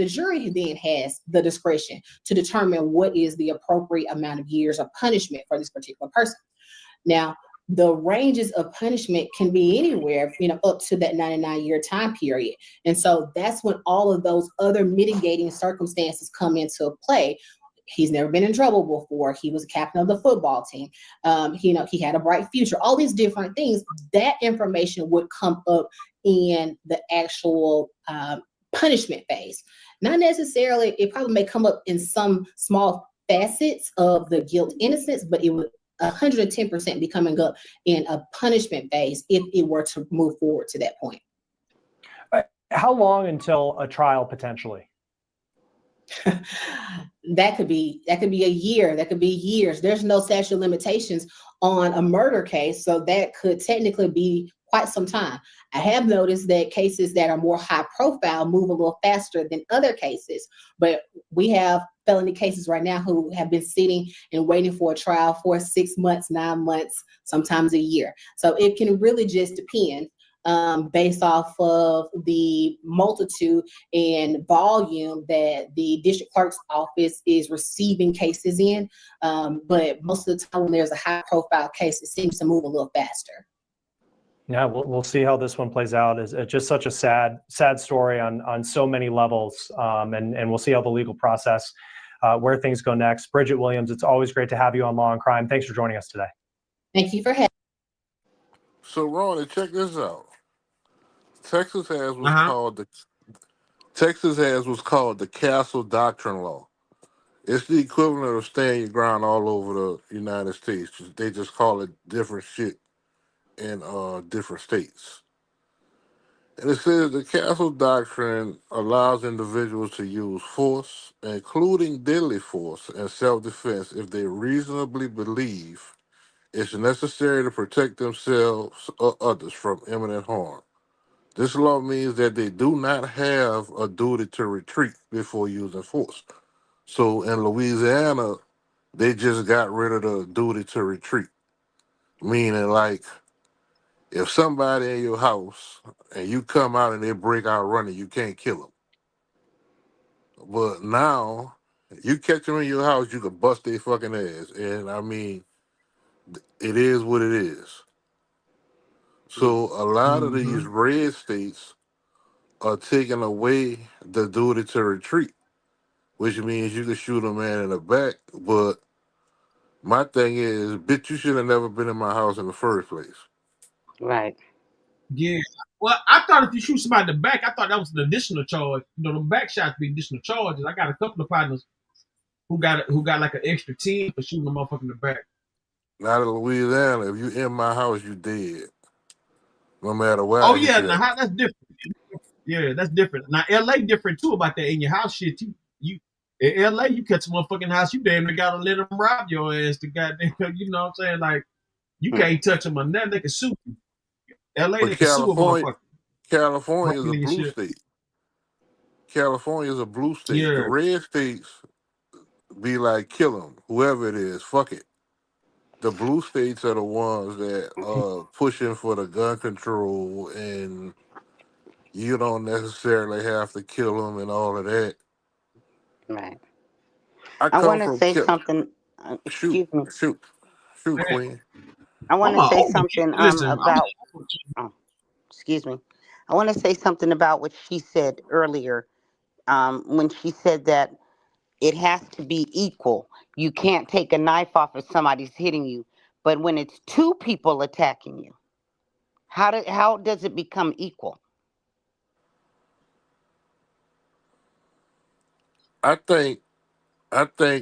O: jury then has the discretion to determine what is the appropriate amount of years of punishment for this particular person. Now, the ranges of punishment can be anywhere, up to that 99-year time period. And so that's when all of those other mitigating circumstances come into play. He's never been in trouble before. He was a captain of the football team. He had a bright future. All these different things, that information would come up in the actual punishment phase. Not necessarily, it probably may come up in some small facets of the guilt, innocence, but it would 110% be coming up in a punishment phase if it were to move forward to that point.
L: How long until a trial potentially?
O: That could be a year. That could be years. There's no statute of limitations on a murder case, so that could technically be quite some time. I have noticed that cases that are more high profile move a little faster than other cases, but we have felony cases right now who have been sitting and waiting for a trial for 6 months, 9 months, sometimes a year. So it can really just depend. based off of the multitude and volume that the district clerk's office is receiving cases in. But most of the time when there's a high profile case, it seems to move a little faster.
L: Yeah, we'll see how this one plays out. It's just such a sad story on so many levels, and we'll see how the legal process, where things go next. Bridget Williams, it's always great to have you on Law and Crime. Thanks for joining us today.
O: Thank you for having.
K: So, Ronnie, check this out. Texas has what's called the Castle Doctrine Law. It's the equivalent of stand your ground all over the United States. They just call it different shit in different states. And it says the Castle Doctrine allows individuals to use force, including deadly force, and self-defense if they reasonably believe it's necessary to protect themselves or others from imminent harm. This law means that they do not have a duty to retreat before using force. So in Louisiana, they just got rid of the duty to retreat, meaning like if somebody in your house and you come out and they break out running, you can't kill them. But now, you catch them in your house, you can bust their fucking ass. And I mean, it is what it is. So a lot of these red states are taking away the duty to retreat, which means you can shoot a man in the back. But my thing is, bitch, you should have never been in my house in the first place.
G: Right.
B: Yeah. Well, I thought if you shoot somebody in the back, I thought that was an additional charge. You know, the back shots be additional charges. I got a couple of partners who got like an extra 10 for shooting a motherfucker in the back.
K: Not in Louisiana. If you in my house, you dead. No matter what.
B: Oh yeah, now that's different. Yeah, that's different. Now LA different too about that. In your house shit, you in LA, you catch a motherfucking house, you damn near gotta let them rob your ass to goddamn, you know what I'm saying? Like you can't touch them on that, they can sue you. LA,
K: But
B: they can sue a motherfucker.
K: California is a
B: Breaking your
K: blue
B: shit.
K: state. California is a blue state. The
B: Yeah.
K: red states be like, kill them, whoever it is, fuck it. The blue states are the ones that are pushing for the gun control, and you don't necessarily have to kill them and all of that.
G: Right.
K: I
G: I
K: come
G: want to
K: from
G: say something.
K: shoot,
G: Excuse me.
K: shoot, Queen.
G: I want to say something
B: Listen,
G: about. Oh, excuse me. I want to say something about what she said earlier. When she said that it has to be equal. You can't take a knife off if somebody's hitting you. But when it's two people attacking you, how does it become equal?
K: I think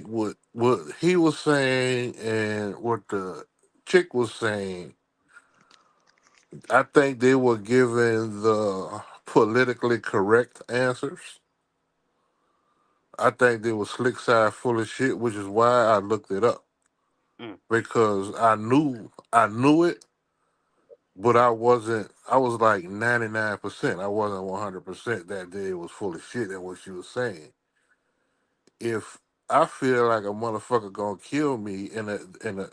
K: what he was saying and what the chick was saying, I think they were giving the politically correct answers. I think they were slick side full of shit, which is why I looked it up. Because I knew it, but I was like 99%. I wasn't 100% that day. It was full of shit and what she was saying. If I feel like a motherfucker gonna kill me in a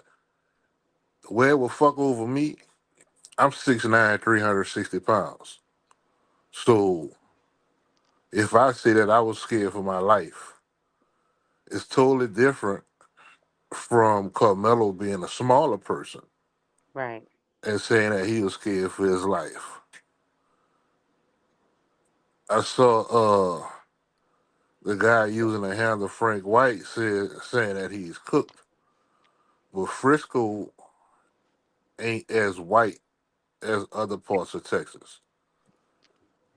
K: where it will fuck over me, I'm 6'9", 360 pounds. So if I say that I was scared for my life, it's totally different from Carmelo being a smaller person
G: Right.
K: and saying that he was scared for his life. I saw the guy using a handle Frank White saying that he's cooked. But Frisco ain't as white as other parts of Texas.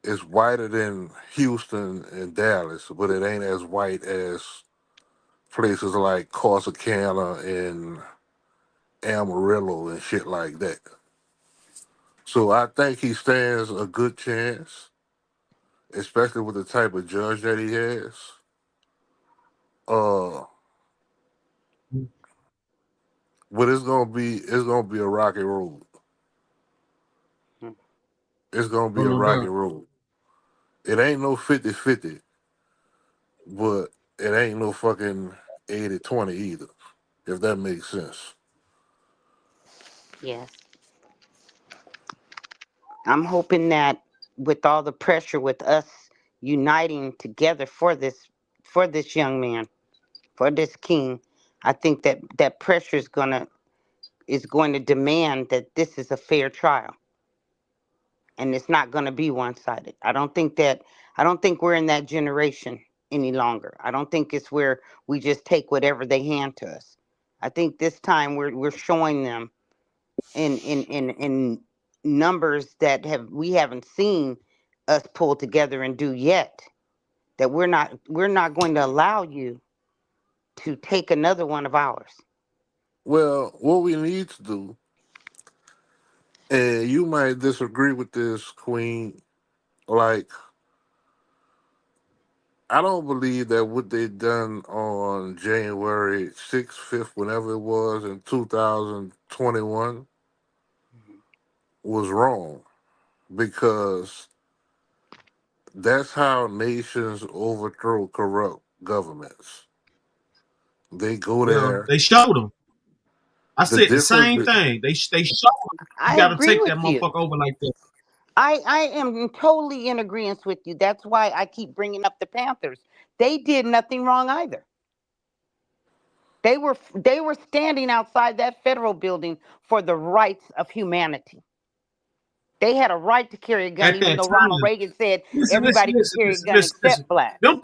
K: It's whiter than Houston and Dallas, but it ain't as white as places like Corsicana and Amarillo and shit like that. So I think he stands a good chance, especially with the type of judge that he has. But it's gonna be a rocky road. It's gonna be
B: Oh,
K: a
B: no
K: rocky
B: doubt.
K: road. It ain't no 50-50, but it ain't no fucking 80-20 either, if that makes sense.
G: Yes. I'm hoping that with all the pressure, with us uniting together for this young man, for this king, I think that pressure is going to demand that this is a fair trial, and it's not going to be one-sided. I don't think we're in that generation any longer. I don't think it's where we just take whatever they hand to us. I think this time we're showing them in numbers that we haven't seen us pull together and do yet, that we're not going to allow you to take another one of ours.
K: Well, what we need to do, and you might disagree with this, Queen, like, I don't believe that what they done on January 6th, 5th, whenever it was in 2021 was wrong, because that's how nations overthrow corrupt governments. They go
B: Well,
K: there.
B: they showed them. I
K: The
B: said the
K: difference,
B: same thing. They showed them. You
G: I
B: got to
G: agree
B: take
G: with
B: that
G: you.
B: motherfucker over like that.
G: I am totally in agreement with you. That's why I keep bringing up the Panthers. They did nothing wrong either. They were standing outside that federal building for the rights of humanity. They had a right to carry a gun,
B: At
G: even
B: that
G: though Ronald
B: time.
G: Reagan said
B: Listen,
G: everybody could carry a gun
B: listen.
G: except blacks.
B: Them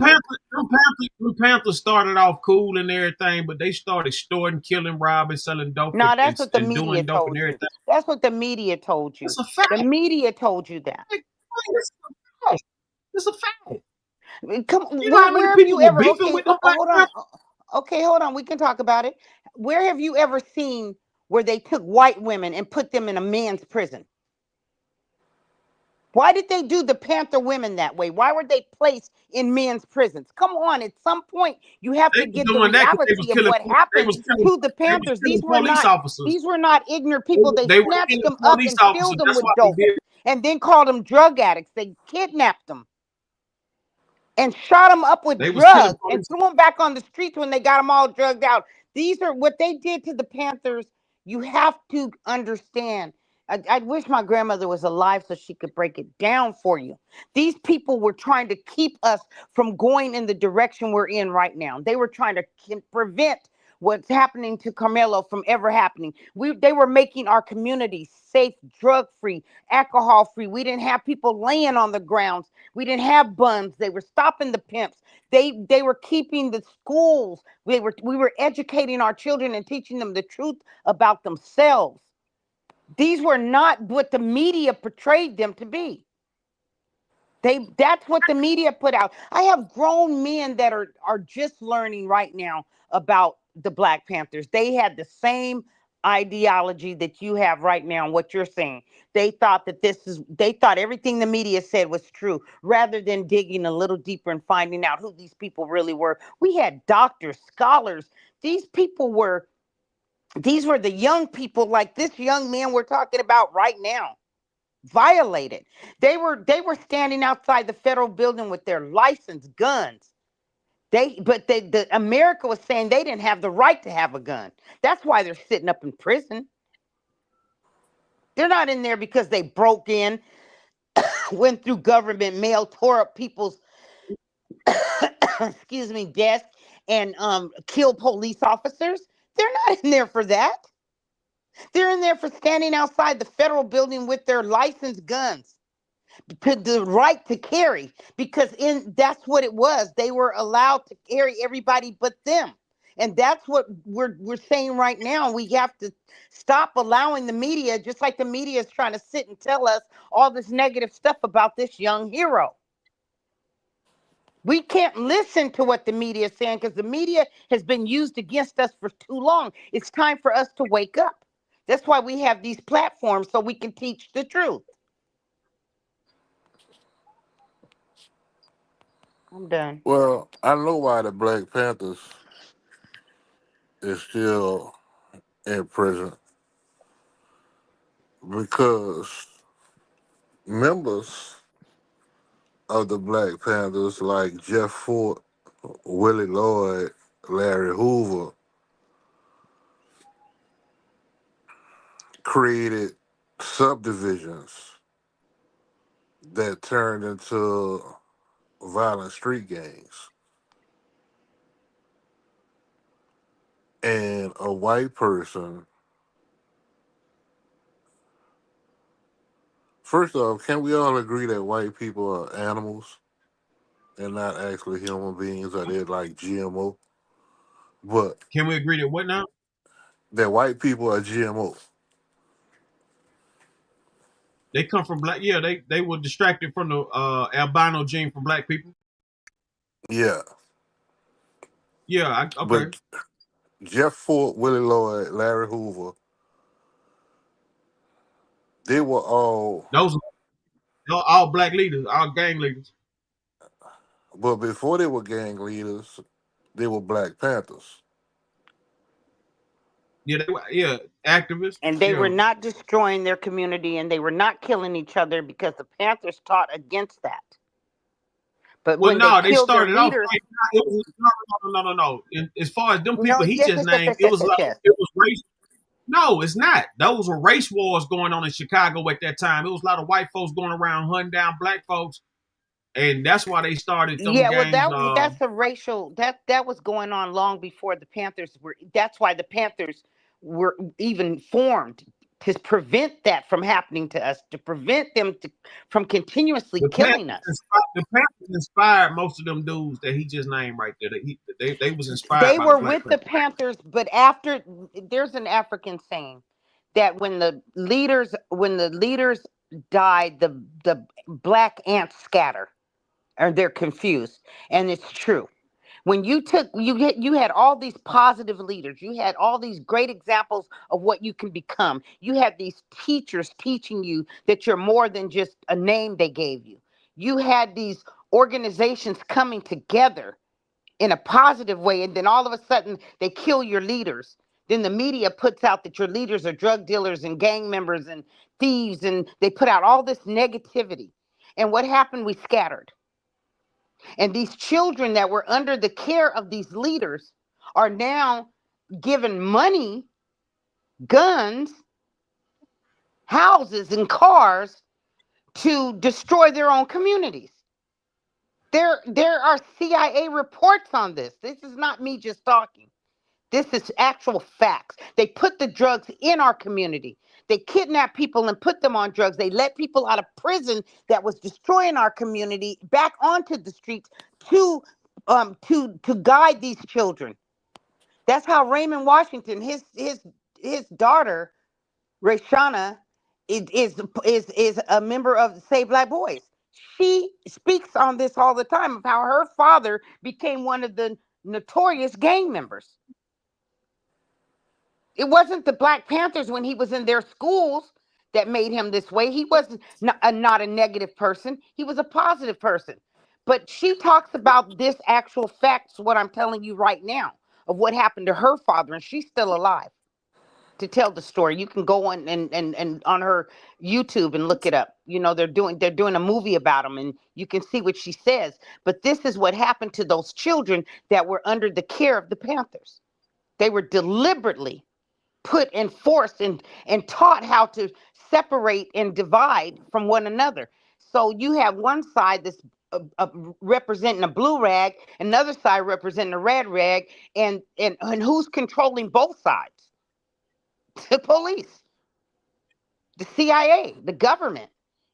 B: Panthers started off cool and everything, but they started extorting, killing, robbing, selling dope,
G: No, that's what the
B: and
G: media
B: doing dope and
G: told you.
B: everything.
G: That's what the media told you.
B: That's a fact.
G: The media told you that.
B: It's a fact.
G: Come,
B: You know how many
G: where have
B: people
G: you
B: were
G: ever?
B: beefing
G: Okay,
B: with them Black
G: hold on.
B: Panthers?
G: Okay, hold on. We can talk about it. Where have you ever seen where they took white women and put them in a men's prison? Why did they do the Panther women that way? Why were they placed in men's prisons? Come on, at some point you have
B: They
G: to
B: was
G: get the
B: doing that because they was
G: reality of
B: killing.
G: what
B: They
G: happened
B: was killing.
G: to the
B: They was
G: Panthers.
B: killing police officers.
G: These were not ignorant people. They
B: They were
G: snatched
B: killing
G: them up
B: police
G: and
B: officers.
G: filled them
B: That's
G: with
B: why they
G: dope,
B: did.
G: and then called them drug addicts. They kidnapped them and shot them up with
B: They was killing
G: drugs and
B: police.
G: threw them back on the streets when they got them all drugged out. These are what they did to the Panthers. You have to understand. I wish my grandmother was alive so she could break it down for you. These people were trying to keep us from going in the direction we're in right now. They were trying to prevent what's happening to Carmelo from ever happening. They were making our communities safe, drug-free, alcohol-free. We didn't have people laying on the grounds. We didn't have buns. They were stopping the pimps. They were keeping the schools. We were educating our children and teaching them the truth about themselves. These were not what the media portrayed them to be. That's what the media put out. I have grown men that are just learning right now about the Black Panthers. They had the same ideology that you have right now and what you're saying. They thought everything the media said was true, rather than digging a little deeper and finding out who these people really were. We had doctors, scholars. These were the young people, like this young man we're talking about right now, violated. They were standing outside the federal building with their licensed guns. The America was saying they didn't have the right to have a gun. That's why they're sitting up in prison. They're not in there because they broke in, went through government mail, tore up people's desks, and killed police officers. They're not in there for that. They're in there for standing outside the federal building with their licensed guns, to the right to carry, because that's what it was. They were allowed to carry everybody but them. And that's what we're saying right now. We have to stop allowing the media, just like the media is trying to sit and tell us all this negative stuff about this young hero. We can't listen to what the media is saying, because the media has been used against us for too long. It's time for us to wake up. That's why we have these platforms, so we can teach the truth. I'm done.
K: Well, I know why the Black Panthers is still in prison, because members of the Black Panthers like Jeff Fort, Willie Lloyd, Larry Hoover created subdivisions that turned into violent street gangs. And a white person, first off, can we all agree that white people are animals and not actually human beings, or they're like GMO? But
B: Can we agree that what now?
K: that white people are GMO.
B: They come from black. Yeah, they were distracted from the albino gene from black people.
K: Yeah.
B: Yeah, okay.
K: But Jeff Fort, Willie Lloyd, Larry Hoover, they were all.
B: Those are all black leaders, all gang leaders.
K: But before they were gang leaders, they were Black Panthers.
B: Yeah, they were, yeah, activists.
G: And they
B: yeah.
G: were not destroying their community, and they were not killing each other because the Panthers taught against that. But
B: Well,
G: when
B: no, they
G: killed their
B: started off.
G: leaders,
B: It was, no. As far as them people
G: no,
B: he
G: yes,
B: just
G: yes,
B: named,
G: yes,
B: it was
G: yes,
B: like
G: yes.
B: it was race. No, it's not. Those were race wars going on in Chicago at that time. It was a lot of white folks going around hunting down black folks, and that's why they started them
G: Yeah,
B: gangs.
G: well, that's a racial that was going on long before the Panthers were. That's why the Panthers were even formed, to prevent that from happening to us, to prevent them from continuously killing us.
B: The Panthers inspired most of them dudes that he just named right there. They was inspired.
G: They
B: by
G: were
B: the
G: with the Panthers, but after, there's an African saying that when the leaders died, the black ants scatter, or they're confused, and it's true. When you had all these positive leaders, you had all these great examples of what you can become. You had these teachers teaching you that you're more than just a name they gave you. You had these organizations coming together in a positive way, and then all of a sudden they kill your leaders. Then the media puts out that your leaders are drug dealers and gang members and thieves, and they put out all this negativity. And what happened? We scattered. And these children that were under the care of these leaders are now given money, guns, houses, and cars to destroy their own communities. There are CIA reports on this. This is not me just talking. This is actual facts. They put the drugs in our community. They kidnap people and put them on drugs. They let people out of prison that was destroying our community back onto the streets to guide these children. That's how Raymond Washington, his daughter, Rayshana, is a member of Save Black Boys. She speaks on this all the time of how her father became one of the notorious gang members. It wasn't the Black Panthers when he was in their schools that made him this way. He was not a negative person. He was a positive person. But she talks about this actual facts, what I'm telling you right now, of what happened to her father, and she's still alive to tell the story. You can go on and on her YouTube and look it up. You know, they're doing a movie about him, and you can see what she says. But this is what happened to those children that were under the care of the Panthers. They were deliberately put and forced and taught how to separate and divide from one another. So you have one side that's representing a blue rag, another side representing a red rag, and who's controlling both sides? The police, the CIA, the government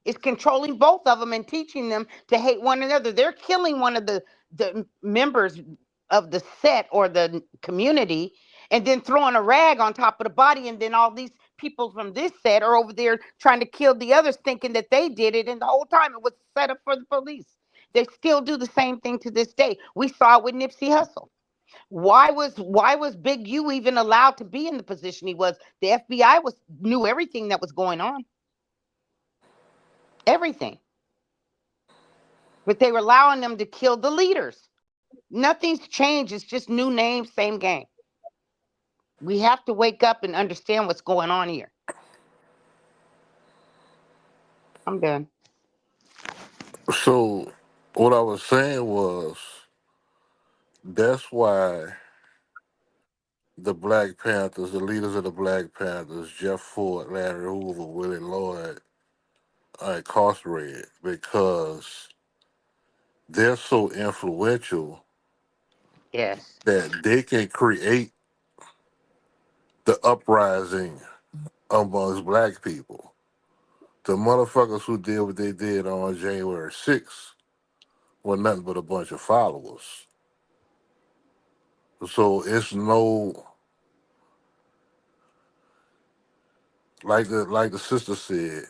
G: is controlling both of them and teaching them to hate one another. They're killing one of the members of the set or the community, and then throwing a rag on top of the body, and then all these people from this set are over there trying to kill the others, thinking that they did it, and the whole time it was set up for the police. They still do the same thing to this day. We saw it with Nipsey Hussle. Why was Big U even allowed to be in the position he was? The FBI knew everything that was going on. Everything. But they were allowing them to kill the leaders. Nothing's changed. It's just new names, same game. We have to wake up and understand what's going on here. I'm done.
K: So what I was saying was that's why the Black Panthers, the leaders of the Black Panthers, Jeff Ford, Larry Hoover, Willie Lloyd, are incarcerated because they're so influential
G: Yes.
K: that they can create the uprising amongst black people. The motherfuckers who did what they did on January 6th were nothing but a bunch of followers. So it's no, like the sister said,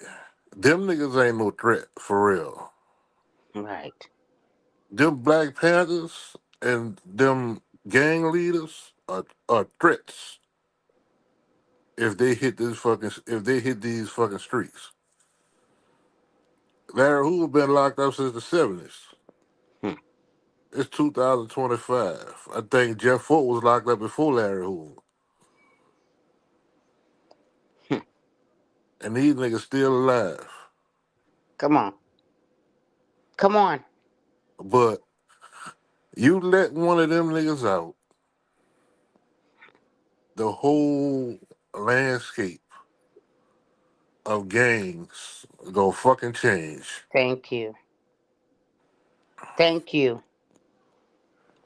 K: them niggas ain't no threat for real.
G: Right.
K: Them Black Panthers and them gang leaders are threats if they hit these fucking streets. Larry Hoover been locked up since the 70s.
G: Hmm.
K: It's 2025. I think Jeff Fort was locked up before Larry Hoover. And these niggas still alive.
G: Come on. Come on.
K: But you let one of them niggas out, the whole landscape of gangs go fucking change.
G: Thank you. Thank you.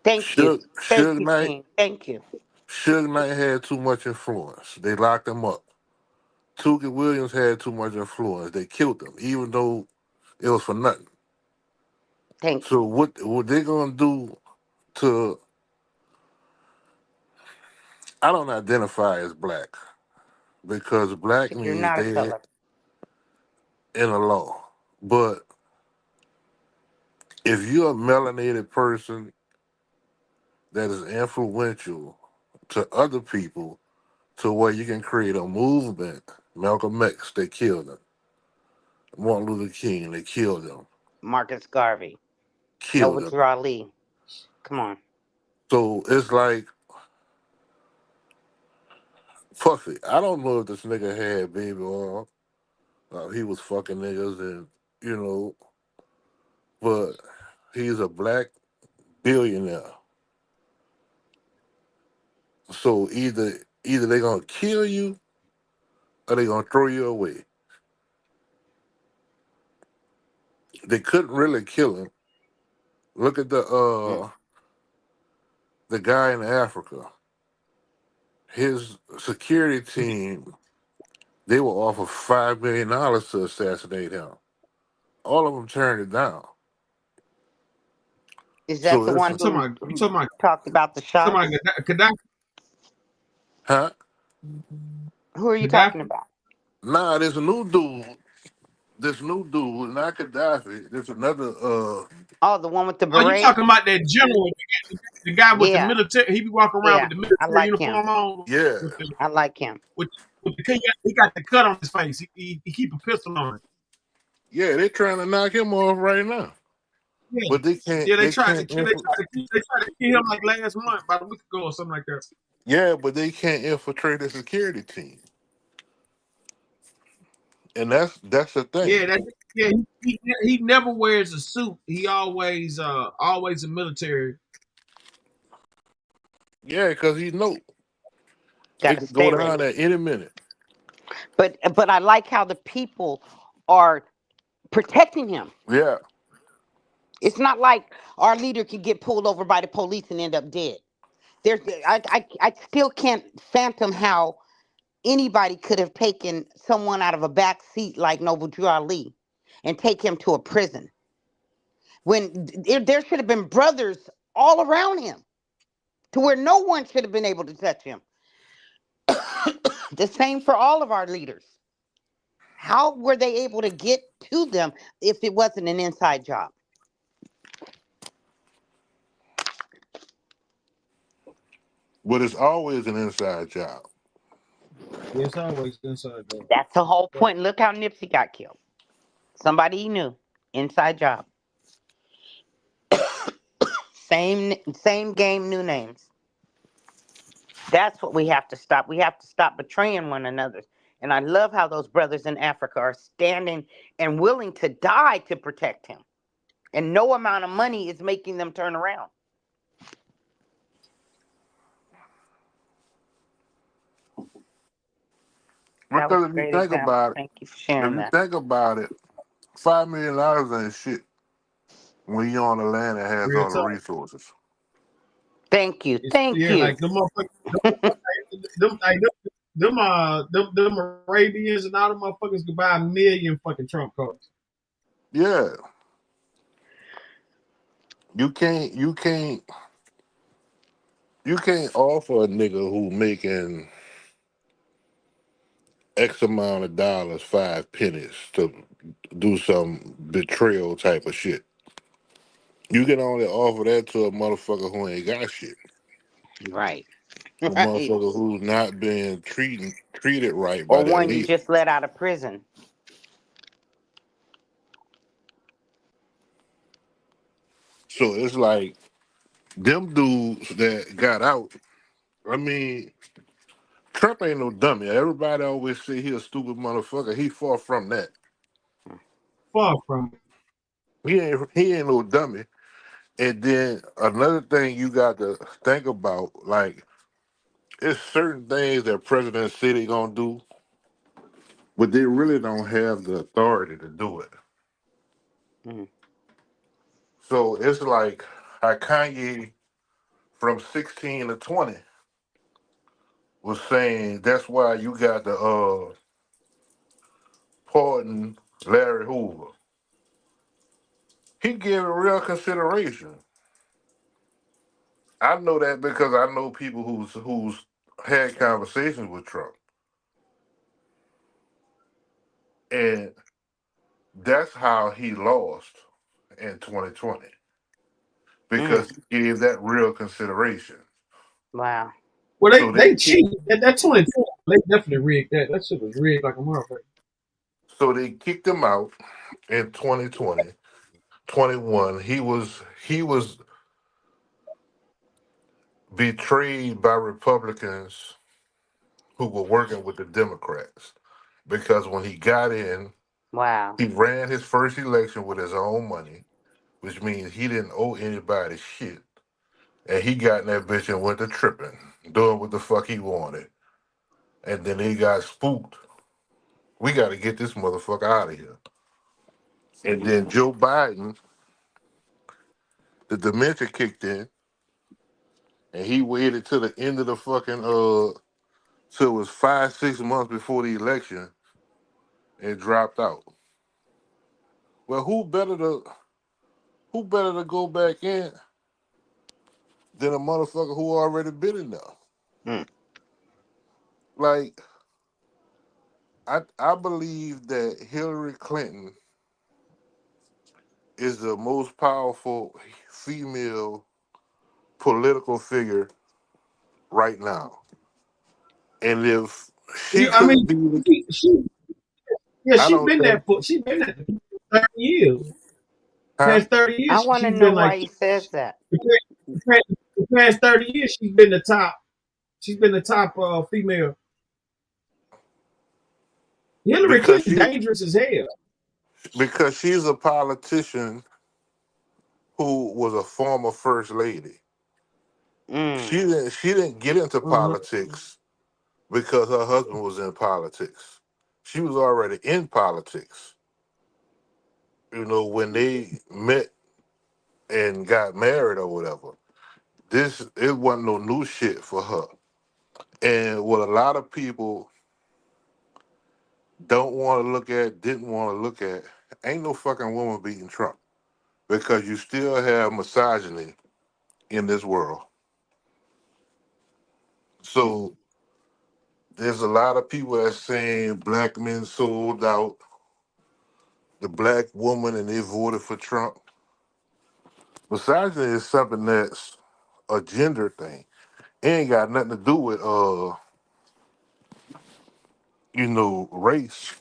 G: Thank you. Thank
K: Suge
G: you,
K: Knight,
G: King. Thank you.
K: Suge Knight had too much influence. They locked him up. Tookie Williams had too much influence. They killed him, even though it was for nothing.
G: Thank
K: So
G: you.
K: what they gonna do to? I don't identify as black because black
G: You're
K: means
G: not a
K: dead
G: color.
K: in the law. But if you're a melanated person that is influential to other people to where you can create a movement, Malcolm X, they killed him. Martin Luther King, they killed him.
G: Marcus Garvey.
K: Killed
G: Noble
K: him.
G: Drew Ali. Come on.
K: So it's like, Puffy, I don't know if this nigga had baby oil. He was fucking niggas and, but he's a black billionaire. So either they gonna kill you or they gonna throw you away. They couldn't really kill him. Look at the guy in Africa. His security team, they were offered $5 million to assassinate him. All of them turned it down.
G: Is that
K: So
G: the
K: it's
G: one who
B: You talking about
G: talked about the shots?
B: Gaddafi?
K: huh?
G: Who are you talking
B: Gaddafi?
G: about?
K: Nah, there's a new dude. This new dude, not Gaddafi. There's another.
G: Oh, the one with the
B: Oh, you
G: beret?
B: talking about that general, the guy with the
G: Yeah.
B: military? He be walking around
G: Yeah.
B: with the
G: I
B: military
G: like him.
B: uniform on.
K: Yeah,
G: I like him.
B: With he got the cut on his face. He keep a pistol on it.
K: yeah. They're trying to knock him off right now,
B: Yeah,
K: but they can't.
B: yeah. They
K: They
B: tried to
K: can't.
B: kill. They tried to kill him like last month, about a week ago or something like that.
K: Yeah, but they can't infiltrate the security team, and that's the thing.
B: Yeah. He never wears a suit. He always a military.
K: Yeah, because he know it
G: Gotta
K: could go
G: stay
K: down
G: ready.
K: at any minute.
G: But I like how the people are protecting him.
K: Yeah,
G: It's not like our leader can get pulled over by the police and end up dead. I still can't fathom how anybody could have taken someone out of a back seat like Noble Drew Ali and take him to a prison when there should have been brothers all around him to where no one should have been able to touch him. The same for all of our leaders. How were they able to get to them if it wasn't an inside job?
K: but it's always an inside job.
B: Yeah, it's always inside though.
G: That's the whole point. Look how Nipsey got killed. Somebody he knew. Inside job. Same game, new names. That's what we have to stop. We have to stop betraying one another. And I love how those brothers in Africa are standing and willing to die to protect him. And no amount of money is making them turn around. That was
K: Because if you
G: a great
K: think
G: example.
K: about it,
G: Thank you for sharing that.
K: if you think about it, $5 million ain't shit when you're on the land that has
B: Real
K: all the
B: talk.
K: resources.
G: Thank you. Thank
B: Yeah,
G: you.
B: like them motherfuckers, them Arabians and all them motherfuckers could buy 1 million fucking Trump cards.
K: Yeah. You can't offer a nigga who making X amount of dollars, 5 pennies to do some betrayal type of shit. You can only offer that to a motherfucker who ain't got shit.
G: Right.
K: A
G: Right.
K: motherfucker who's not being treated right by
G: Or
K: the
G: one you
K: elite.
G: just let out of prison.
K: So it's like them dudes that got out. I mean, Trump ain't no dummy. Everybody always say he a stupid motherfucker. He far from that.
B: Far from it.
K: He ain't no dummy. And then another thing you got to think about, like, it's certain things that presidents say they gonna do, but they really don't have the authority to do it.
G: Mm.
K: So it's like how Kanye from 16 to 20 was saying that's why you got the pardon Larry Hoover. He gave it real consideration. I know that because I know people who's had conversations with Trump. And that's how he lost in 2020. Because he gave that real consideration.
G: Wow.
B: Well,
K: So
B: they cheated. That 2020, they definitely rigged that. That shit was rigged like a motherfucker.
K: So they kicked him out in 2020. 21. He was betrayed by Republicans who were working with the Democrats. Because when he got in,
G: Wow.
K: he ran his first election with his own money, which means he didn't owe anybody shit. And he got in that bitch and went to tripping, doing what the fuck he wanted. And then he got spooked. We got to get this motherfucker out of here. And then Joe Biden, the dementia kicked in, and he waited till the end of the fucking till it was 5-6 months before the election, and dropped out. Well, who better to go back in than a motherfucker who already been in there?
G: Mm.
K: Like, I believe that Hillary Clinton is the most powerful female political figure right now. And if she
B: I
K: couldn't
B: mean,
K: be, I
B: she's
K: don't
B: been
K: think.
B: there for 30 years.
K: Huh?
B: Past 30
G: I
B: years,
G: want to
B: she's
G: know
B: been
G: why
B: like
G: he says that.
B: the past 30 years, she's been the top. She's been the top female. Hillary Clinton dangerous as hell.
K: Because she's a politician who was a former first lady. She didn't get into politics because her husband was in politics. She was already in politics. You know, when they met and got married or whatever. It wasn't no new shit for her. And what a lot of people don't want to look at, didn't want to look at, ain't no fucking woman beating Trump. Because you still have misogyny in this world. So there's a lot of people that's saying black men sold out the black woman and they voted for Trump. Misogyny is something that's a gender thing. It ain't got nothing to do with race,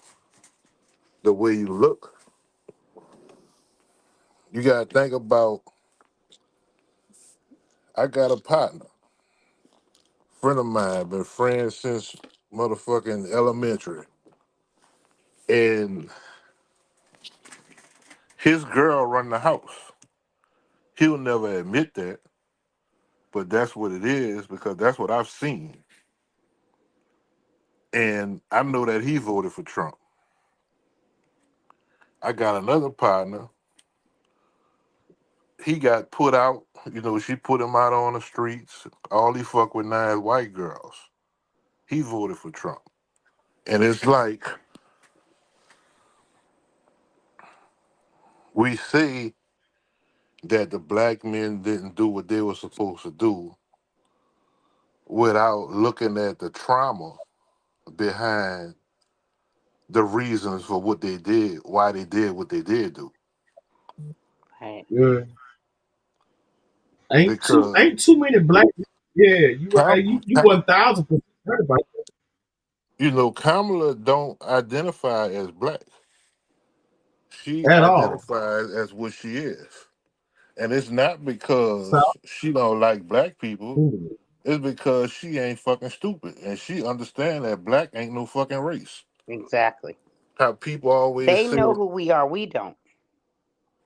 K: the way you look. You gotta think about, I got a partner, friend of mine, been friends since motherfucking elementary. And his girl run the house. He'll never admit that, but that's what it is because that's what I've seen. And I know that he voted for Trump. I got another partner. He got put out. She put him out on the streets. All he fuck with now is white girls. He voted for Trump. And it's like we say that the black men didn't do what they were supposed to do without looking at the trauma behind the reasons for what they did, why they did what they did do.
G: Right.
B: Yeah. Ain't
K: Because
B: too many black. Yeah, you right. You 1000% right about
K: Kamala don't identify as black. She
B: that at all.
K: identifies as what she is. And it's not
B: So,
K: because she don't like black people. It's because she ain't fucking stupid. And she understand that black ain't no fucking race.
G: Exactly.
K: How people always
G: They
K: say,
G: know who we are. We don't.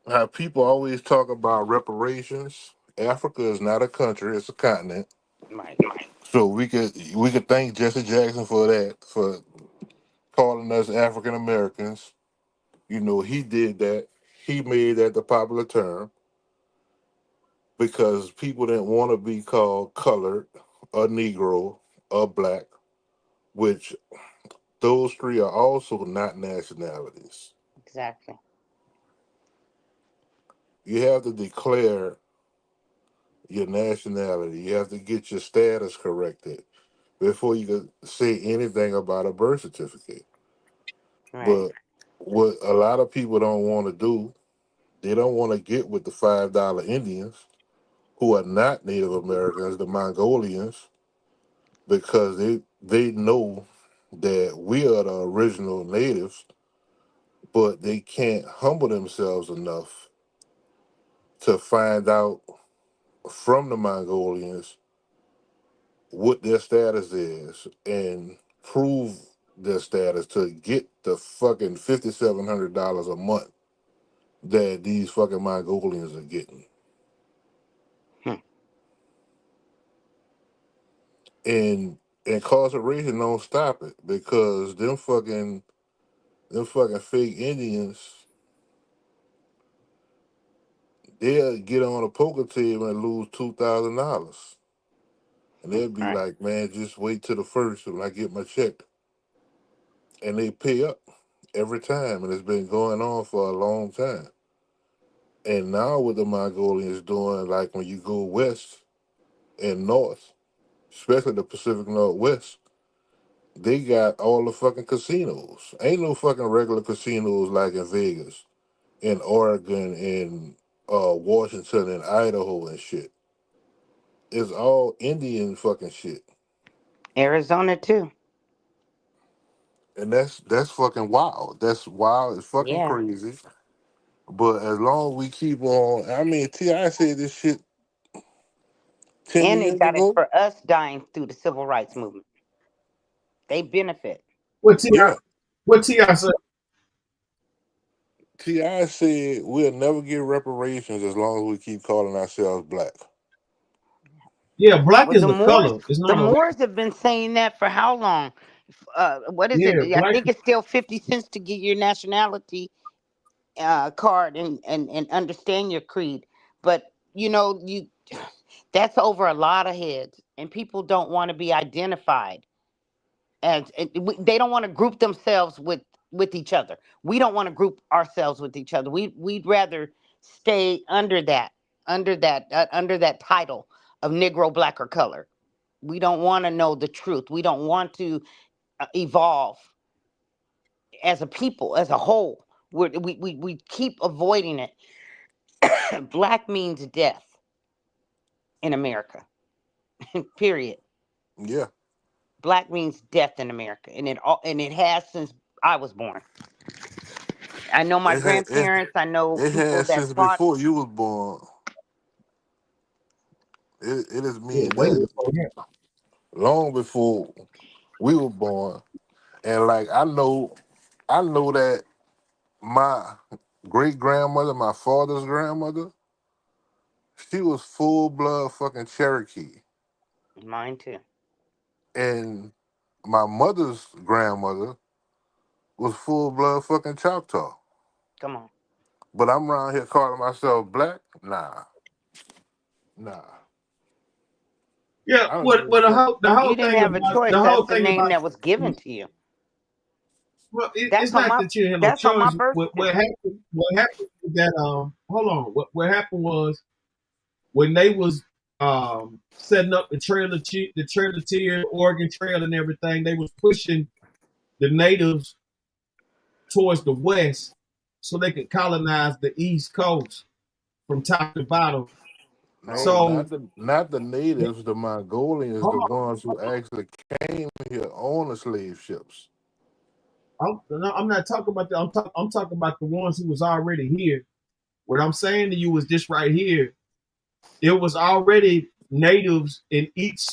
K: how people always talk about reparations. Africa is not a country, it's a continent.
G: Right.
K: So we could thank Jesse Jackson for that, for calling us African Americans. He did that. He made that the popular term because people didn't want to be called colored, or Negro, or black, which those three are also not nationalities.
G: Exactly.
K: You have to declare your nationality. You have to get your status corrected before you can say anything about a birth certificate.
G: Right.
K: But what a lot of people don't want to do, they don't want to get with the $5 Indians who are not Native Americans, the Mongolians, because they know that we are the original natives, but they can't humble themselves enough to find out from the Mongolians what their status is and prove their status to get the fucking $5,700 a month that these fucking Mongolians are getting. And incarceration don't stop it because them fucking fake Indians, they'll get on a poker table and lose $2,000. And they'll be
G: Right.
K: like, man, just wait till the first when I get my check. And they pay up every time. And it's been going on for a long time. And now what the Mongolians doing, like when you go west and north, especially the Pacific Northwest, they got all the fucking casinos. Ain't no fucking regular casinos like in Vegas, in Oregon, in Washington, and Idaho and shit. It's all Indian fucking shit.
G: Arizona too.
K: And that's fucking wild. That's wild. It's fucking
G: Yeah.
K: crazy. But as long as we keep on, I mean, T.I. said this shit 10
G: And they
K: years
G: got it
K: ago.
G: for us dying through the civil rights movement. They benefit.
B: what Ti
K: Yeah.
B: what Ti said?
K: T.I. said we'll never get reparations as long as we keep calling ourselves black.
B: Yeah, black
G: Well,
B: is the color. It's
G: the
B: not a
G: Moors have been saying that for how long? What is it?
B: yeah.
G: I
B: Black
G: think it's still 50 cents to get your nationality card and understand your creed. But you that's over a lot of heads, and people don't want to be identified as they don't want to group themselves with each other. We don't want to group ourselves with each other. We'd rather stay under that title of Negro, black, or color. We don't want to know the truth. We don't want to evolve as a people, as a whole. We keep avoiding it. Black means death in America. Period.
K: Yeah.
G: Black means death in America, and it has since I was born. I know my
K: It had it,
G: grandparents. I know
K: it
G: people
K: had
G: that
K: since
G: fought.
K: before you was born. It is
B: yeah,
K: mean
B: way
K: that
B: before that.
K: long before we were born. And like I know that my great grandmother, my father's grandmother, she was full blood fucking Cherokee.
G: Mine too.
K: And my mother's grandmother was full blood fucking Choctaw.
G: Come on.
K: But I'm around here calling myself black? Nah.
B: Yeah,
K: I don't
B: what
K: give
B: well,
K: a fuck.
B: the whole
G: You didn't
B: thing
G: have a
B: about
G: choice.
B: the
G: That's
B: whole
G: the
B: thing
G: name
B: about
G: that was given to you.
B: well,
G: That's
B: it's
G: on
B: not
G: my
B: that you have no
G: that's on my
B: choice.
G: birth
B: What
G: certificate.
B: happened? What happened was that hold on. What happened was when they was setting up the Trailer Tier, Oregon Trail, and everything, they was pushing the natives towards the west so they could colonize the East Coast from top to bottom.
K: No,
B: So
K: not the natives, the Mongolians,
B: hold
K: the
B: on.
K: ones who actually came here on the slave ships.
B: I'm not talking about that. I'm talking about the ones who was already here. What I'm saying to you is this right here. It was already natives in each.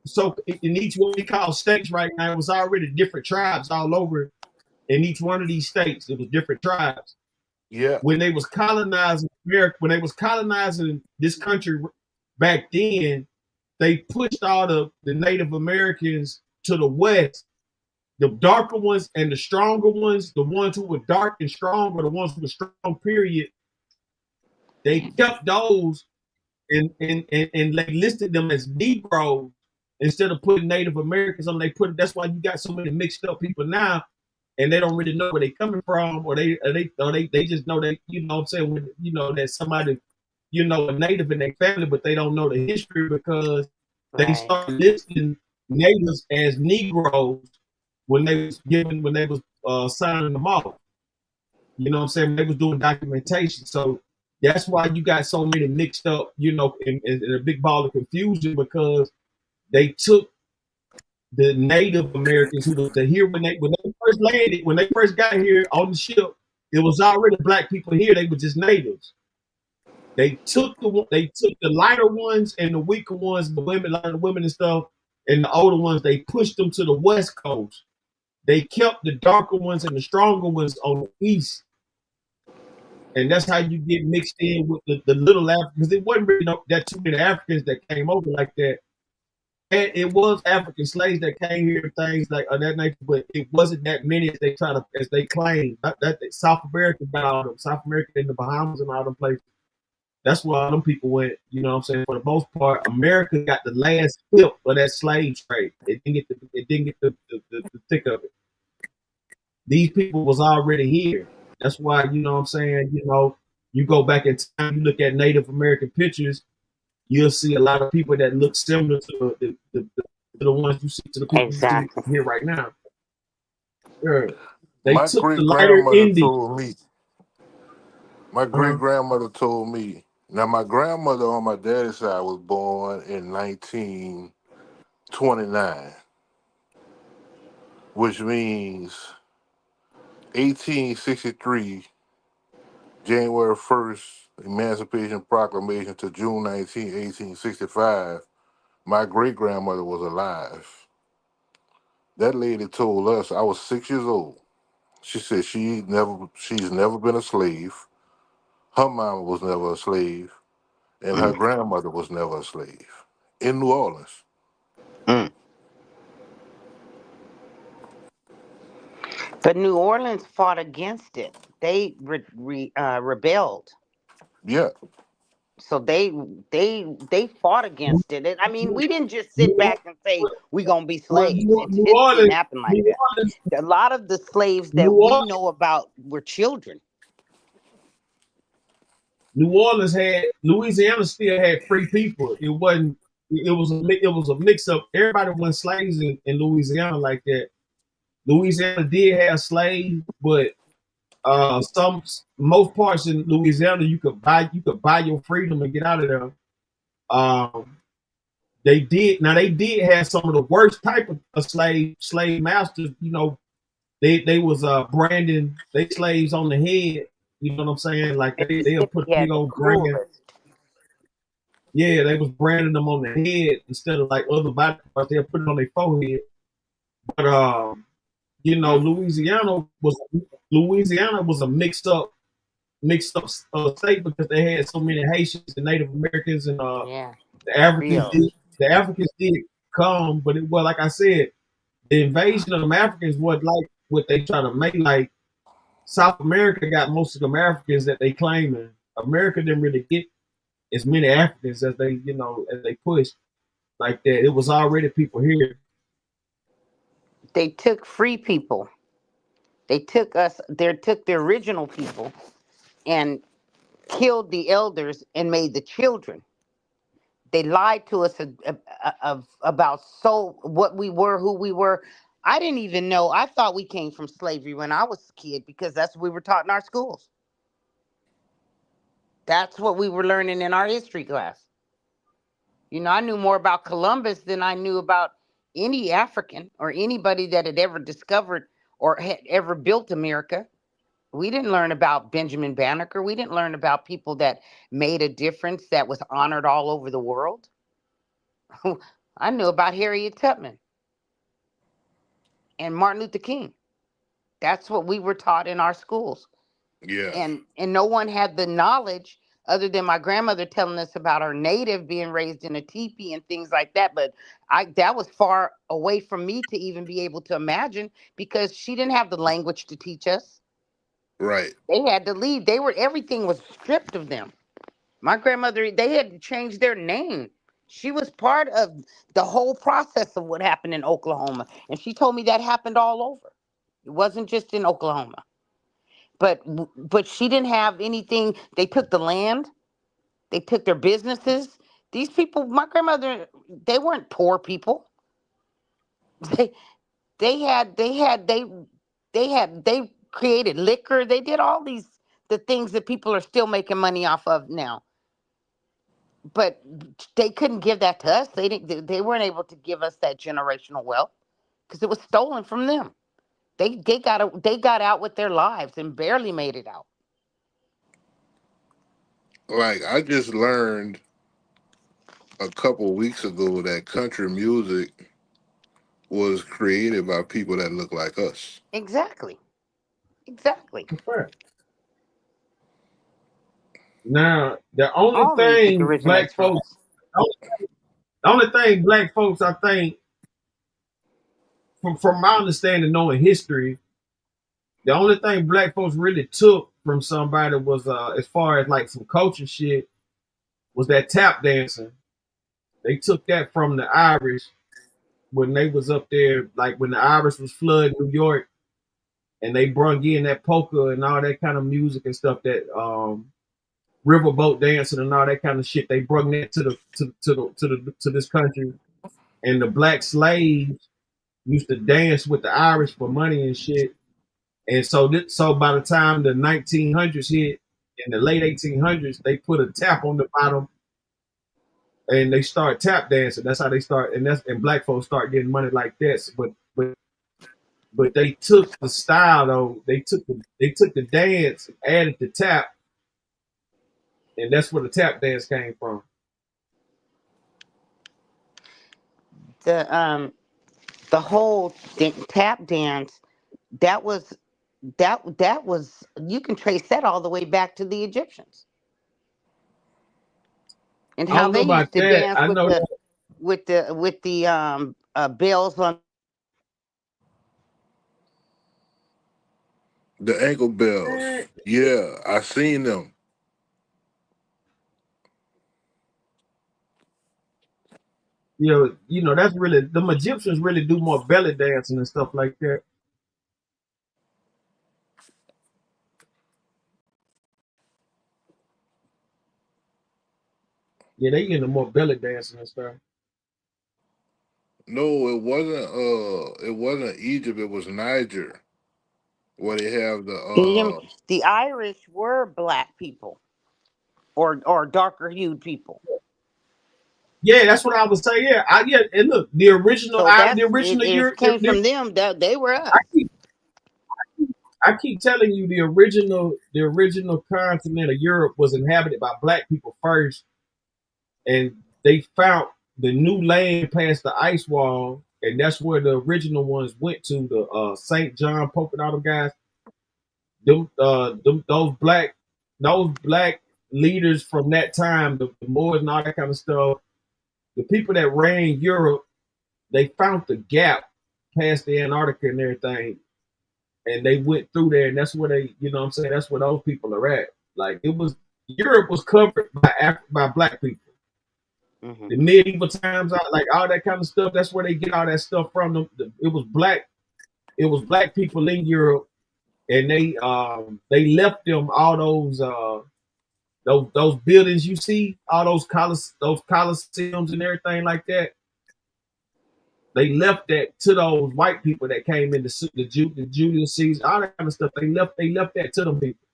B: So in each what we call states right now, it was already different tribes all over in each one of these states. It was different tribes.
K: Yeah.
B: When they was colonizing America, when they was colonizing this country back then, they pushed all the Native Americans to the west. The darker ones and the stronger ones, the ones who were dark and strong, or the ones who were strong, period, they kept those and they listed them as Negroes instead of putting Native Americans on. They put that's why you got so many mixed up people now, and they don't really know where they coming from, or they just know that you know what I'm saying when, you know that somebody a native in their family, but they don't know the history because they start listing natives as Negroes when they was signing them off. You know what I'm saying? They was doing documentation. So that's why you got so many mixed up, in a big ball of confusion because they took the Native Americans who was here when they first landed, when they first got here on the ship, it was already black people here. They were just natives. They took the lighter ones and the weaker ones, the women and stuff, and the older ones, they pushed them to the West Coast. They kept the darker ones and the stronger ones on the East. And that's how you get mixed in with the little Africans. It wasn't really that too many Africans that came over like that. And it was African slaves that came here, things like of that nature, but it wasn't that many as they claim. That South America got all them, South America and the Bahamas and all them places. That's where all them people went. You know what I'm saying? For the most part, America got the last flip of that slave trade. It didn't get the thick of it. These people was already here. That's why, you know what I'm saying, you go back in time, you look at Native American pictures, you'll see a lot of people that look similar to the ones you see, to the people you see here right now. Sure. They
K: My
B: took
K: great
B: the lighter
K: grandmother
B: Indian.
K: told me. My great grandmother told me. Now, my grandmother on my daddy's side was born in 1929, which means 1863, January 1st, Emancipation Proclamation to June 19, 1865. My great grandmother was alive. That lady told us, I was 6 years old. She said she's never been a slave. Her mama was never a slave, and her grandmother was never a slave in New Orleans.
G: But New Orleans fought against it. They rebelled.
K: Yeah.
G: So they fought against it. And I mean, we didn't just sit back and say we're gonna be slaves. It didn't happen like that. A lot of the slaves that we know about were children.
B: Louisiana still had free people. It wasn't. It was a mix up. Everybody wasn't slaves in Louisiana like that. Louisiana did have slaves, but most parts in Louisiana you could buy your freedom and get out of there. They did have some of the worst type of slave masters. They was branding they slaves on the head. You know what I'm saying? Like they'll put a big old brand. Yeah, they was branding them on the head instead of like other body parts. They'll put it on their forehead. But Louisiana was a mixed up state because they had so many Haitians and Native Americans and the Africans did come, but it was like I said, the invasion of them Africans was like what they try to make like South America got most of them Africans that they claiming. America didn't really get as many Africans as they, as they pushed like that. It was already people here.
G: They took free people. They took took the original people and killed the elders and made the children. They lied to us about what we were, who we were. I didn't even know. I thought we came from slavery when I was a kid because that's what we were taught in our schools. That's what we were learning in our history class. I knew more about Columbus than I knew about any African or anybody that had ever discovered or had ever built America. We didn't learn about Benjamin Banneker. We didn't learn about people that made a difference that was honored all over the world. I knew about Harriet Tubman and Martin Luther King. That's what we were taught in our schools.
K: Yeah.
G: And no one had the knowledge other than my grandmother telling us about her native being raised in a teepee and things like that. But that was far away from me to even be able to imagine because she didn't have the language to teach us.
K: Right.
G: They had to leave. Everything was stripped of them. My grandmother, they had to change their name. She was part of the whole process of what happened in Oklahoma. And she told me that happened all over. It wasn't just in Oklahoma. But she didn't have anything. They took the land. They took their businesses. These people, my grandmother, they weren't poor people. They created liquor. They did all the things that people are still making money off of now. But they couldn't give that to us. They weren't able to give us that generational wealth because it was stolen from them. They got out with their lives and barely made it out.
K: Like, I just learned a couple weeks ago that country music was created by people that look like us.
G: Exactly.
B: Now, the only
G: All music
B: thing
G: originates from us.
B: the only thing black folks, I think, from my understanding, knowing history, the only thing black folks really took from somebody was, as far as like some culture shit, was that tap dancing. They took that from the Irish when they was up there, like when the Irish was flooding New York, and they brung in that polka and all that kind of music and stuff, that riverboat dancing and all that kind of shit. They brung that to this country, and the black slaves used to dance with the Irish for money and shit. And so by the time the 1900s hit, in the late 1800s, they put a tap on the bottom, and they start tap dancing. That's how they start, and black folks start getting money like this. But they took the style though. They took the dance, added the tap, and that's where the tap dance came from.
G: The whole tap dance, that was you can trace that all the way back to the Egyptians and how they used to dance with the bells on
K: The ankle bells. Yeah, I seen them.
B: That's really, the Egyptians really do more belly dancing and stuff like that. Yeah, they into more belly dancing and stuff.
K: No, it wasn't Egypt, it was Niger. Where they have
G: the Irish were black people or darker hued people.
B: Yeah, that's what I was saying. Yeah, and look, the original
G: Europe came from them. They were us.
B: I keep telling you, the original continent of Europe was inhabited by black people first, and they found the new land past the ice wall, and that's where the original ones went to. The St. John polka dot guys. Those black leaders from that time, the Moors and all that kind of stuff. The people that ran Europe, they found the gap past the Antarctica and everything, and they went through there, and that's where they, you know what I'm saying, that's where those people are at. Like Europe was covered by black people.
G: Mm-hmm.
B: The medieval times, like all that kind of stuff, that's where they get all that stuff from. It was black people in Europe, and they left them all those buildings you see, all those coliseums and everything like that. They left that to those white people that came in the Julius Caesar, all that kind of stuff. They left that to them people.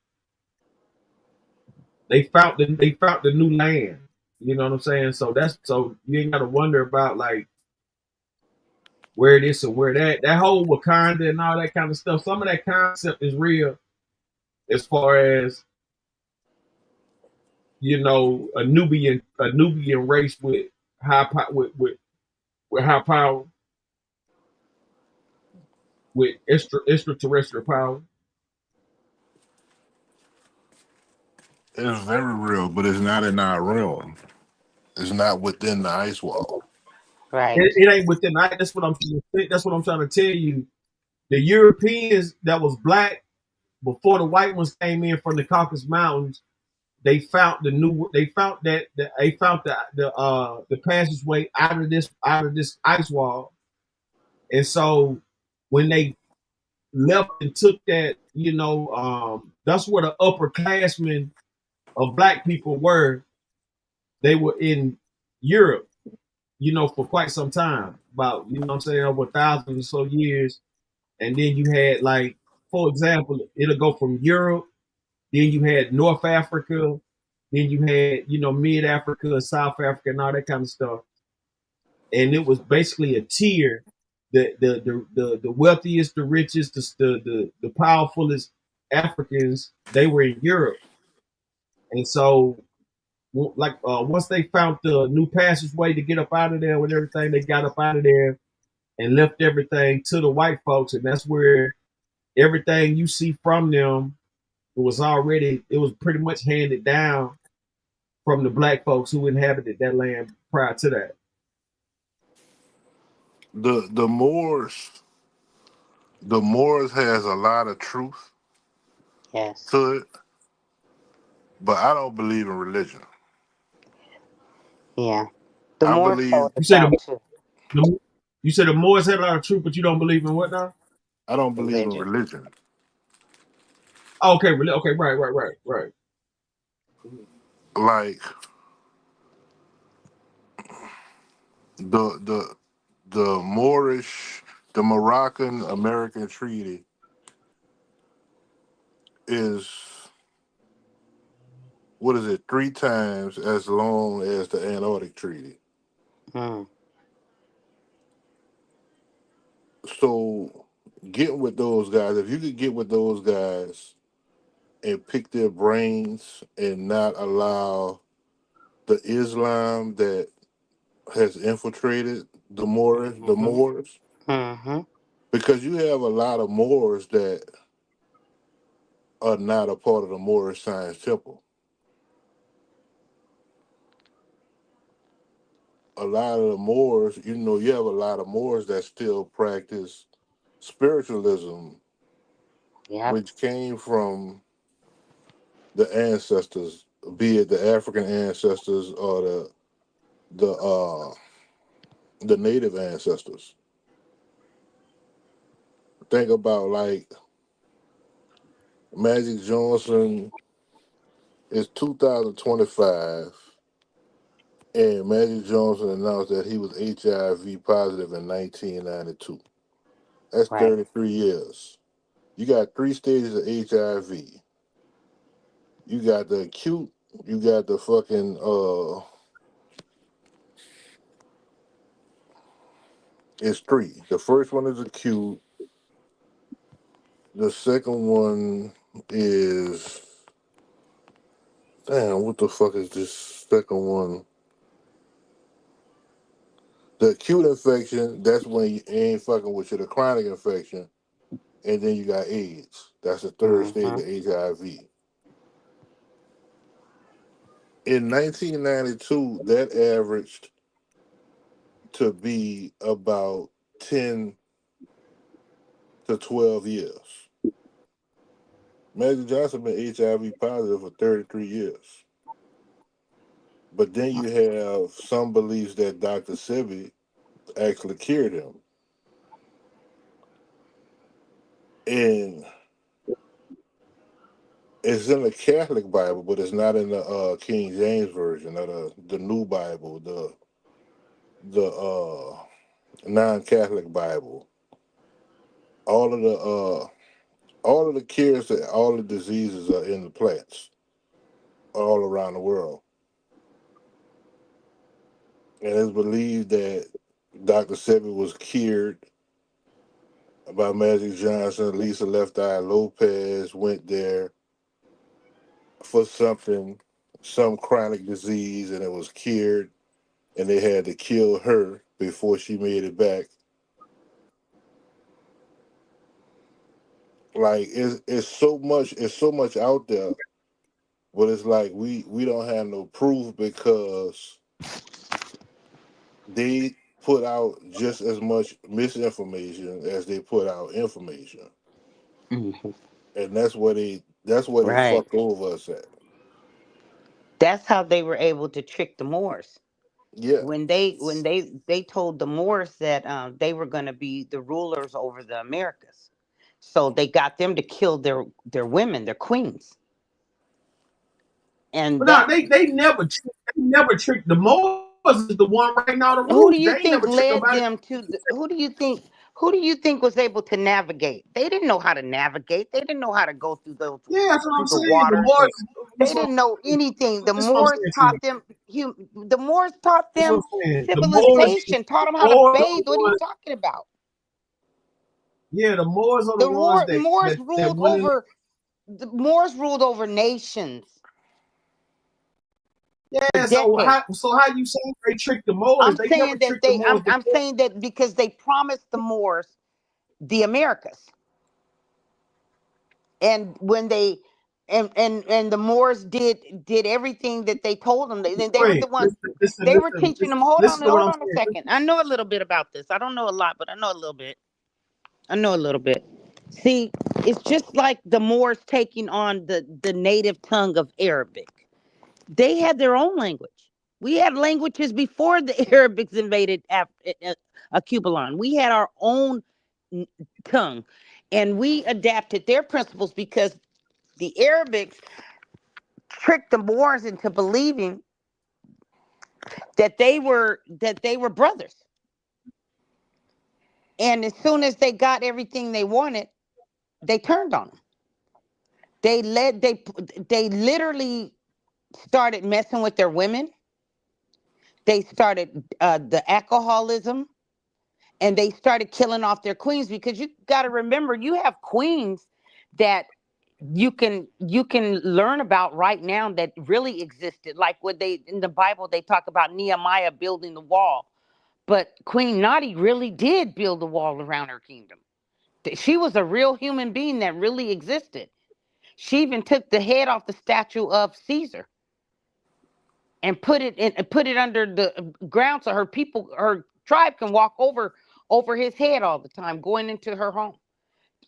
B: They found the new land. You know what I'm saying? So you ain't gotta wonder about like where this and where that whole Wakanda and all that kind of stuff. Some of that concept is real as far as, you know, a Nubian race with high power, with extraterrestrial power.
K: It's very real, but it's not in our realm. It's not within the ice wall.
G: Right.
B: It ain't within. That's what I'm trying to tell you. The Europeans that was black before the white ones came in from the Caucasus Mountains, they found the passageway out of this ice wall. And so when they left and took that, you know, that's where the upperclassmen of black people were. They were in Europe, you know, for quite some time, about, you know what I'm saying, over 1,000 or so years. And then you had, like, for example, it'll go from Europe, then you had North Africa, then you had, you know, Mid Africa, South Africa, and all that kind of stuff. And it was basically a tier. The wealthiest, the richest, the powerfulest Africans, they were in Europe. And so, like, once they found the new passageway to get up out of there with everything, they got up out of there and left everything to the white folks. And that's where everything you see from them, it was pretty much handed down from the black folks who inhabited that land prior to that.
K: The Moors has a lot of truth to it, but I don't believe in religion.
G: Yeah.
K: I believe
B: You said the Moors had a lot of truth, but you don't believe in what now?
K: I don't believe in religion.
B: Okay, right.
K: Like the the Moroccan American treaty is, what is it, 3 times as long as the Antarctic treaty. So getting with those guys, if you could get with those guys and pick their brains and not allow the Islam that has infiltrated the Moors, because you have a lot of Moors that are not a part of the Moorish Science Temple. A lot of the Moors, you know, you have a lot of Moors that still practice spiritualism, which came from the ancestors, be it the African ancestors or the native ancestors. Think about, like, Magic Johnson is 2025, and Magic Johnson announced that he was HIV positive in 1992. That's 33 years. You got 3 stages of HIV. You got the acute, you got the fucking it's 3. The first one is acute. The second one is, damn, what the fuck is this second one? The acute infection, that's when you ain't fucking with you. The chronic infection, and then you got AIDS. That's the 3rd stage of HIV. In 1992, that averaged to be about 10 to 12 years. Magic Johnson been HIV positive for 33 years. But then you have some beliefs that Dr. Sebi actually cured him. And it's in the Catholic Bible, but it's not in the King James version of the New Bible, the non-Catholic Bible. All of the cures to all the diseases are in the plants all around the world. And it's believed that Dr. Sebi was cured by Magic Johnson. Lisa Left Eye Lopez went there for some chronic disease, and it was cured, and they had to kill her before she made it back. Like it's so much out there, but it's like we don't have no proof because they put out just as much misinformation as they put out information.
G: Mm-hmm.
K: And that's where they
G: Right.
K: fucked over us at.
G: That's how they were able to trick the Moors.
K: Yeah.
G: When they told the Moors that they were going to be the rulers over the Americas, so they got them to kill their women, their queens, and
B: But
G: that.
B: no, they never tricked the Moors. Is the one writing all the
G: Who
B: rules.
G: do
B: They
G: you
B: ain't
G: think
B: never tricked
G: led
B: nobody.
G: them to who do you think was able to navigate? They didn't know how to navigate. They didn't know how to go through those
B: Yeah, that's what
G: through
B: I'm
G: the
B: saying. The
G: waters,
B: Moors.
G: and they didn't know anything. The
B: That's what I'm
G: Moors
B: saying to you.
G: taught them the Moors taught
B: That's what
G: them
B: I'm saying.
G: civilization, taught them how to
B: Moors are
G: bathe.
B: the
G: What are you
B: ones.
G: talking about?
B: Yeah, the Moors are the
G: The
B: ones
G: Moors
B: that
G: ruled
B: went in.
G: over the Moors ruled over nations for
B: Yeah,
G: decades.
B: so how you saying they tricked the Moors?
G: I'm
B: They never
G: saying that
B: tricked the Moors
G: I'm
B: before.
G: saying that because they promised the Moors the Americas. And when they and the Moors did everything that they told them. They were
B: Wait,
G: the ones
B: listen,
G: they were teaching them. Hold
B: listen
G: on,
B: to what
G: hold
B: I'm
G: on a
B: saying.
G: second. I know a little bit about this. I don't know a lot, but I know a little bit. I know a little bit. See, it's just like the Moors taking on the native tongue of Arabic. They had their own language. We had languages before the Arabics invaded Cubalon. We had our own tongue, and we adapted their principles because the Arabics tricked the Moors into believing that they were brothers. And as soon as they got everything they wanted, they turned on them. They literally started messing with their women. They started the alcoholism, and they started killing off their queens, because you got to remember, you have queens that you can learn about right now that really existed. Like what they in the Bible, they talk about Nehemiah building the wall, but Queen Nadi really did build the wall around her kingdom. She was a real human being that really existed. She even took the head off the statue of Caesar and put it under the ground, so her tribe can walk over his head all the time, going into her home,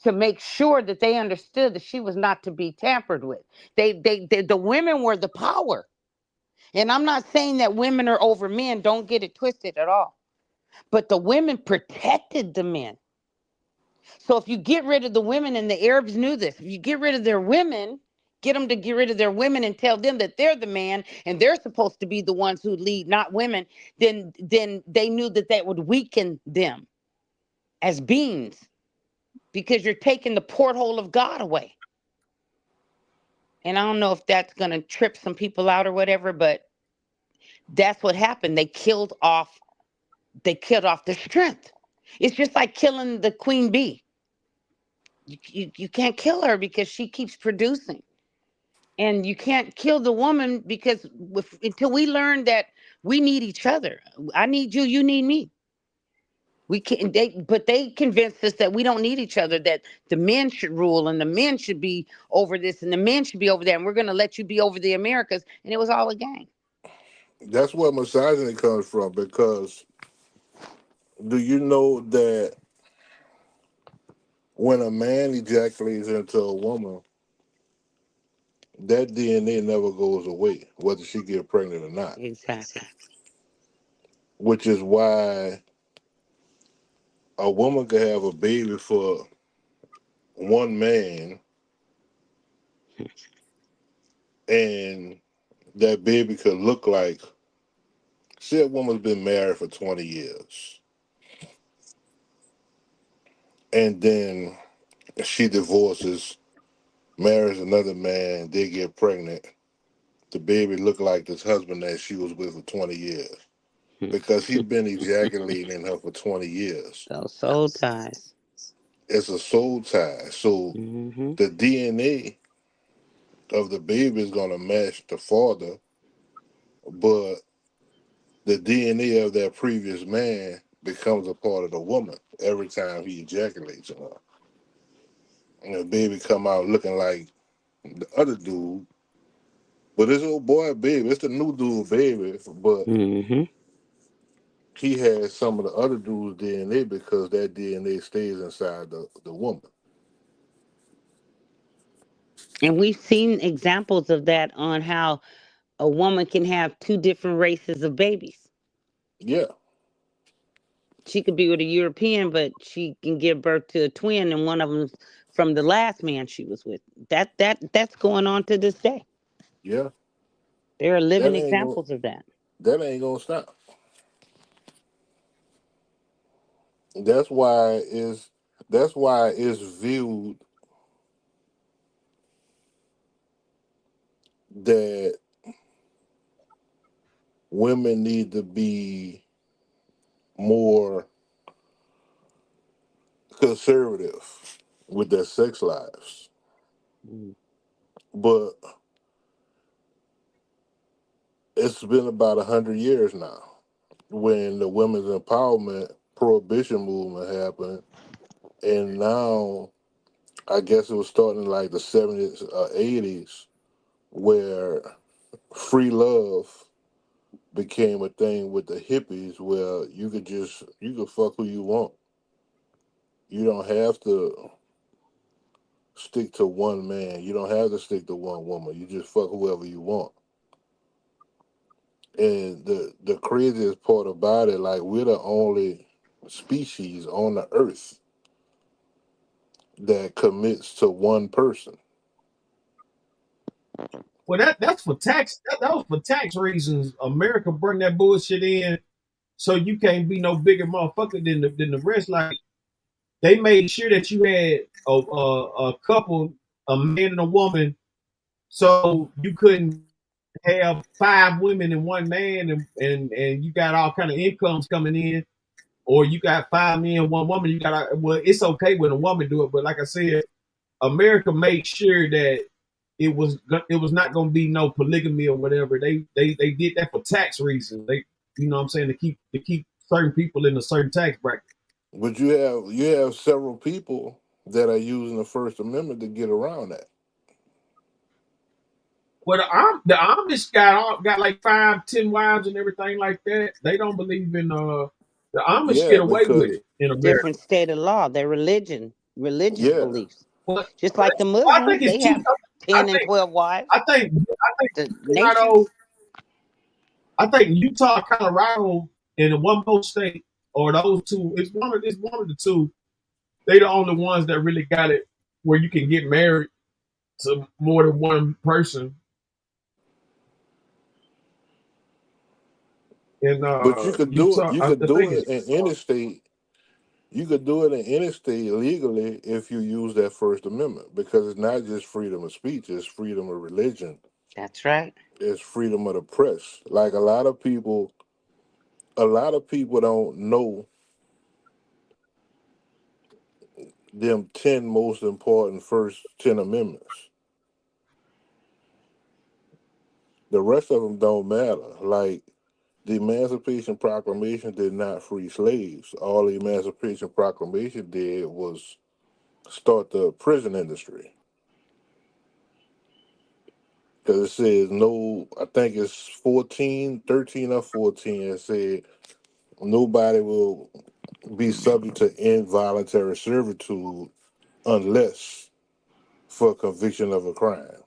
G: to make sure that they understood that she was not to be tampered with. The women were the power. And I'm not saying that women are over men, don't get it twisted at all. But the women protected the men. So if you get rid of the women, and the Arabs knew this, if you get rid of their women, get them to get rid of their women and tell them that they're the man and they're supposed to be the ones who lead, not women, then they knew that that would weaken them as beings, because you're taking the porthole of God away. And I don't know if that's going to trip some people out or whatever, but that's what happened. They killed off their strength. It's just like killing the queen bee. You can't kill her because she keeps producing. And you can't kill the woman because until we learn that we need each other. I need you, you need me. We can't. But they convinced us that we don't need each other. That the men should rule, and the men should be over this, and the men should be over that, and we're going to let you be over the Americas. And it was all a game.
K: That's where misogyny comes from, because do you know that when a man ejaculates into a woman, that DNA never goes away, whether she get pregnant or not.
G: Exactly.
K: Which is why a woman could have a baby for one man, and that baby could look like, say a woman's been married for 20 years, and then she divorces, marries another man, they get pregnant. The baby look like this husband that she was with for 20 years because he's been ejaculating in her for 20 years.
G: So soul ties.
K: It's a soul tie. So the DNA of the baby is going to match the father, but the DNA of that previous man becomes a part of the woman every time he ejaculates on her. And the baby come out looking like the other dude, but this old boy baby, it's the new dude baby, but he has some of the other dude's DNA because that DNA stays inside the woman.
G: And we've seen examples of that on how a woman can have two different races of babies.
K: Yeah.
G: She could be with a European, but she can give birth to a twin, and one of them's from the last man she was with. That's going on to this day.
K: Yeah.
G: There are
K: That
G: living
K: ain't gonna,
G: examples of that.
K: that ain't gonna stop. That's why it's viewed that women need to be more conservative with their sex lives. But it's been about 100 years now when the women's empowerment prohibition movement happened, and now I guess it was starting in like the 70s or 80s where free love became a thing with the hippies, where you could fuck who you want. You don't have to stick to one man. You don't have to stick to one woman. You just fuck whoever you want. And the craziest part about it, like, we're the only species on the earth that commits to one person.
B: Well, that's for tax. That was for tax reasons. America bring that bullshit in, so you can't be no bigger motherfucker than the rest. Like, they made sure that you had a couple, a man and a woman, so you couldn't have 5 women and 1 man, and you got all kind of incomes coming in, or you got 5 men, 1 woman. You got, well, it's okay when a woman do it, but like I said, America made sure that it was not going to be no polygamy or whatever. They did that for tax reasons. They, you know what I'm saying, to keep certain people in a certain tax bracket.
K: But you have several people that are using the First Amendment to get around that.
B: Well, the Amish got like 5, 10 wives and everything like that. They don't believe in the Amish get away with it in America.
G: Different state of law, their religious beliefs.
B: Well,
G: just like the
B: well, I
G: Muslims,
B: think
G: they have 10 and 12 wives.
B: I think
G: the
B: Colorado, I think Utah, Colorado, and one more state, or those two, it's one of the two. They the only ones that really got it where you can get married to more than one person. And
K: but you could do
B: Utah,
K: it. You could do it in any state. You could do it in any state legally if you use that First Amendment, because it's not just freedom of speech; it's freedom of religion.
G: That's right.
K: It's freedom of the press. Like, a lot of people don't know them 10 most important first 10 amendments. The rest of them don't matter. Like, the Emancipation Proclamation did not free slaves. All the Emancipation Proclamation did was start the prison industry. Because it says no, I think it's 13 or 14, it said nobody will be subject to involuntary servitude unless for conviction of a crime.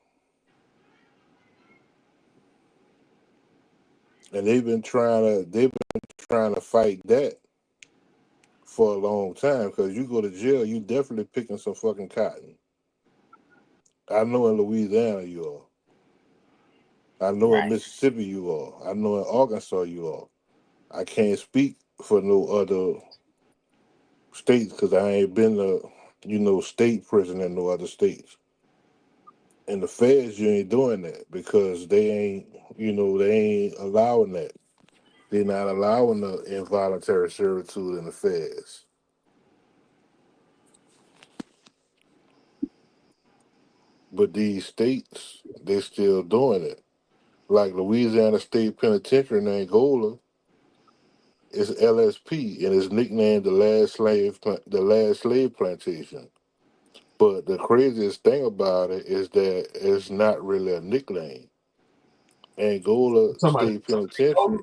K: And they've been trying to fight that for a long time, because you go to jail, you definitely picking some fucking cotton. I know in Louisiana you are. I know in
G: Right.
K: Mississippi you are. I know in Arkansas you are. I can't speak for no other states because I ain't been to, state prison in no other states. And the feds, you ain't doing that because they ain't allowing that. They're not allowing the involuntary servitude in the feds. But these states, they still doing it. Like Louisiana State Penitentiary in Angola, it's LSP, and it's nicknamed the last slave plantation. But the craziest thing about it is that it's not really a nickname. Angola
B: Somebody.
K: State Penitentiary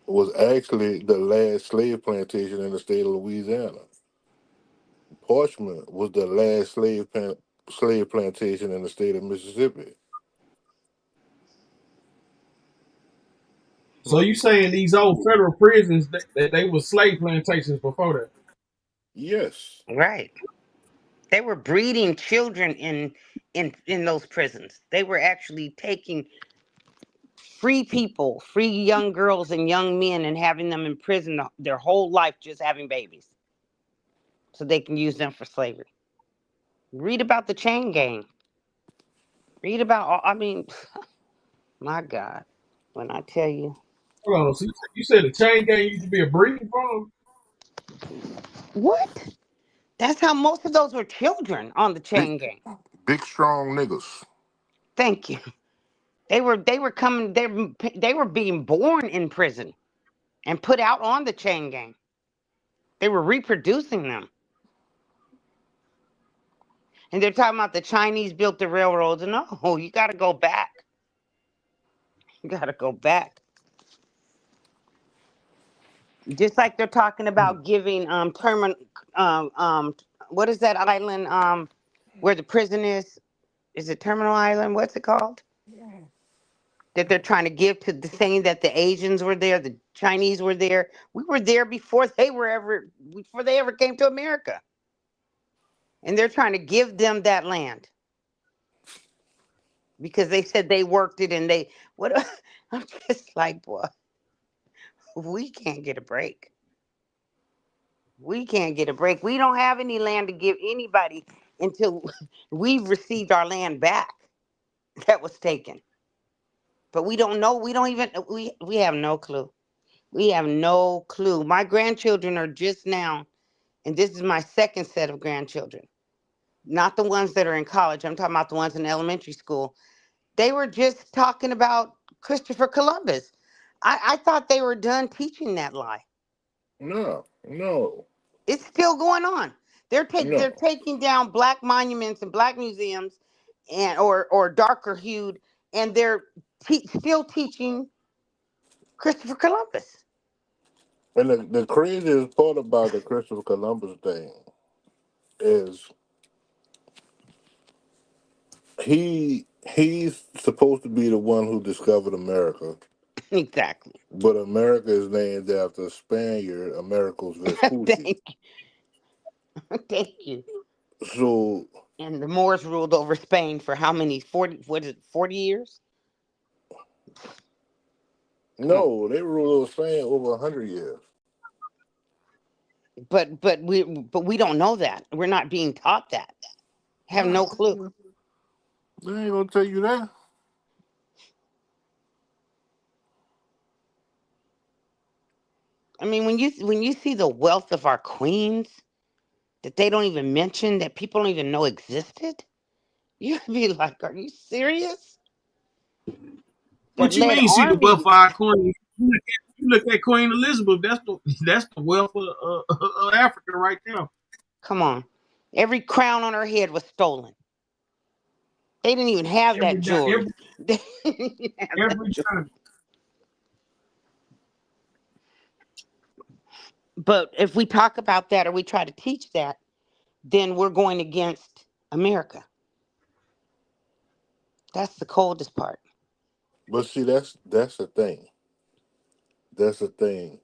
K: was actually the last slave plantation in the state of Louisiana. Parchment was the last slave plantation in the state of Mississippi.
B: So you saying these old federal prisons that they were slave plantations before that?
K: Yes.
G: Right. They were breeding children in those prisons. They were actually taking free people, free young girls and young men, and having them in prison their whole life, just having babies, so they can use them for slavery. Read about the chain gang. Read about. I mean, my God, when I tell you.
B: Hold on. So you said the chain gang used to be a breeding farm?
G: What? That's how most of those were children on the
K: Big,
G: chain gang.
K: big strong niggas.
G: Thank you. They were coming. They were being born in prison and put out on the chain gang. They were reproducing them. And they're talking about the Chinese built the railroads. No, you got to go back. You got to go back. Just like they're talking about giving what is that island where the prison is? Is it Terminal Island? What's it called? That they're trying to give to the saying that the Asians were there, the Chinese were there. We were there before they ever came to America. And they're trying to give them that land. Because they said they worked it and I'm just like, boy, we can't get a break. We can't get a break. We don't have any land to give anybody until we've received our land back that was taken. But we don't know. We have no clue. We have no clue. My grandchildren are just now, and this is my second set of grandchildren. Not the ones that are in college. I'm talking about the ones in elementary school. They were just talking about Christopher Columbus. I thought they were done teaching that lie.
K: No.
G: It's still going on. They're
K: No.
G: taking down black monuments and black museums, and or darker hued, and they're still teaching Christopher Columbus.
K: And the craziest part about the Christopher Columbus thing is he's supposed to be the one who discovered America.
G: Exactly.
K: But America is named after a Spaniard, Americus Vespucci.
G: Thank you.
K: So,
G: and the Moors ruled over Spain for how many? 40 years?
K: no, they ruled over Spain over 100 years.
G: But we don't know that. We're not being taught that. Have no clue.
K: They ain't gonna tell you that.
G: I mean, when you see the wealth of our queens that they don't even mention, that people don't even know existed, you'd be like, are you serious?
B: What
G: That
B: you
G: led
B: mean? See the wealth
G: armies.
B: of our queen? You look at Queen Elizabeth. That's the wealth of Africa right now.
G: Come on. Every crown on her head was stolen. They didn't even have that jewelry.
B: Every time.
G: But if we talk about that or we try to teach that, then we're going against America. That's the coldest part.
K: But see, that's the thing. That's the thing.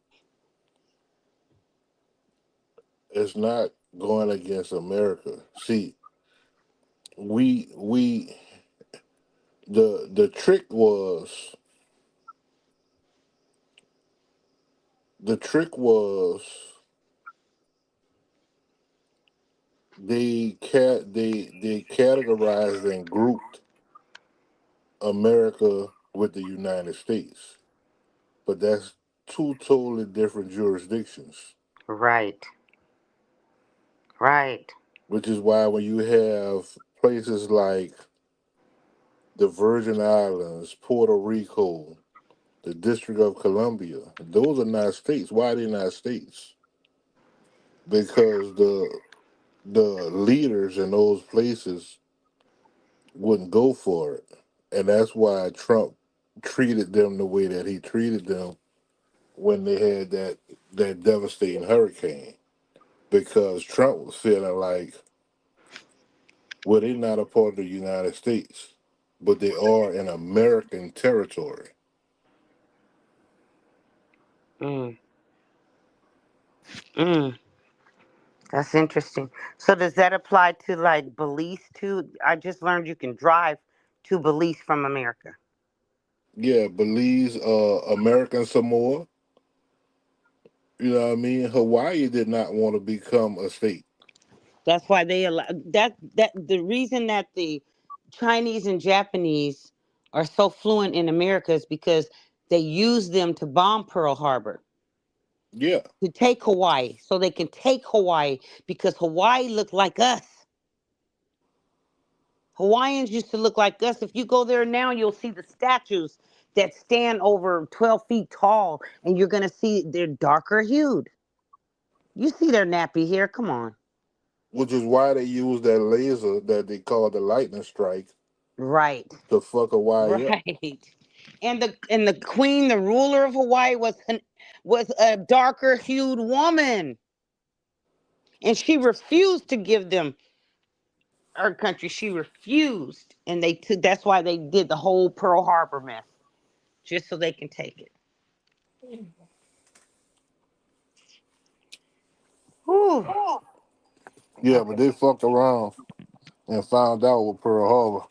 K: It's not going against America. See, we the trick was the trick was they categorized and grouped America with the United States, but that's two totally different jurisdictions.
G: Right. Right.
K: Which is why when you have places like the Virgin Islands, Puerto Rico, the District of Columbia, those are not states. Why are they not states? Because the leaders in those places wouldn't go for it. And that's why Trump treated them the way that he treated them when they had that devastating hurricane. Because Trump was feeling like, well, they're not a part of the United States, but they are in American territory.
G: Mm. Mm. That's interesting. So does that apply to like Belize too? I just learned you can drive to Belize from America.
K: Yeah, Belize, American Samoa. You know what I mean? Hawaii did not want to become a state.
G: That's why they allow that. The reason that the Chinese and Japanese are so fluent in America is because they use them to bomb Pearl Harbor.
K: Yeah.
G: To take Hawaii, so they can take Hawaii because Hawaii looked like us. Hawaiians used to look like us. If you go there now, you'll see the statues that stand over 12 feet tall, and you're going to see they're darker hued. You see their nappy hair. Come on.
K: Which is why they use that laser that they call the lightning strike.
G: Right.
K: To fuck Hawaii up.
G: Right. And the queen, the ruler of Hawaii, was a darker hued woman. And she refused to give them our country. She refused, and that's why they did the whole Pearl Harbor mess, just so they can take it. Whew.
K: Yeah, but they fucked around and found out with Pearl Harbor.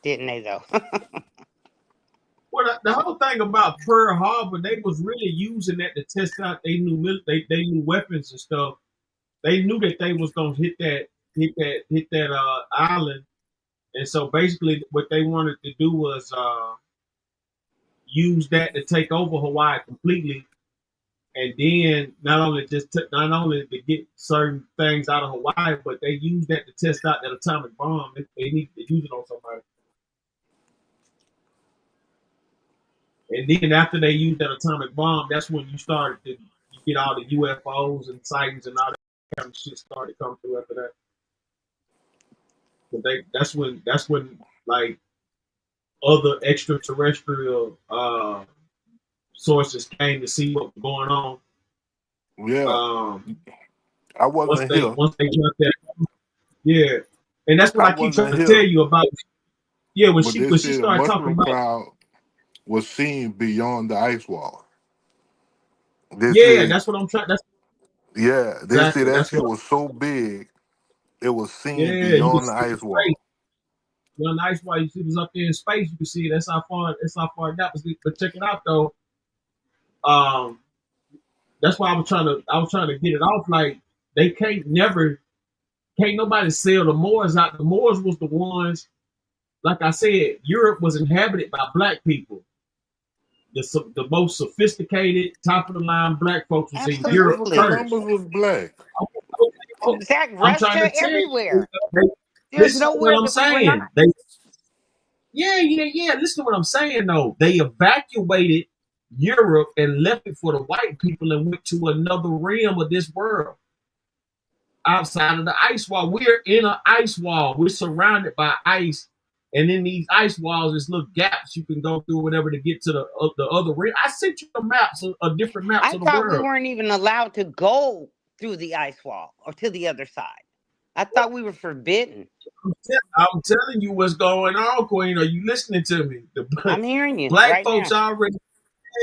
G: Didn't they though?
B: Well, the whole thing about Pearl Harbor, they was really using that to test out they new weapons and stuff. They knew that they was gonna hit that island, and so basically what they wanted to do was use that to take over Hawaii completely, and then not only to get certain things out of Hawaii, but they used that to test out that atomic bomb. They need to use it on somebody. And then after they used that atomic bomb, that's when you get all the UFOs and sightings and all that kind of shit started coming through after that. But that's when like other extraterrestrial sources came to see what was going on.
K: Yeah. I wasn't here.
B: Once they got that, yeah. And that's what I keep trying to tell you about. Yeah, when she started talking about
K: crowd was seen beyond the ice wall.
B: That's what I'm trying.
K: Yeah, they said that shit was so big, it was seen beyond the ice wall.
B: Beyond the ice wall, you see it was up there in space. You can see that's how far that was. But check it out though. That's why I was trying to get it off. Like they can't nobody sell the Moors out. The Moors was the ones. Like I said, Europe was inhabited by black people. The most sophisticated, top of the line black folks was in Europe first.
K: Columbus was black.
G: Exactly. Russia, everywhere.
B: There's nowhere that we were not. Yeah. Listen to what I'm saying though. They evacuated Europe and left it for the white people and went to another realm of this world. Outside of the ice wall. We're in an ice wall. We're surrounded by ice. And in these ice walls, there's little gaps you can go through, whatever, to get to the other rim. I sent you the maps, different maps of the world.
G: I thought we weren't even allowed to go through the ice wall or to the other side. I thought we were forbidden.
B: I'm telling you what's going on, Queen. Are you listening to me?
G: I'm hearing you.
B: Black
G: right
B: folks
G: now.
B: already.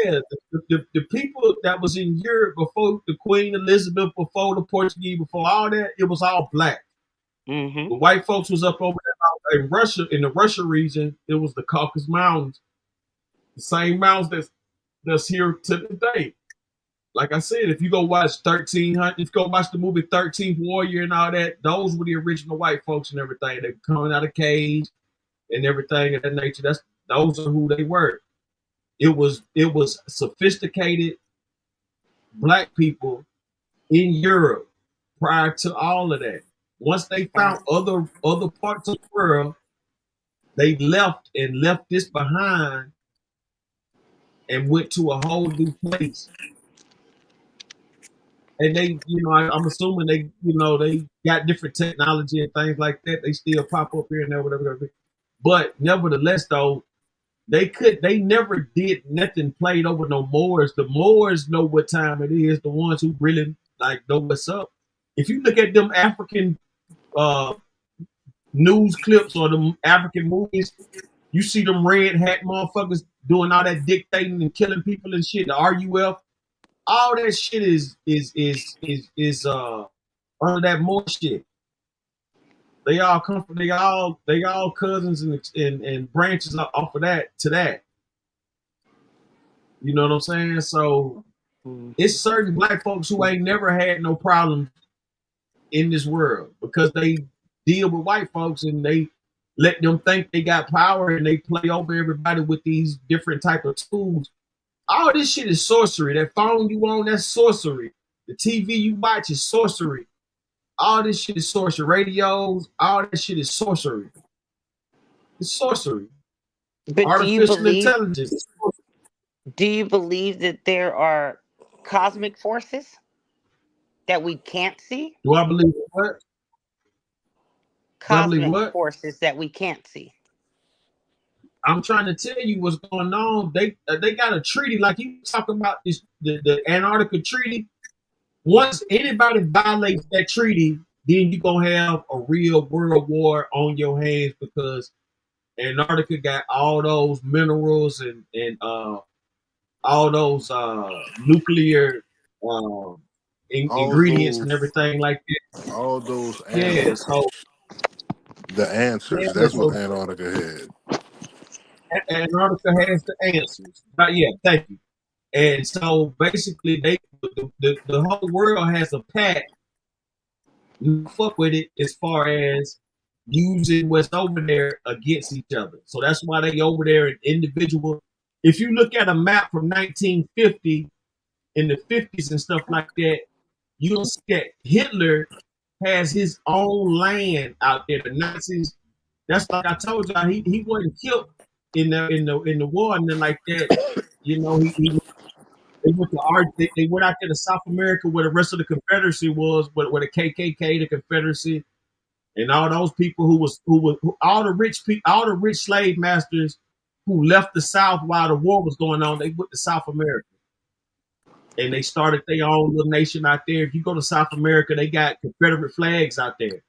B: Yeah, the people that was in Europe before the Queen Elizabeth, before the Portuguese, before all that, it was all black.
G: Mm-hmm.
B: The white folks was up over there in Russia, in the Russia region. It was the Caucasus Mountains, the same mountains that's here to this day. Like I said, if you go watch 1300, if you go watch the movie 13th Warrior and all that, those were the original white folks and everything. They were coming out of cage and everything of that nature. Those are who they were. It was sophisticated black people in Europe prior to all of that. Once they found other parts of the world, they left this behind and went to a whole new place. And they, I'm assuming they got different technology and things like that. They still pop up here and there, whatever. But nevertheless, though, they never did nothing played over no Moors. The Moors know what time it is. The ones who really know what's up. If you look at them African news clips or them African movies, you see them red hat motherfuckers doing all that dictating and killing people and shit. The RUF, all that shit is under that Moor shit. They all come from they all cousins and branches off of that to that. You know what I'm saying? So it's certain black folks who ain't never had no problems in this world because they deal with white folks and they let them think they got power and they play over everybody with these different type of tools. All this shit is sorcery. That phone you own, that's sorcery. The TV you watch is sorcery. All this shit is sorcery. Radios, all that shit is sorcery. It's sorcery.
G: But
B: artificial intelligence.
G: Do you believe that there are cosmic forces that we can't see?
B: Do I believe what?
G: Cosmic forces that we can't see.
B: I'm trying to tell you what's going on. They got a treaty, like you talking about this, the Antarctica Treaty. Once anybody violates that treaty, then you're gonna have a real world war on your hands because Antarctica got all those minerals and all those nuclear ingredients and everything like that.
K: All those
B: answers. Yeah, so
K: the answers.
B: Yeah,
K: That's
B: so
K: what Antarctica had.
B: Antarctica has the answers. But yeah, thank you. And so basically, the whole world has a pact. You fuck with it as far as using what's over there against each other. So that's why they over there in individual. If you look at a map from 1950 in the 50s and stuff like that, you'll see that Hitler has his own land out there. The Nazis, that's like I told y'all, he wasn't killed in the war and then like that. You know, they went to they went out there to South America where the rest of the Confederacy was, where the KKK, the Confederacy, and all those people all the rich slave masters who left the South while the war was going on, they went to South America. And they started their own little nation out there. If you go to South America, they got Confederate flags out there.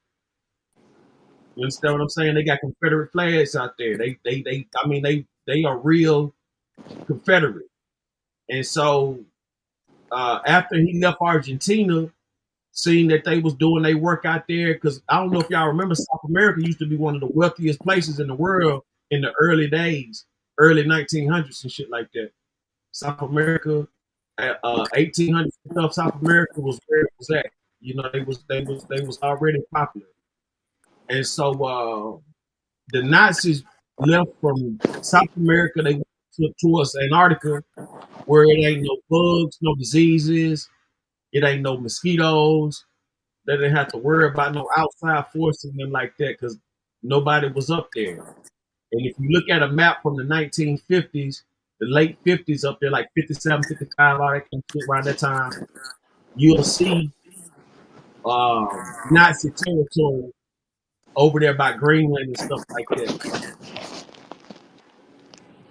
B: You understand what I'm saying? They got Confederate flags out there. They are real Confederate. And so after he left Argentina, seeing that they was doing their work out there, because I don't know if y'all remember, South America used to be one of the wealthiest places in the world in the early days, early 1900s and shit like that. South America, 1800s stuff. South America was where it was at. You know, they was already popular. And so the Nazis left from South America. They went towards Antarctica, where it ain't no bugs, no diseases, it ain't no mosquitoes. They didn't have to worry about no outside forces and like that because nobody was up there. And if you look at a map from the 1950s, the late 50s up there, like 57, 55, all that kind of shit around that time, you'll see Nazi territory over there by Greenland and stuff like that.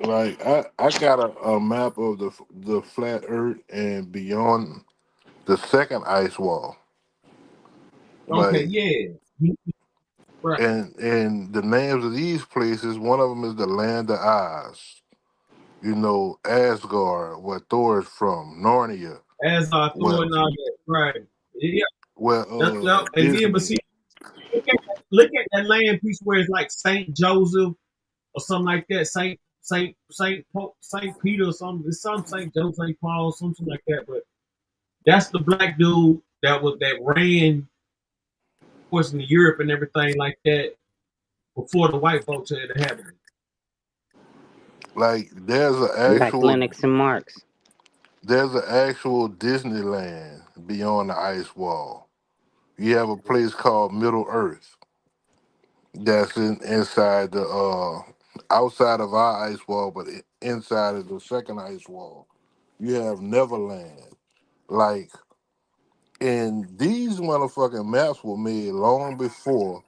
K: Like I got a map of the flat Earth and beyond the second ice wall.
B: Okay,
K: Like,
B: yeah. Right.
K: And the names of these places, one of them is the Land of Oz. You know, Asgard, where Thor is from, Narnia,
B: As Thor
K: where
B: and all that, right? Yeah,
K: where
B: that's and then but
K: Disney.
B: see, look at that land piece where it's like Saint Joseph or something like that, Saint Peter or something. It's some Saint Joseph, Saint Paul, something like that. But that's the black dude that ran, of course, in Europe and everything like that before the white folks had inhabited.
K: Like there's an
G: Like
K: actual
G: Lennox and Marks.
K: there's an actual Disneyland beyond the ice wall. You have a place called Middle Earth that's inside the outside of our ice wall, but inside of the second ice wall. You have Neverland. Like, and these motherfucking maps were made long before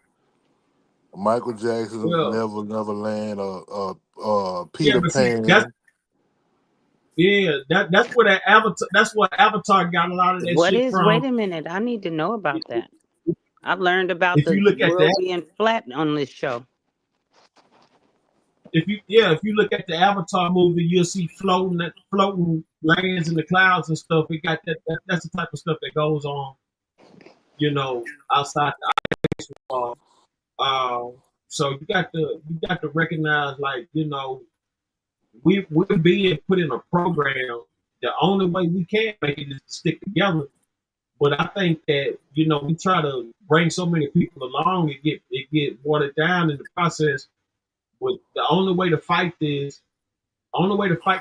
K: Michael Jackson's
B: Well,
K: Neverland or
B: yeah,
K: Peter
B: but see, that's
K: Pan.
B: that's where that Avatar. That's where Avatar got a lot of that
G: What
B: shit
G: is?
B: from.
G: Wait a minute. I need to know about that. I've learned about
B: If you
G: the
B: look at
G: world
B: that,
G: being flat on this show.
B: if you look at the Avatar movie, you'll see floating lands in the clouds and stuff. It got that's the type of stuff that goes on, outside the ice wall. So you got to recognize, like, we're being put in a program. The only way we can make it is to stick together. But I think that we try to bring so many people along, it get watered down in the process. But the only way to fight the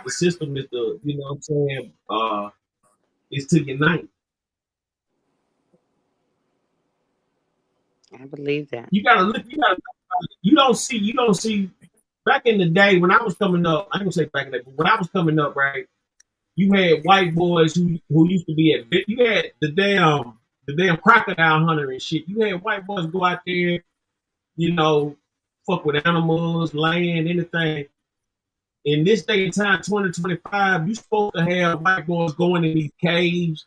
B: system is to, what I'm saying, is to unite.
G: I believe that.
B: You gotta look. You don't see. Back in the day when I was coming up, I ain't gonna say back in the day, but when I was coming up, right, you had white boys who used to be you had the damn crocodile hunter and shit. You had white boys go out there, fuck with animals, land, anything. In this day and time, 2025, you're supposed to have white boys going in these caves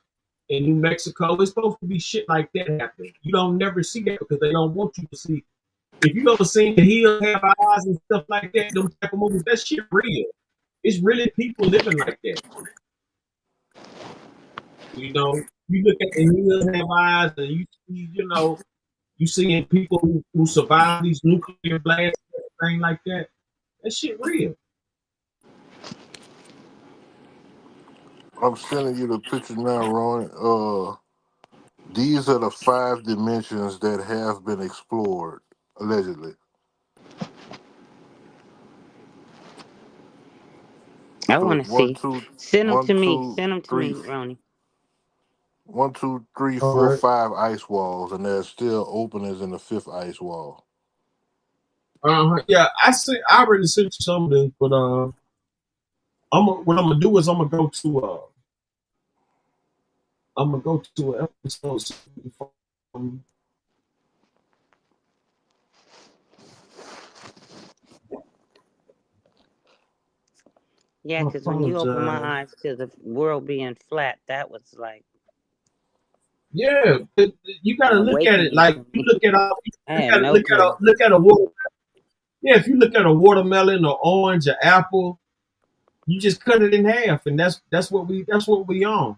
B: in New Mexico. It's supposed to be shit like that happening. You don't never see that because they don't want you to see. If you ever seen The Hills Have Eyes and stuff like that, them type of movies, that shit real. It's really people living like that. You look at The Hills Have Eyes and you see, you seeing people who survive these nuclear blasts and everything like that. That shit real.
K: I'm sending you the picture now, Ron. These are the 5 dimensions that have been explored, allegedly.
G: I
K: So
G: want
K: it's
G: to see. Send them to me. Send them to me,
K: 3,
G: Ronnie.
K: 1, 2, 3,
B: All
K: 4,
B: right.
K: 5 ice walls, and there's still openings in the 5th ice wall.
B: Yeah, I already sent you some of this, but what I'm gonna do is I'm gonna go to an episode.
G: Yeah,
B: I
G: because when you open my
B: apologize.
G: eyes to the world being flat, that was like
B: Yeah, you gotta look at it
G: awakening
B: like
G: to
B: you
G: me.
B: look at
G: I had no clue.
B: look at a water. Yeah, if you look at a watermelon or orange or apple, you just cut it in half, and that's what we on.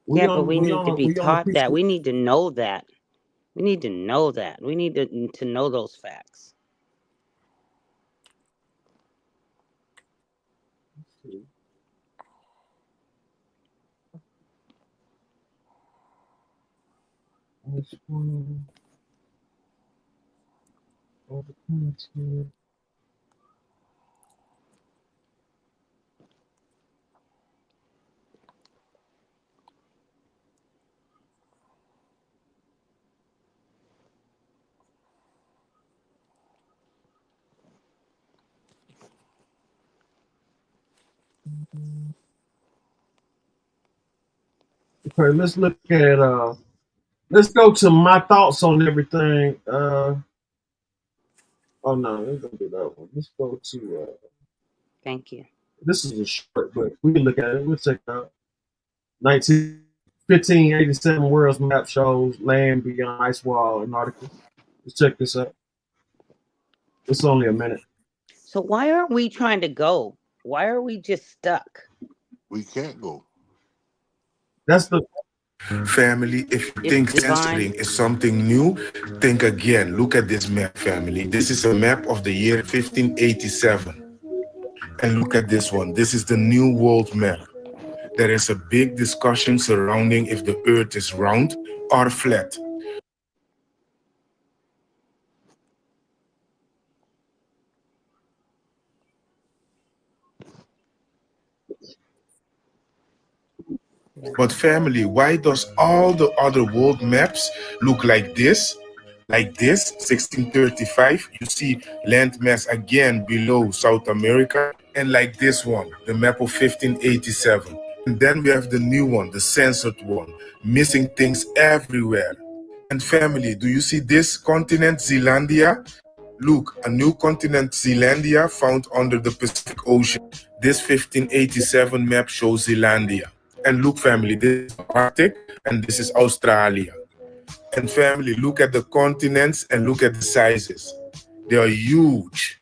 G: Yeah, but we need to be
B: We on a
G: taught
B: piece
G: that.
B: of.
G: We need to know that. We need to know that. We need to know those facts.
B: Okay, let's look at let's go to my thoughts on everything. Oh no, let's go do that one. Let's go to
G: Thank you.
B: this is a short, but we can look at it. We'll check it out. 1587 World's Map shows land beyond ice wall Antarctica. Let's check this out. It's only a minute.
G: So why aren't we trying to go? Why are we just stuck?
K: We can't go.
B: That's the
A: Family, if you
G: It's
A: think
G: divine.
A: censoring is something new, think again. Look at this map, family. This is a map of the year 1587. And look at this one. This is the New World Map. There is a big discussion surrounding if the earth is round or flat. But family, why does all the other world maps look like this? Like this, 1635, you see landmass again below South America, and like this one, the map of 1587. And then we have the new one, the censored one, missing things everywhere. And family, do you see this continent, Zealandia? Look, a new continent, Zealandia, found under the Pacific Ocean. This 1587 map shows Zealandia. And look, family, this is Arctic, and this is Australia. And family, look at the continents and look at the sizes. They are huge.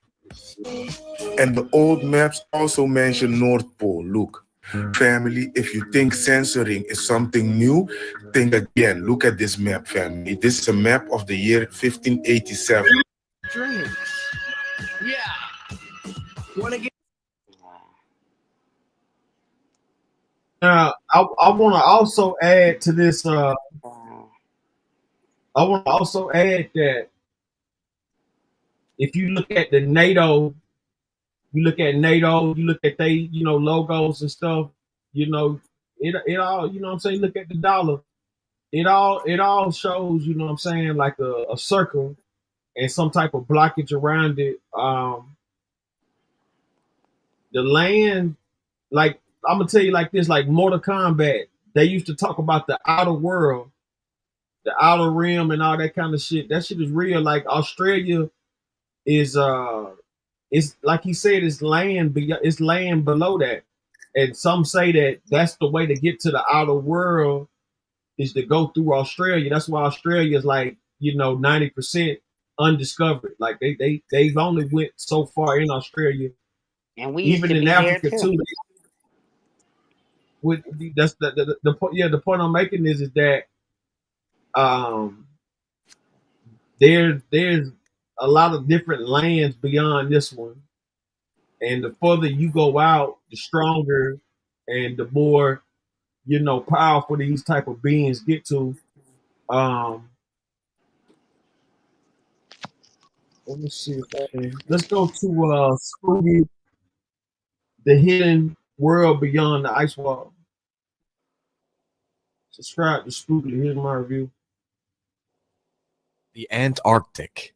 A: And the old maps also mention North Pole. Look, family, if you think censoring is something new, think again. Look at this map, family. This is a map of the year 1587.
P: Drinks. Yeah. Wanna get
B: Now, I want to also add to this. I want to also add that if you look at the NATO, you look at they, logos and stuff, it all, you know what I'm saying? Look at the dollar. It all shows, you know what I'm saying, like a circle and some type of blockage around it. The land, like, I'm gonna tell you like this, like Mortal Kombat, they used to talk about the outer world, the outer rim and all that kind of shit. That shit is real. Like Australia is it's like he said, it's land below that. And some say that that's the way to get to the outer world is to go through Australia. That's why Australia is like, 90% undiscovered. Like they've only went so far in Australia.
G: And we
B: even
G: used to
B: in
G: be
B: Africa
G: there
B: too. That's the point. Yeah, the point I'm making is that there's a lot of different lands beyond this one, and the further you go out, the stronger and the more powerful these type of beings get to. Let me see. Let's go to Spooky, the hidden world beyond the ice wall. Subscribe to Spooky. Here's my review.
Q: The Antarctic,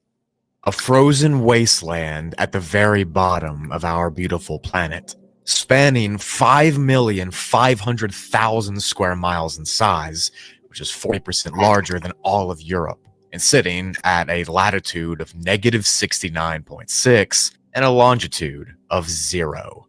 Q: a frozen wasteland at the very bottom of our beautiful planet, spanning 5,500,000 square miles in size, which is 40% larger than all of Europe, and sitting at a latitude of -69.6 and a longitude of 0.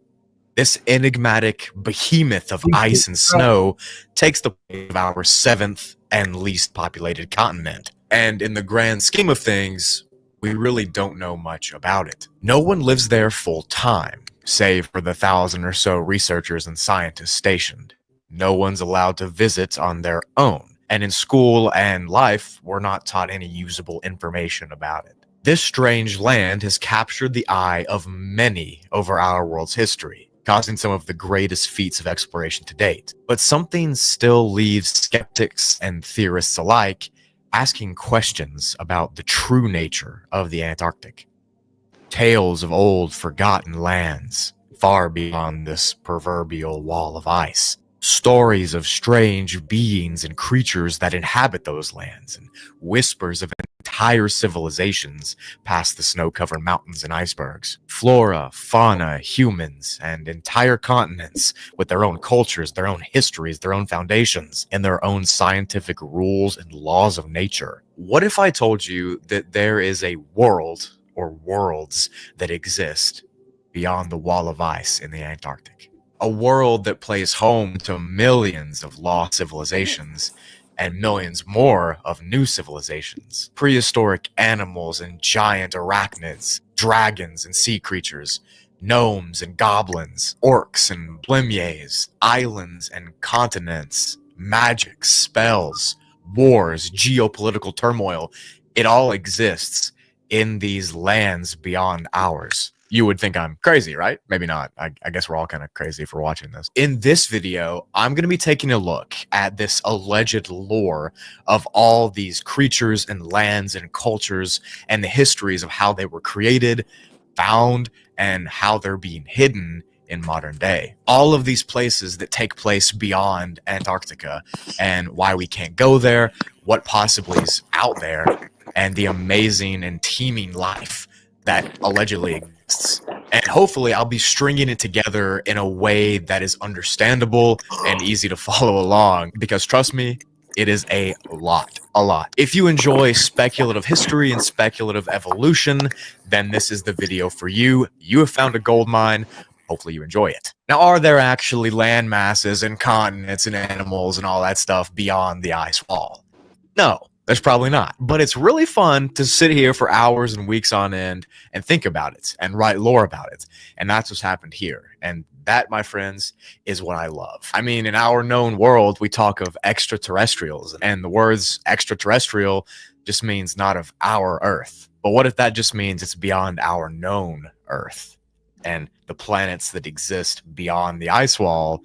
Q: This enigmatic behemoth of ice and snow takes the place of our 7th and least populated continent. And in the grand scheme of things, we really don't know much about it. No one lives there full time, save for the 1,000 or so researchers and scientists stationed. No one's allowed to visit on their own. And in school and life, we're not taught any usable information about it. This strange land has captured the eye of many over our world's history, causing some of the greatest feats of exploration to date. But something still leaves skeptics and theorists alike asking questions about the true nature of the Antarctic. Tales of old forgotten lands, far beyond this proverbial wall of ice. Stories of strange beings and creatures that inhabit those lands, and whispers of entire civilizations past the snow-covered mountains and icebergs. Flora, fauna, humans, and entire continents with their own cultures, their own histories, their own foundations, and their own scientific rules and laws of nature. What if I told you that there is a world or worlds that exist beyond the wall of ice in the Antarctic? A world that plays home to millions of lost civilizations and millions more of new civilizations. Prehistoric animals and giant arachnids, dragons and sea creatures, gnomes and goblins, orcs and blimiers, islands and continents, magic, spells, wars, geopolitical turmoil. It all exists in these lands beyond ours. You would think I'm crazy, right? Maybe not. I guess we're all kind of crazy for watching this. In this video, I'm going to be taking a look at this alleged lore of all these creatures and lands and cultures and the histories of how they were created, found, and how they're being hidden in modern day. All of these places that take place beyond Antarctica and why we can't go there, what possibly is out there, and the amazing and teeming life that allegedly exists. And hopefully I'll be stringing it together in a way that is understandable and easy to follow along, because trust me, it is a lot. If you enjoy speculative history and speculative evolution, then this is the video for you. You have found a gold mine. Hopefully you enjoy it. Now, are there actually land masses and continents and animals and all that stuff beyond the ice wall? No. There's probably not, but it's really fun to sit here for hours and weeks on end and think about it and write lore about it. And that's what's happened here. And that, my friends, is what I love. I mean, in our known world, we talk of extraterrestrials, and the words extraterrestrial just means not of our Earth. But what if that just means it's beyond our known Earth? And the planets that exist beyond the ice wall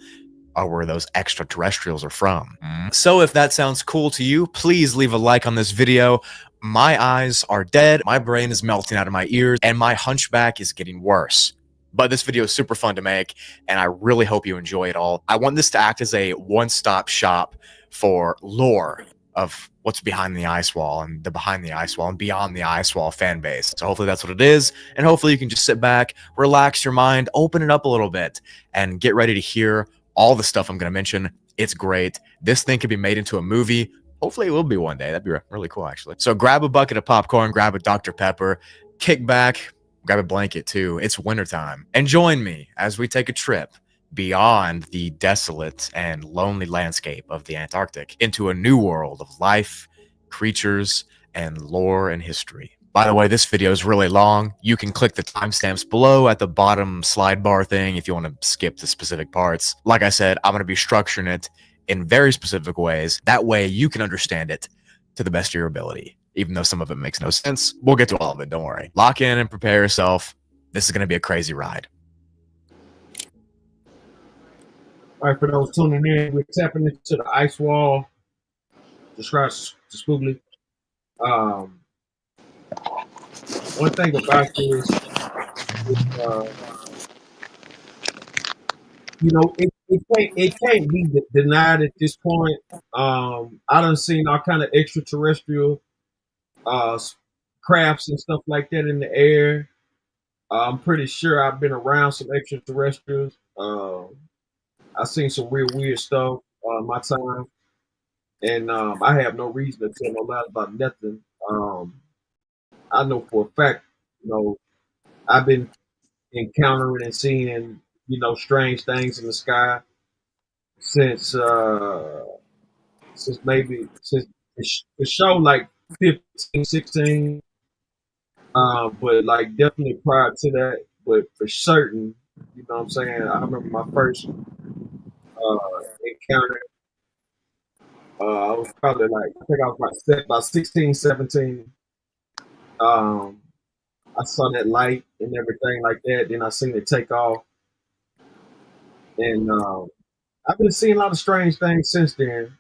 Q: are where those extraterrestrials are from. So if that sounds cool to you, please leave a like on this video. My eyes are dead, my brain is melting out of my ears, and my hunchback is getting worse. But this video is super fun to make, and I really hope you enjoy it all. I want this to act as a one-stop shop for lore of what's behind the ice wall and the behind the ice wall and beyond the ice wall fan base. So hopefully that's what it is, and hopefully you can just sit back, relax your mind, open it up a little bit, and get ready to hear all the stuff I'm going to mention. It's great. This thing could be made into a movie. Hopefully it will be one day. That'd be really cool, actually. So grab a bucket of popcorn, grab a Dr. Pepper, kick back, grab a blanket too. It's wintertime. And join me as we take a trip beyond the desolate and lonely landscape of the Antarctic into a new world of life, creatures, and lore and history. By the way, this video is really long. You can click the timestamps below at the bottom slide bar thing if you want to skip the specific parts. Like I said, I'm going to be structuring it in very specific ways. That way you can understand it to the best of your ability, even though some of it makes no sense. We'll get to all of it, don't worry. Lock in and prepare yourself. This is going to be a crazy ride.
B: All right, for those tuning in, we're tapping into the ice wall. Describes spookily. One thing about this, you know, it can't be denied at this point. I done seen all kind of extraterrestrial crafts and stuff like that in the air. I'm pretty sure I've been around some extraterrestrials. I've seen some real weird stuff in my time, and I have no reason to tell no lie about nothing. I know for a fact, you know, I've been encountering and seeing, you know, strange things in the sky since the show like 15, 16. But like definitely prior to that, but for certain, you know what I'm saying? I remember my first encounter. I was probably like, I think I was about 16, 17. I saw that light and everything like that. Then I seen it take off. And I've been seeing a lot of strange things since then.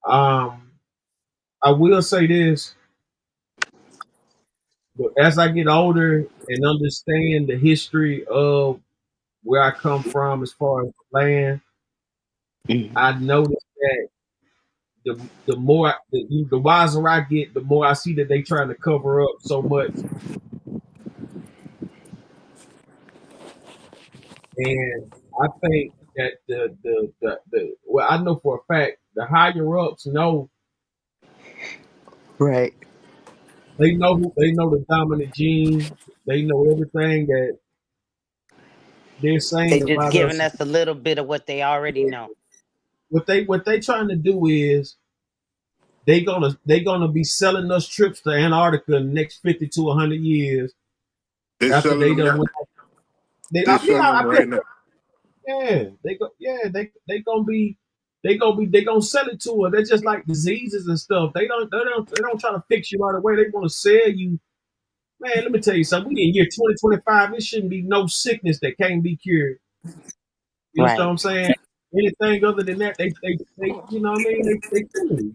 B: I will say this, but as I get older and understand the history of where I come from as far as the land, I noticed that the more the wiser I get, the more I see that they trying to cover up so much. And I think that the well, I know for a fact the higher ups know,
G: Right.
B: they know the dominant gene. They know everything that they're
G: They
B: saying
G: just
B: about
G: giving
B: us.
G: us a little bit of what they already know.
B: What they trying to do is they gonna be selling us trips to Antarctica in the next 50 to 100 years,
K: They're
B: After
K: selling
B: they
K: them
B: done
K: now.
B: went, they
K: They're
B: yeah,
K: selling
B: I
K: them
B: bet.
K: right now.
B: Yeah, they gonna sell it to her. They're just like diseases and stuff. They don't try to fix you right away. They want to sell you. Man, let me tell you something. We in year 2025. There shouldn't be no sickness that can't be cured. You understand what
G: Right.
B: I'm saying? Anything other than that, they you know what I mean? They killing you.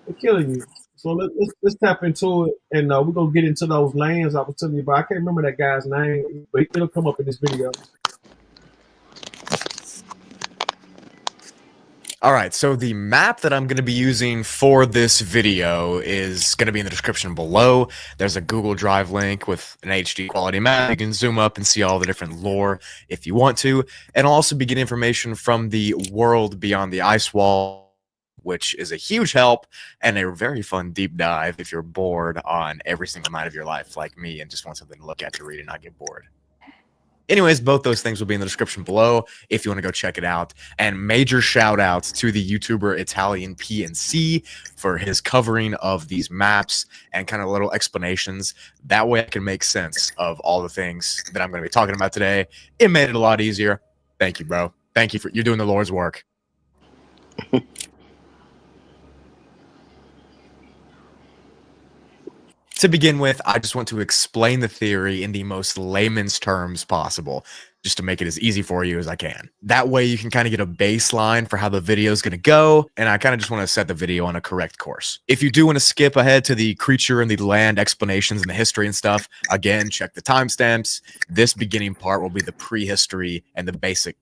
B: They're killing you. So let's tap into it, and we're gonna get into those lands I was telling you about. I can't remember that guy's name, but it'll come up in this video.
Q: All right, so the map that I'm going to be using for this video is going to be in the description below. There's a Google Drive link with an HD quality map. You can zoom up and see all the different lore if you want to. And I'll also be getting information from the World Beyond the Ice Wall, which is a huge help and a very fun deep dive if you're bored on every single night of your life like me and just want something to look at to read and not get bored. Anyways, both those things will be in the description below if you want to go check it out. And major shout outs to the YouTuber Italian PNC for his covering of these maps and kind of little explanations. That way I can make sense of all the things that I'm going to be talking about today. It made it a lot easier. Thank you, bro. Thank you for you're doing the Lord's work. To begin with, I just want to explain the theory in the most layman's terms possible, just to make it as easy for you as I can. That way you can kind of get a baseline for how the video is going to go, and I kind of just want to set the video on a correct course. If you do want to skip ahead to the creature and the land explanations and the history and stuff, again, check the timestamps. This beginning part will be the prehistory and the basic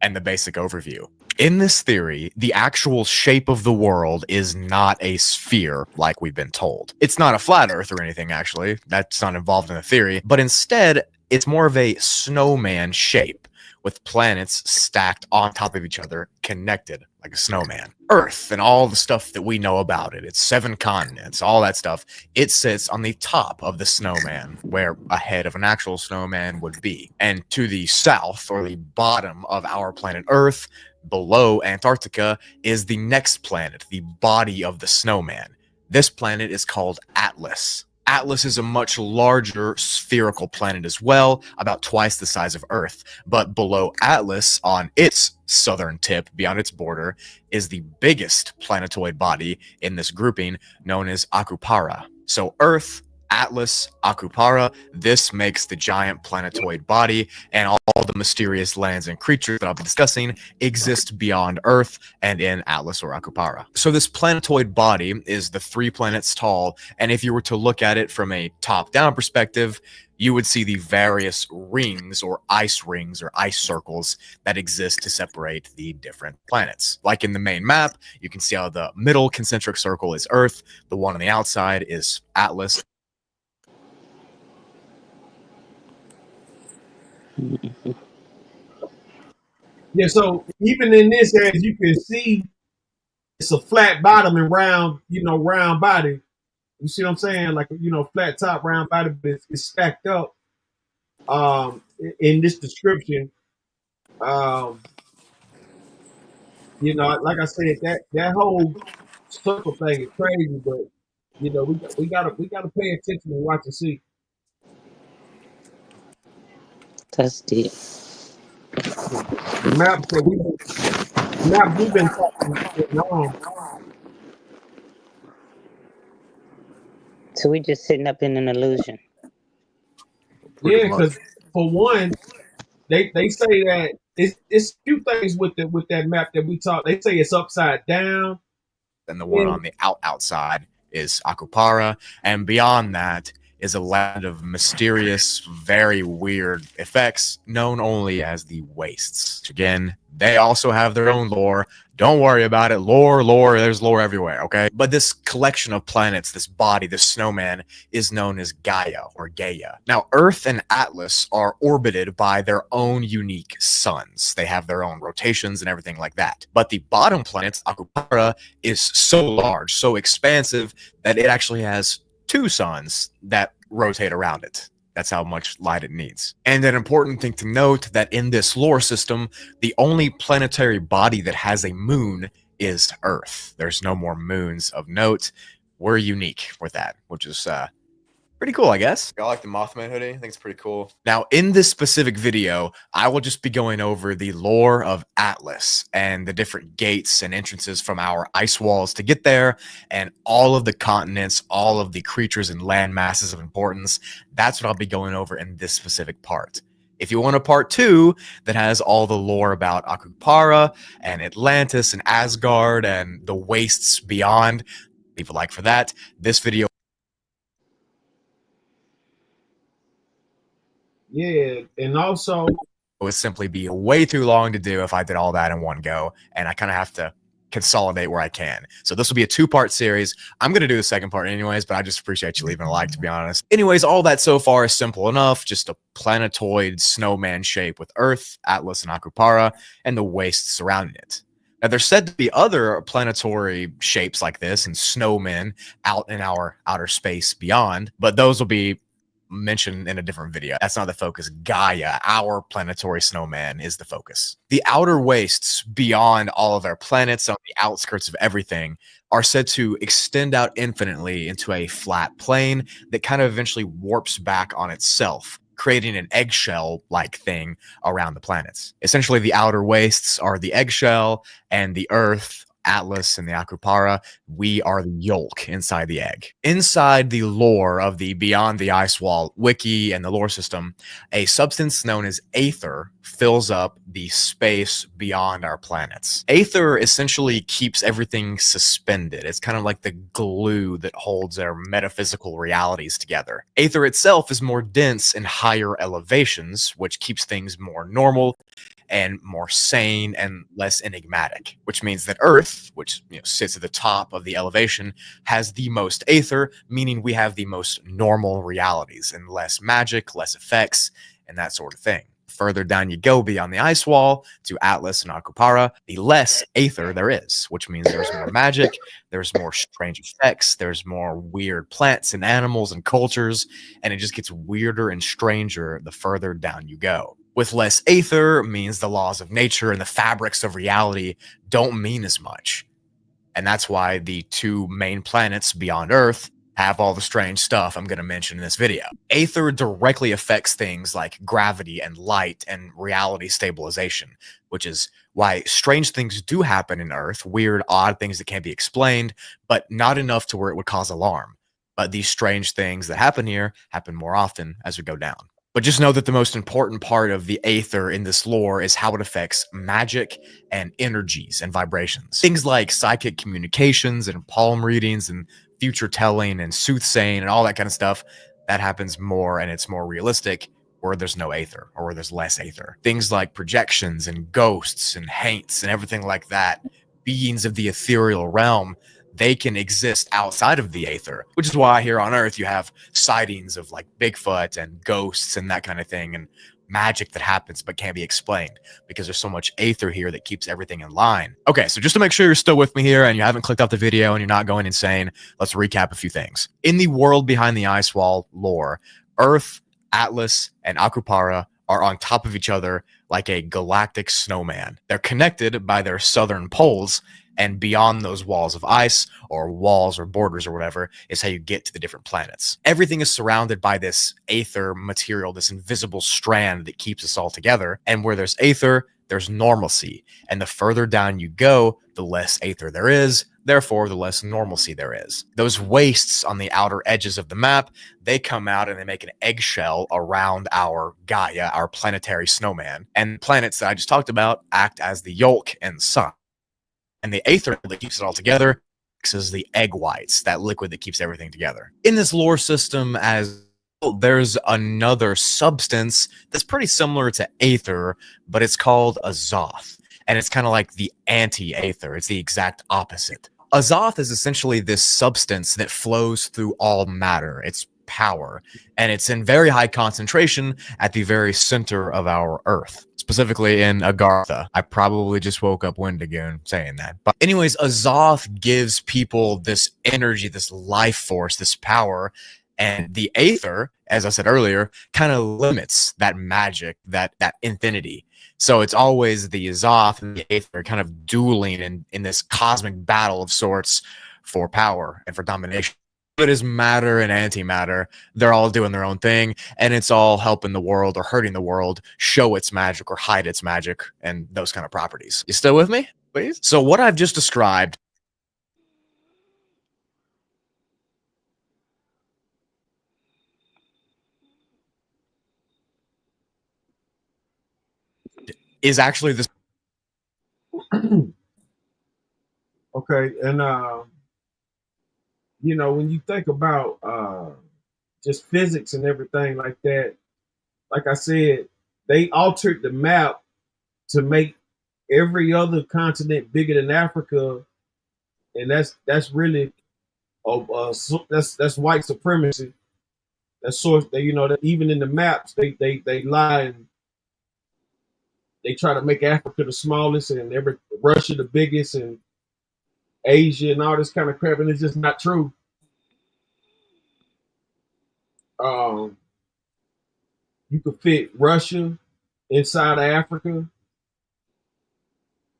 Q: overview. In this theory, the actual shape of the world is not a sphere like we've been told. It's not a flat earth or anything, actually. That's not involved in the theory. But instead, it's more of a snowman shape with planets stacked on top of each other, connected like a snowman. Earth and all the stuff that we know about it, its 7 continents, all that stuff, it sits on the top of the snowman, where a head of an actual snowman would be. And to the south, or the bottom of our planet Earth, below Antarctica, is the next planet, the body of the snowman. This planet is called Atlas. Atlas is a much larger spherical planet as well, about twice the size of Earth. But below Atlas, on its southern tip, beyond its border, is the biggest planetoid body in this grouping, known as Akupara. So Earth, Atlas, Akupara, this makes the giant planetoid body, and all the mysterious lands and creatures that I'll be discussing exist beyond Earth and in Atlas or Akupara. So this planetoid body is the 3 planets tall, and if you were to look at it from a top-down perspective, you would see the various rings or ice circles that exist to separate the different planets. Like in the main map, you can see how the middle concentric circle is Earth, the one on the outside is Atlas.
B: Yeah, so even in this, as you can see, it's a flat bottom and round, round body. You see what I'm saying? Like, flat top, round body, but it's stacked up. In this description, like I said, that whole circle thing is crazy, but we gotta pay attention and watch and see.
G: That's deep.
B: The maps that we've been talking on.
G: So we just sitting up in an illusion.
B: Yeah, because for one, they say that it's a few things with that map that we talk. They say it's upside down.
Q: And the one on the outside is Akupara, and beyond that is a land of mysterious, very weird effects known only as the Wastes. Again, they also have their own lore. Don't worry about it. Lore, there's lore everywhere, okay? But this collection of planets, this body, this snowman, is known as Gaia or Gaia. Now, Earth and Atlas are orbited by their own unique suns. They have their own rotations and everything like that. But the bottom planet, Akupara, is so large, so expansive, that it actually has 2 suns that rotate around it. That's how much light it needs. And an important thing to note that in this lore system, the only planetary body that has a moon is Earth. There's no more moons of note. We're unique with that, which is Pretty cool, I guess. I like the Mothman hoodie. I think it's pretty cool. Now, in this specific video, I will just be going over the lore of Atlas and the different gates and entrances from our ice walls to get there, and all of the continents, all of the creatures and land masses of importance. That's what I'll be going over in this specific part. If you want a part 2 that has all the lore about Akupara and Atlantis and Asgard and the wastes beyond, leave a like for that. This video
B: Yeah, and also
Q: would simply be way too long to do if I did all that in one go, and I kind of have to consolidate where I can. So this will be a 2-part series. I'm going to do the second part anyways, but I just appreciate you leaving a like, to be honest. Anyways, all that so far is simple enough. Just a planetoid snowman shape with Earth, Atlas, and Akupara, and the wastes surrounding it. Now, there's said to be other planetary shapes like this and snowmen out in our outer space beyond, but those will be mentioned in a different video. That's not the focus. Gaia, our planetary snowman, is the focus. The outer wastes beyond all of our planets, on the outskirts of everything, are said to extend out infinitely into a flat plane that kind of eventually warps back on itself, creating an eggshell-like thing around the planets. Essentially, the outer wastes are the eggshell, and the Earth, Atlas, and the Akupara, we are the yolk inside the egg. Inside the lore of the Beyond the Ice Wall wiki and the lore system, a substance known as aether fills up the space beyond our planets. Aether essentially keeps everything suspended. It's kind of like the glue that holds our metaphysical realities together. Aether itself is more dense in higher elevations, which keeps things more normal and more sane and less enigmatic, which means that Earth, which sits at the top of the elevation, has the most aether, meaning we have the most normal realities and less magic, less effects, and that sort of thing. Further down you go beyond the ice wall to Atlas and Akupara, the less aether there is, which means there's more magic, there's more strange effects, there's more weird plants and animals and cultures, and it just gets weirder and stranger the further down you go. With less aether means the laws of nature and the fabrics of reality don't mean as much. And that's why the 2 main planets beyond Earth have all the strange stuff I'm going to mention in this video. Aether directly affects things like gravity and light and reality stabilization, which is why strange things do happen in Earth, weird, odd things that can't be explained, but not enough to where it would cause alarm. But these strange things that happen here happen more often as we go down. But just know that the most important part of the aether in this lore is how it affects magic and energies and vibrations. Things like psychic communications and palm readings and future telling and soothsaying and all that kind of stuff, that happens more and it's more realistic where there's no aether or where there's less aether. Things like projections and ghosts and haints and everything like that, beings of the ethereal realm, they can exist outside of the aether, which is why here on Earth you have sightings of like Bigfoot and ghosts and that kind of thing, and magic that happens but can't be explained because there's so much aether here that keeps everything in line. Okay, so just to make sure you're still with me here and you haven't clicked off the video and you're not going insane, let's recap a few things. In the world behind the ice wall lore, Earth, Atlas, and Akupara are on top of each other like a galactic snowman. They're connected by their southern poles, and beyond those walls of ice or walls or borders or whatever is how you get to the different planets. Everything is surrounded by this aether material, this invisible strand that keeps us all together. And where there's aether, there's normalcy. And the further down you go, the less aether there is, therefore the less normalcy there is. Those wastes on the outer edges of the map, they come out and they make an eggshell around our Gaia, our planetary snowman. And planets that I just talked about act as the yolk and sun. And the aether that keeps it all together is the egg whites, that liquid that keeps everything together. In this lore system, as well, there's another substance that's pretty similar to aether, but it's called azoth. And it's kind of like the anti-aether. It's the exact opposite. Azoth is essentially this substance that flows through all matter. It's power, and it's in very high concentration at the very center of our Earth, specifically in Agartha. I probably just woke up Wendigoon saying that. But anyways, Azoth gives people this energy, this life force, this power, and the aether, as I said earlier, kind of limits that magic, that infinity. So it's always the Azoth and the aether kind of dueling in this cosmic battle of sorts for power and for domination. it is matter and antimatter. They're all doing their own thing, and it's all helping the world or hurting the world show its magic or hide its magic and those kind of properties. You still with me, please? So what I've just described is actually this.
B: Okay, and you know, when you think about just physics and everything like that, like I said, they altered the map to make every other continent bigger than Africa, and that's really that's white supremacy. That's source. You know, that even in the maps, they lie and they try to make Africa the smallest and Russia the biggest and Asia and all this kind of crap, and it's just not true. You could fit Russia inside of Africa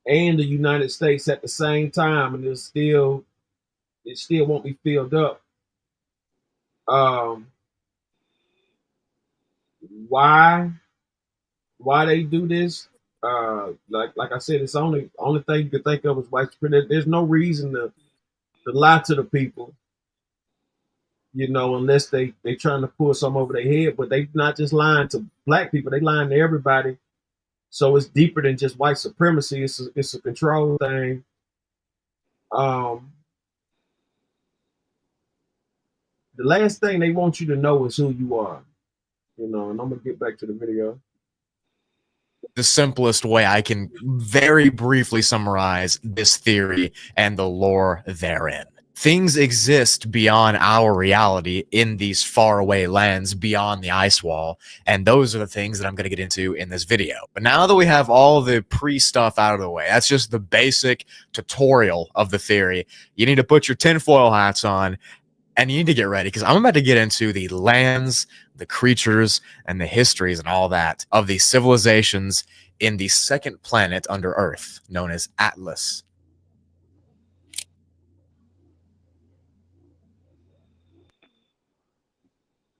B: and the United States at the same time, and it still won't be filled up. Why they do this? Like I said, it's only thing you can think of is white supremacy. There's no reason to lie to the people, you know, unless they trying to pull something over their head. But they not just lying to black people; they lying to everybody. So it's deeper than just white supremacy. It's a control thing. The last thing they want you to know is who you are, you know. And I'm gonna get back to the video.
Q: The simplest way I can very briefly summarize this theory and the lore therein. Things exist beyond our reality in these faraway lands beyond the ice wall, and those are the things that I'm going to get into in this video. But now that we have all the pre-stuff out of the way, that's just the basic tutorial of the theory. You need to put your tinfoil hats on, and you need to get ready, because I'm about to get into the lands, the creatures, and the histories and all that of these civilizations in the second planet under Earth, known as Atlas.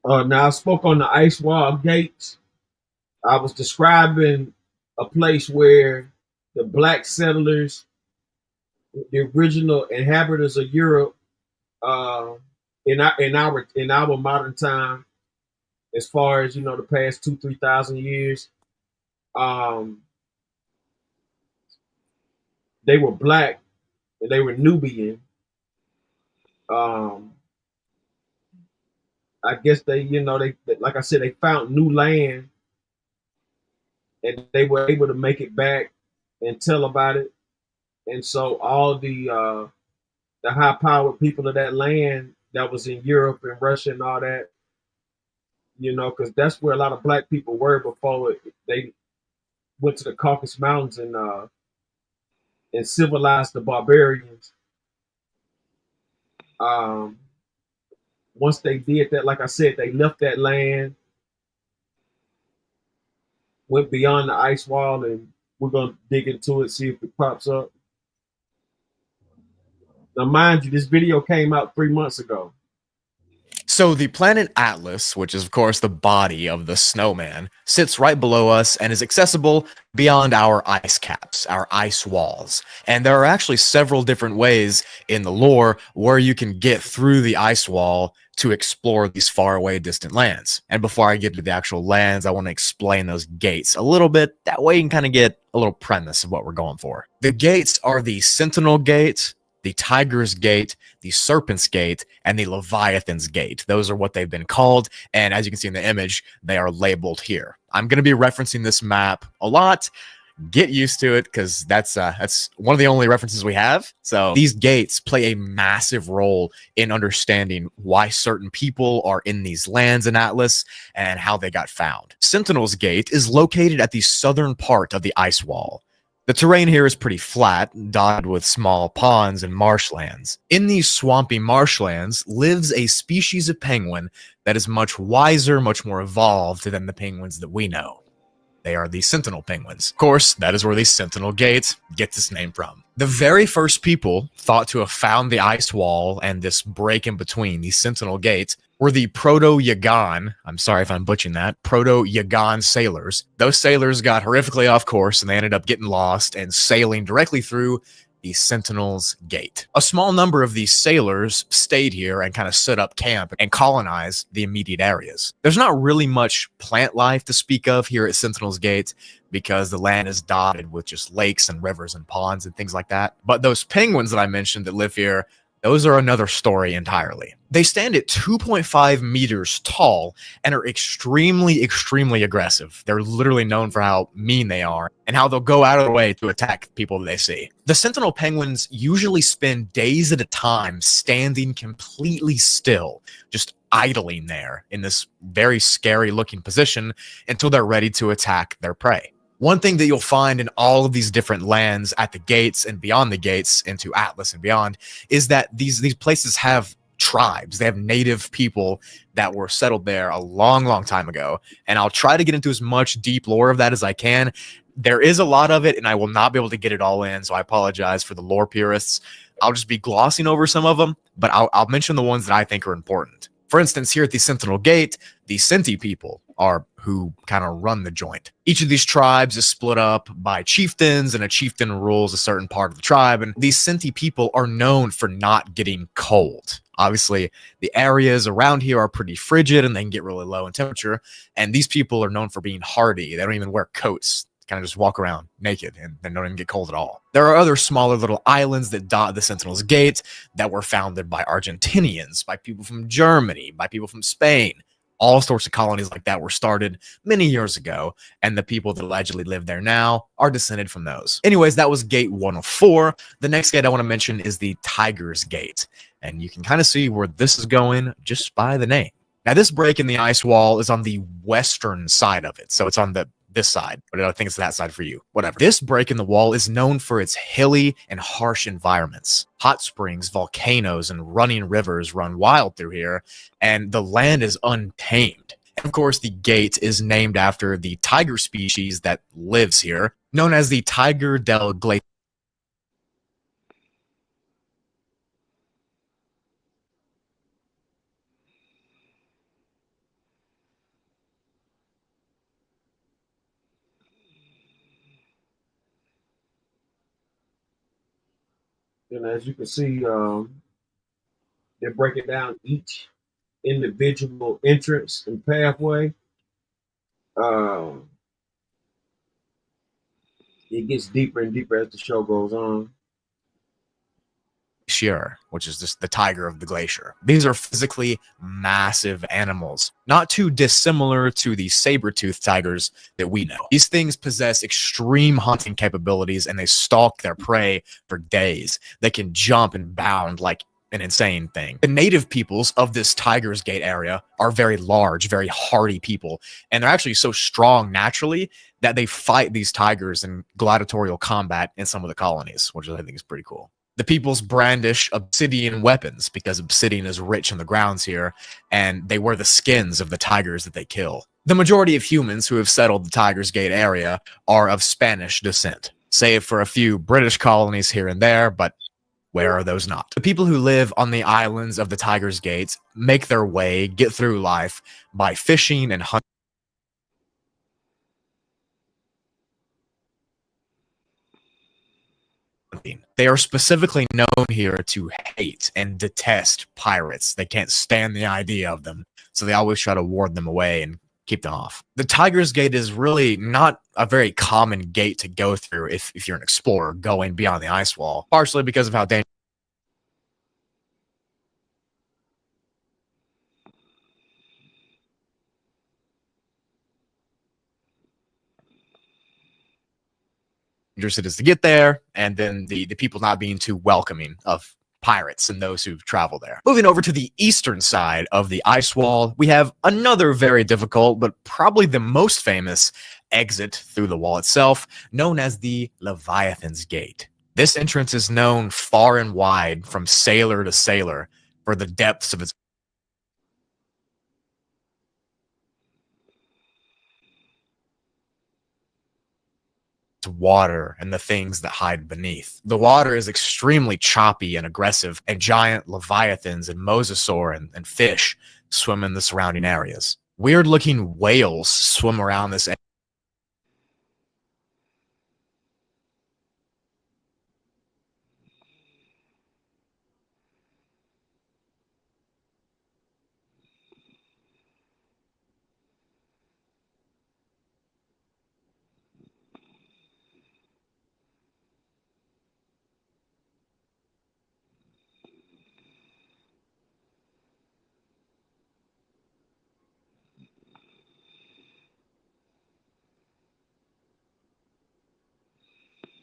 B: Now I spoke on the ice wall gates. I was describing a place where the black settlers, the original inhabitants of Europe, in our modern time, as far as, you know, the past 2,000-3,000 years, they were black and they were Nubian. I guess they, you know, they, like I said, they found new land and they were able to make it back and tell about it. And so all the high-powered people of that land that was in Europe and Russia and all that, you know, because that's where a lot of black people were before they went to the Caucasus Mountains and civilized the barbarians. Once they did that, like I said, they left that land, went beyond the ice wall, and we're going to dig into it, see if it pops up. Now, mind you, this video came out 3 months ago.
Q: So the planet Atlas, which is of course the body of the snowman, sits right below us and is accessible beyond our ice caps, our ice walls. And there are actually several different ways in the lore where you can get through the ice wall to explore these faraway distant lands. And before I get to the actual lands, I want to explain those gates a little bit. That way you can kind of get a little premise of what we're going for. The gates are the Sentinel Gate, the Tiger's Gate, the Serpent's Gate, and the Leviathan's Gate. Those are what they've been called, and as you can see in the image, they are labeled here. I'm going to be referencing this map a lot. Get used to it, because that's one of the only references we have. So these gates play a massive role in understanding why certain people are in these lands in Atlas and how they got found. Sentinel's Gate is located at the southern part of the ice wall. The terrain here is pretty flat, dotted with small ponds and marshlands. In these swampy marshlands lives a species of penguin that is much wiser, much more evolved than the penguins that we know. They are the sentinel penguins. Of course, that is where the sentinel gate gets its name from. The very first people thought to have found the ice wall and this break in between, the sentinel gate, were the Proto-Yagan, I'm sorry if I'm butchering that, Proto-Yagan sailors. Those sailors got horrifically off course and they ended up getting lost and sailing directly through the Sentinel's Gate. A small number of these sailors stayed here and kind of set up camp and colonized the immediate areas. There's not really much plant life to speak of here at Sentinel's Gate because the land is dotted with just lakes and rivers and ponds and things like that. But those penguins that I mentioned that live here, those are another story entirely. They stand at 2.5 meters tall and are extremely, extremely aggressive. They're literally known for how mean they are and how they'll go out of their way to attack people that they see. The sentinel penguins usually spend days at a time standing completely still, just idling there in this very scary looking position until they're ready to attack their prey. One thing that you'll find in all of these different lands at the gates and beyond the gates into Atlas and beyond is that these places have tribes. They have native people that were settled there a long, long time ago. And I'll try to get into as much deep lore of that as I can. There is a lot of it, and I will not be able to get it all in, so I apologize for the lore purists. I'll just be glossing over some of them, but I'll mention the ones that I think are important. For instance, here at the Sentinel Gate, the Senti people are who kind of run the joint. Each of these tribes is split up by chieftains, and a chieftain rules a certain part of the tribe, and these Senti people are known for not getting cold. Obviously, the areas around here are pretty frigid, and they can get really low in temperature, and these people are known for being hardy. They don't even wear coats. Kind of just walk around naked and they don't even get cold at all. There are other smaller little islands that dot the Sentinel's Gate that were founded by Argentinians, by people from Germany, by people from Spain. All sorts of colonies like that were started many years ago, and the people that allegedly live there now are descended from those. Anyways, that was Gate 104. The next gate I want to mention is the Tiger's Gate, and you can kind of see where this is going just by the name. Now, this break in the ice wall is on the western side of it, so it's on this side, but I think it's that side for you. Whatever. This break in the wall is known for its hilly and harsh environments. Hot springs, volcanoes, and running rivers run wild through here, and the land is untamed. And of course, the gate is named after the tiger species that lives here, known as the Tiger del Glaciar.
B: And as you can see, they're breaking down each individual entrance and pathway. It gets deeper and deeper as the show goes on.
Q: Which is just the tiger of the glacier. These are physically massive animals, not too dissimilar to the saber-toothed tigers that we know. These things possess extreme hunting capabilities, and they stalk their prey for days. They can jump and bound like an insane thing. The native peoples of this Tiger's Gate area are very large, very hardy people, and they're actually so strong naturally that they fight these tigers in gladiatorial combat in some of the colonies, which I think is pretty cool. The peoples brandish obsidian weapons because obsidian is rich in the grounds here, and they wear the skins of the tigers that they kill. The majority of humans who have settled the Tiger's Gate area are of Spanish descent, save for a few British colonies here and there, but where are those not? The people who live on the islands of the Tiger's Gate make their way, get through life by fishing and hunting. They are specifically known here to hate and detest pirates. They can't stand the idea of them, so they always try to ward them away and keep them off. The Tiger's Gate is really not a very common gate to go through if you're an explorer going beyond the ice wall, partially because of how dangerous. It is to get there, and then the people not being too welcoming of pirates and those who travel there. Moving over to the eastern side of the ice wall, we have another very difficult, but probably the most famous exit through the wall itself, known as the Leviathan's Gate. This entrance is known far and wide from sailor to sailor for the depths of its. water and the things that hide beneath. The water is extremely choppy and aggressive, and giant leviathans and mosasaur and fish swim in the surrounding areas. Weird-looking whales swim around this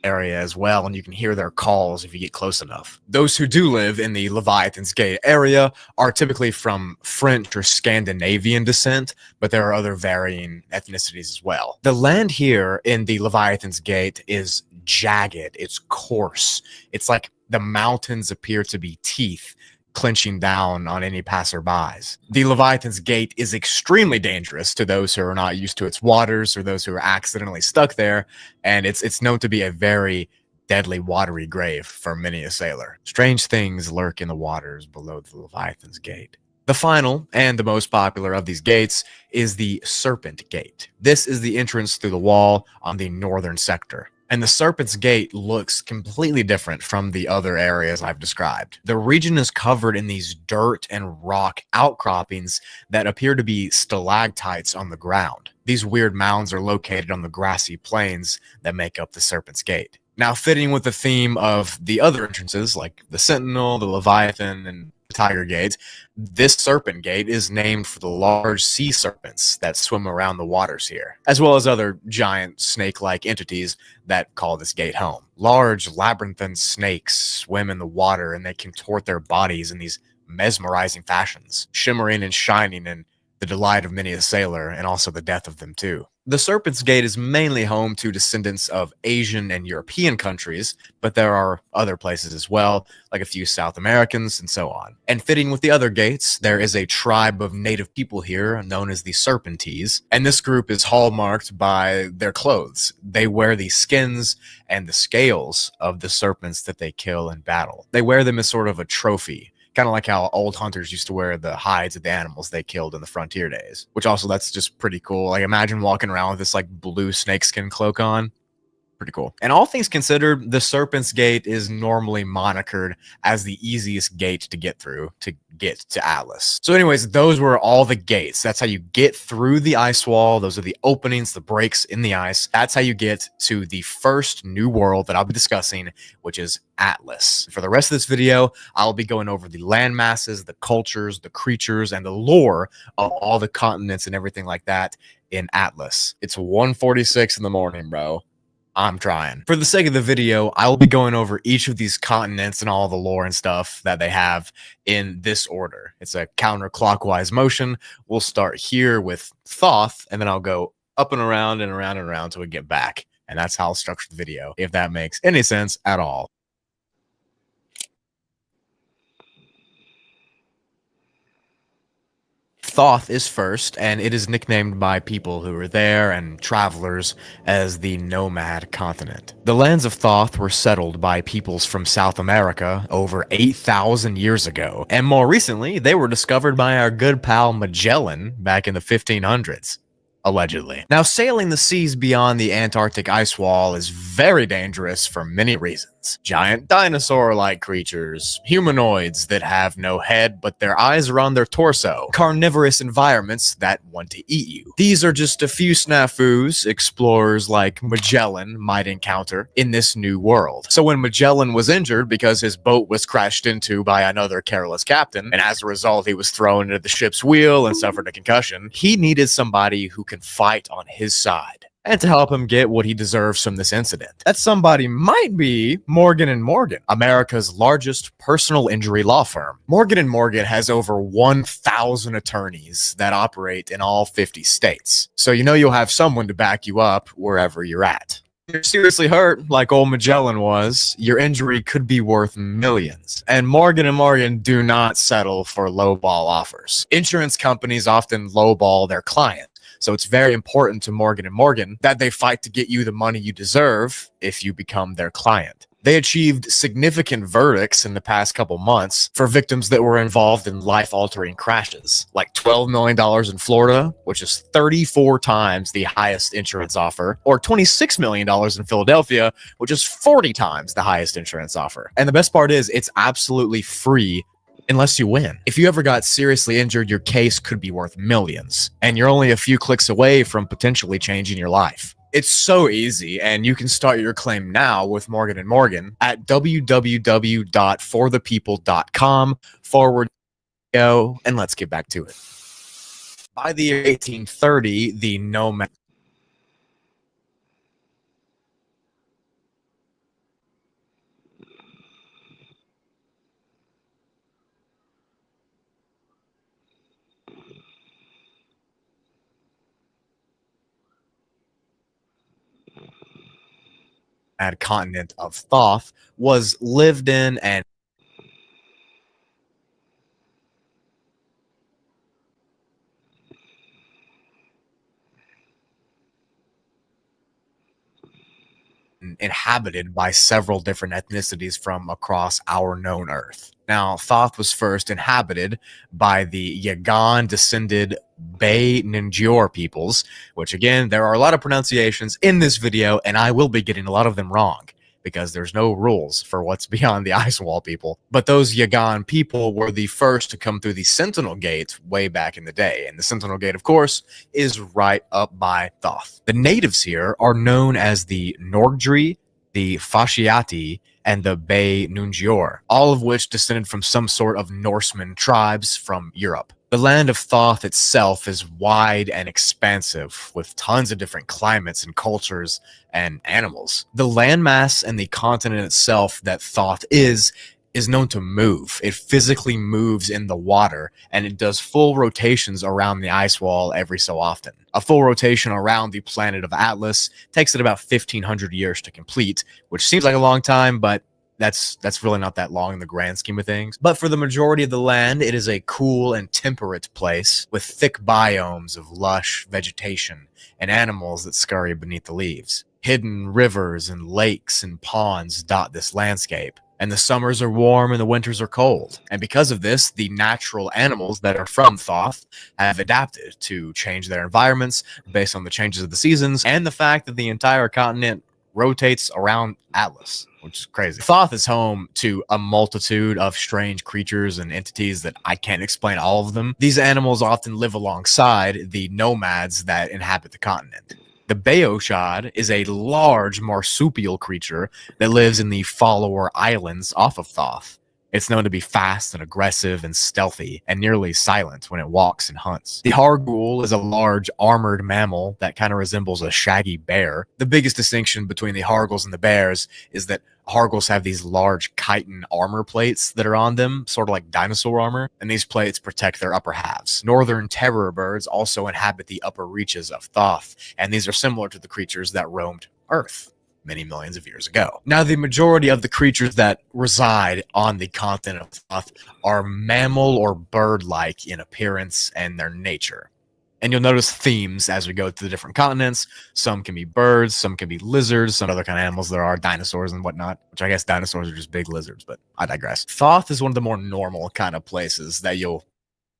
Q: area as well, and you can hear their calls if you get close enough. Those who do live in the Leviathan's Gate area are typically from French or Scandinavian descent, but there are other varying ethnicities as well. The land here in the Leviathan's Gate is jagged, it's coarse, it's like the mountains appear to be teeth clenching down on any passerbys. The Leviathan's Gate is extremely dangerous to those who are not used to its waters or those who are accidentally stuck there, and it's known to be a very deadly watery grave for many a sailor. Strange things lurk in the waters below the Leviathan's Gate. The final and the most popular of these gates is the Serpent Gate. This is the entrance through the wall on the northern sector. And the Serpent's Gate looks completely different from the other areas I've described. The region is covered in these dirt and rock outcroppings that appear to be stalactites on the ground. These weird mounds are located on the grassy plains that make up the Serpent's Gate. Now, fitting with the theme of the other entrances, like the Sentinel, the Leviathan, and the Tiger Gate, this Serpent Gate is named for the large sea serpents that swim around the waters here, as well as other giant snake-like entities that call this gate home. Large labyrinthine snakes swim in the water, and they contort their bodies in these mesmerizing fashions, shimmering and shining in the delight of many a sailor, and also the death of them too. The Serpent's Gate is mainly home to descendants of Asian and European countries, but there are other places as well, like a few South Americans and so on. And fitting with the other gates, there is a tribe of native people here known as the Serpentese, and this group is hallmarked by their clothes. They wear the skins and the scales of the serpents that they kill in battle. They wear them as sort of a trophy, kind of like how old hunters used to wear the hides of the animals they killed in the frontier days, which also, that's just pretty cool. Like, imagine walking around with this like blue snakeskin cloak on. Pretty cool. And all things considered, the Serpent's Gate is normally monikered as the easiest gate to get through to get to Atlas. So anyways, those were all the gates. That's how you get through the ice wall. Those are the openings, the breaks in the ice. That's how you get to the first new world that I'll be discussing, which is Atlas. For the rest of this video, I'll be going over the land masses, the cultures, the creatures, and the lore of all the continents and everything like that in Atlas. It's 1:46 in the morning, bro. I'm trying. For the sake of the video, I will be going over each of these continents and all the lore and stuff that they have in this order. It's a counterclockwise motion. We'll start here with Thoth, and then I'll go up and around and around and around until we get back. And that's how I'll structure the video, if that makes any sense at all. Thoth is first, and it is nicknamed by people who were there and travelers as the Nomad Continent. The lands of Thoth were settled by peoples from South America over 8,000 years ago, and more recently, they were discovered by our good pal Magellan back in the 1500s. Allegedly. Now, sailing the seas beyond the Antarctic ice wall is very dangerous for many reasons. Giant dinosaur-like creatures, humanoids that have no head but their eyes are on their torso, carnivorous environments that want to eat you. These are just a few snafus explorers like Magellan might encounter in this new world. So when Magellan was injured because his boat was crashed into by another careless captain, and as a result he was thrown into the ship's wheel and suffered a concussion, he needed somebody who can fight on his side and to help him get what he deserves from this incident. That somebody might be Morgan & Morgan, America's largest personal injury law firm. Morgan & Morgan has over 1,000 attorneys that operate in all 50 states. So you know you'll have someone to back you up wherever you're at. If you're seriously hurt, like old Magellan was, your injury could be worth millions. And Morgan & Morgan do not settle for lowball offers. Insurance companies often lowball their client. So it's very important to Morgan & Morgan that they fight to get you the money you deserve if you become their client. They achieved significant verdicts in the past couple months for victims that were involved in life-altering crashes, like $12 million in Florida, which is 34 times the highest insurance offer, or $26 million in Philadelphia, which is 40 times the highest insurance offer. And the best part is it's absolutely free unless you win. If you ever got seriously injured, your case could be worth millions, and you're only a few clicks away from potentially changing your life. It's so easy, and you can start your claim now with Morgan & Morgan at www.forthepeople.com/go, and let's get back to it. By the year 1830, the nomad continent of Thoth was lived in and inhabited by several different ethnicities from across our known Earth. Now, Thoth was first inhabited by the Yagan-descended Bay Ninjor peoples, which again, there are a lot of pronunciations in this video, and I will be getting a lot of them wrong, because there's no rules for what's beyond the ice wall people. But those Yagan people were the first to come through the Sentinel Gate way back in the day. And the Sentinel Gate, of course, is right up by Thoth. The natives here are known as the Norgdri, the Fasciati, and the Bay Nungior, all of which descended from some sort of Norseman tribes from Europe. The land of Thoth itself is wide and expansive, with tons of different climates and cultures and animals. The landmass and the continent itself that Thoth is known to move. It physically moves in the water, and it does full rotations around the ice wall every so often. A full rotation around the planet of Atlas takes it about 1,500 years to complete, which seems like a long time, but that's really not that long in the grand scheme of things. But for the majority of the land, it is a cool and temperate place with thick biomes of lush vegetation and animals that scurry beneath the leaves. Hidden rivers and lakes and ponds dot this landscape, and the summers are warm and the winters are cold. And because of this, the natural animals that are from Thoth have adapted to change their environments based on the changes of the seasons and the fact that the entire continent rotates around Atlas, which is crazy. Thoth is home to a multitude of strange creatures and entities that I can't explain all of them. These animals often live alongside the nomads that inhabit the continent. The Beoshad is a large marsupial creature that lives in the Follower Islands off of Thoth. It's known to be fast and aggressive and stealthy and nearly silent when it walks and hunts. The Hargul is a large armored mammal that kind of resembles a shaggy bear. The biggest distinction between the Harguls and the bears is that Harguls have these large chitin armor plates that are on them, sort of like dinosaur armor, and these plates protect their upper halves. Northern terror birds also inhabit the upper reaches of Thoth, and these are similar to the creatures that roamed Earth many millions of years ago. Now, the majority of the creatures that reside on the continent of Thoth are mammal or bird-like in appearance and their nature. And you'll notice themes as we go to the different continents. Some can be birds, some can be lizards, some other kind of animals there are, dinosaurs and whatnot, which I guess dinosaurs are just big lizards, but I digress. Thoth is one of the more normal kind of places that you'll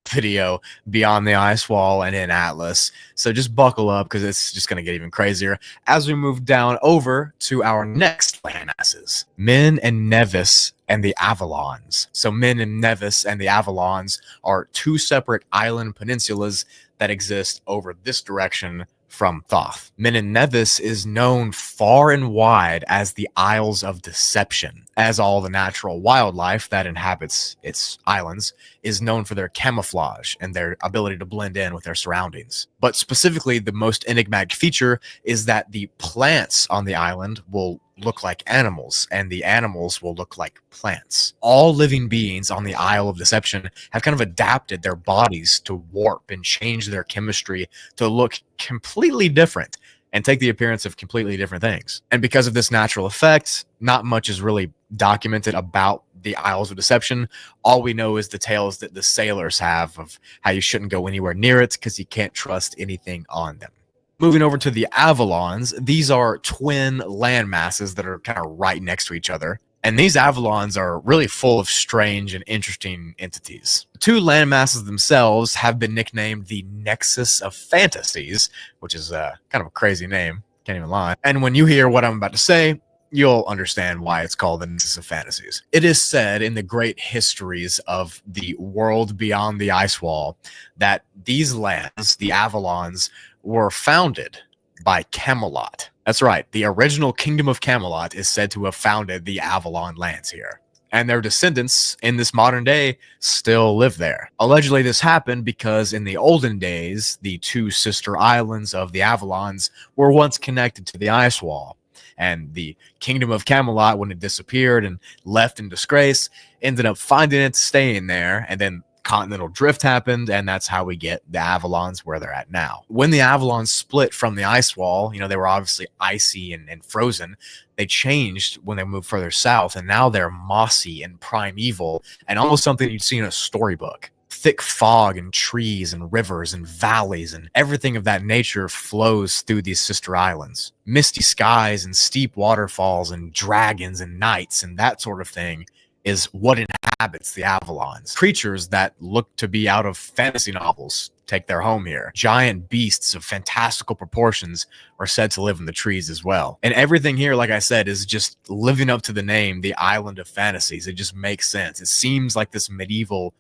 Q: video beyond the ice wall and in Atlas. So just buckle up because it's just going to get even crazier as we move down over to our next landmasses, Min and Nevis and the Avalons. So Min and Nevis and the Avalons are two separate island peninsulas that exist over this direction from Thoth. Min and Nevis is known far and wide as the Isles of Deception, as all the natural wildlife that inhabits its islands is known for their camouflage and their ability to blend in with their surroundings. But specifically, the most enigmatic feature is that the plants on the island will look like animals, and the animals will look like plants. All living beings on the Isle of Deception have kind of adapted their bodies to warp and change their chemistry to look completely different and take the appearance of completely different things. And because of this natural effect, not much is really documented about the Isles of Deception. All we know is the tales that the sailors have of how you shouldn't go anywhere near it because you can't trust anything on them. Moving over to the Avalons, these are twin land masses that are kind of right next to each other. And these Avalons are really full of strange and interesting entities. The two land masses themselves have been nicknamed the Nexus of Fantasies, which is kind of a crazy name, can't even lie. And when you hear what I'm about to say, you'll understand why it's called the Nexus of Fantasies. It is said in the great histories of the world beyond the ice wall that these lands, the Avalons, were founded by Camelot. That's right, the original Kingdom of Camelot is said to have founded the Avalon lands here. And their descendants in this modern day still live there. Allegedly, this happened because in the olden days, the two sister islands of the Avalons were once connected to the ice wall. And the Kingdom of Camelot, when it disappeared and left in disgrace, ended up finding it, staying there, and then continental drift happened, and that's how we get the Avalons where they're at now. When the Avalons split from the ice wall, you know, they were obviously icy and frozen. They changed when they moved further south, and now they're mossy and primeval and almost something you'd see in a storybook. Thick fog and trees and rivers and valleys and everything of that nature flows through these sister islands. Misty skies and steep waterfalls and dragons and knights and that sort of thing is what inhabits the Avalons. Creatures that look to be out of fantasy novels take their home here. Giant beasts of fantastical proportions are said to live in the trees as well. And everything here, like I said, is just living up to the name, the Island of Fantasies. It just makes sense. It seems like this medieval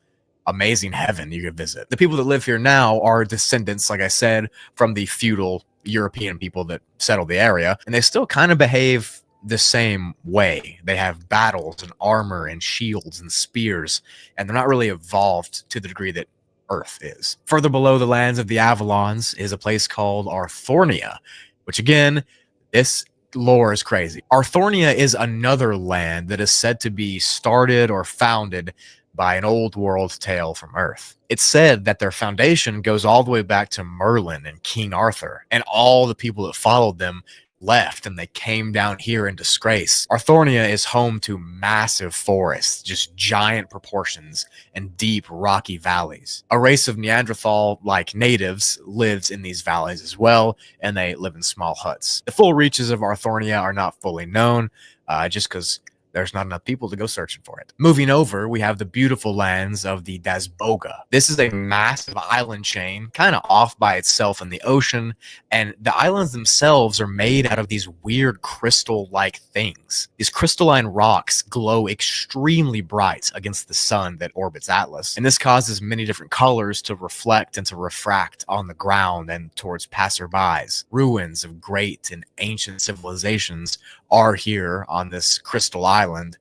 Q: amazing heaven you could visit. The people that live here now are descendants, like I said, from the feudal European people that settled the area, and they still kind of behave the same way. They have battles and armor and shields and spears, and they're not really evolved to the degree that Earth is. Further below the lands of the Avalons is a place called Arthornia, which again, this lore is crazy. Arthornia is another land that is said to be started or founded by an old world tale from Earth. It's said that their foundation goes all the way back to Merlin and King Arthur, and all the people that followed them left and they came down here in disgrace. Arthornia is home to massive forests, just giant proportions, and deep rocky valleys. A race of Neanderthal-like natives lives in these valleys as well, and they live in small huts. The full reaches of Arthornia are not fully known, just because there's not enough people to go searching for it. Moving over, we have the beautiful lands of the Dasboga. This is a massive island chain, kind of off by itself in the ocean, and the islands themselves are made out of these weird crystal-like things. These crystalline rocks glow extremely bright against the sun that orbits Atlas, and this causes many different colors to reflect and to refract on the ground and towards passerbys. Ruins of great and ancient civilizations are here on this crystal island,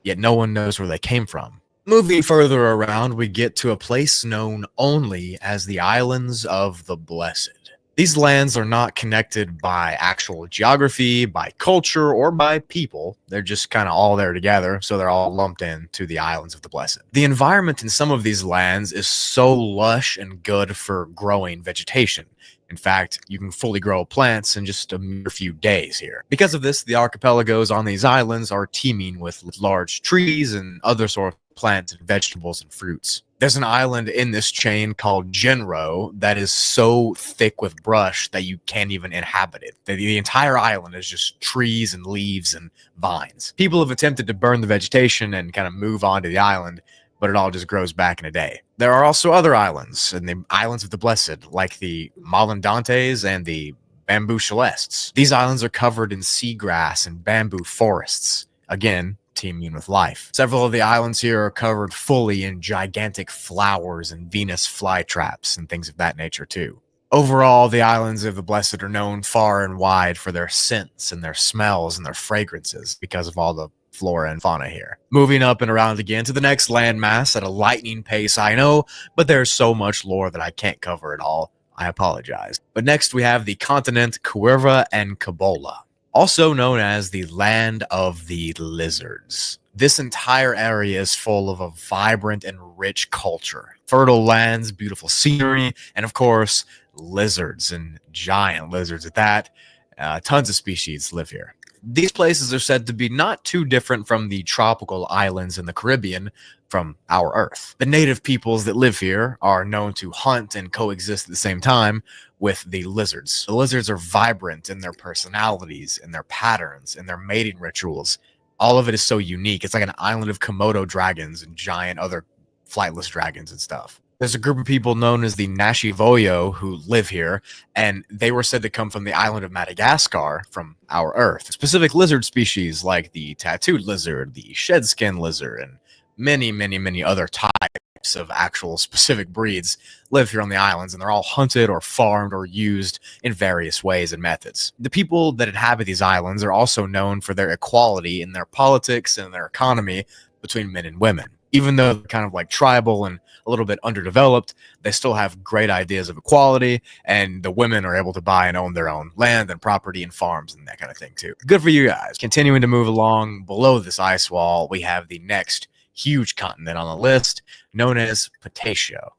Q: yet no one knows where they came from. Moving further around, we get to a place known only as the Islands of the Blessed. These lands are not connected by actual geography, by culture, or by people. They're just kind of all there together, so they're all lumped in to the Islands of the Blessed. The environment in some of these lands is so lush and good for growing vegetation. In fact, you can fully grow plants in just a mere few days here. Because of this, the archipelagos on these islands are teeming with large trees and other sort of plants and vegetables and fruits. There's an island in this chain called Genro that is so thick with brush that you can't even inhabit it. The entire island is just trees and leaves and vines. People have attempted to burn the vegetation and kind of move on to the island, but it all just grows back in a day. There are also other islands, in the Islands of the Blessed, like the Malandantes and the Bamboo Celestes. These islands are covered in seagrass and bamboo forests, again, teeming with life. Several of the islands here are covered fully in gigantic flowers and Venus flytraps and things of that nature too. Overall, the Islands of the Blessed are known far and wide for their scents and their smells and their fragrances because of all the flora and fauna here. Moving up and around again to the next landmass at a lightning pace, I know, but there's so much lore that I can't cover it all. I apologize. But next we have the continent Cuerva and Cabola, also known as the Land of the Lizards. This entire area is full of a vibrant and rich culture. Fertile lands, beautiful scenery, and of course, lizards, and giant lizards at that. Tons of species live here. These places are said to be not too different from the tropical islands in the Caribbean from our Earth. The native peoples that live here are known to hunt and coexist at the same time with the lizards. The lizards are vibrant in their personalities, in their patterns, in their mating rituals. All of it is so unique. It's like an island of Komodo dragons and giant other flightless dragons and stuff. There's a group of people known as the Nashivoyo who live here, and they were said to come from the island of Madagascar from our Earth. Specific lizard species like the tattooed lizard, the shedskin lizard, and many other types of actual specific breeds live here on the islands, and they're all hunted or farmed or used in various ways and methods. The people that inhabit these islands are also known for their equality in their politics and their economy between men and women. Even though they're kind of like tribal and a little bit underdeveloped, they still have great ideas of equality, and the women are able to buy and own their own land and property and farms and that kind of thing too. Good for you guys. Continuing to move along below this ice wall, we have the next huge continent on the list, known as Patatia.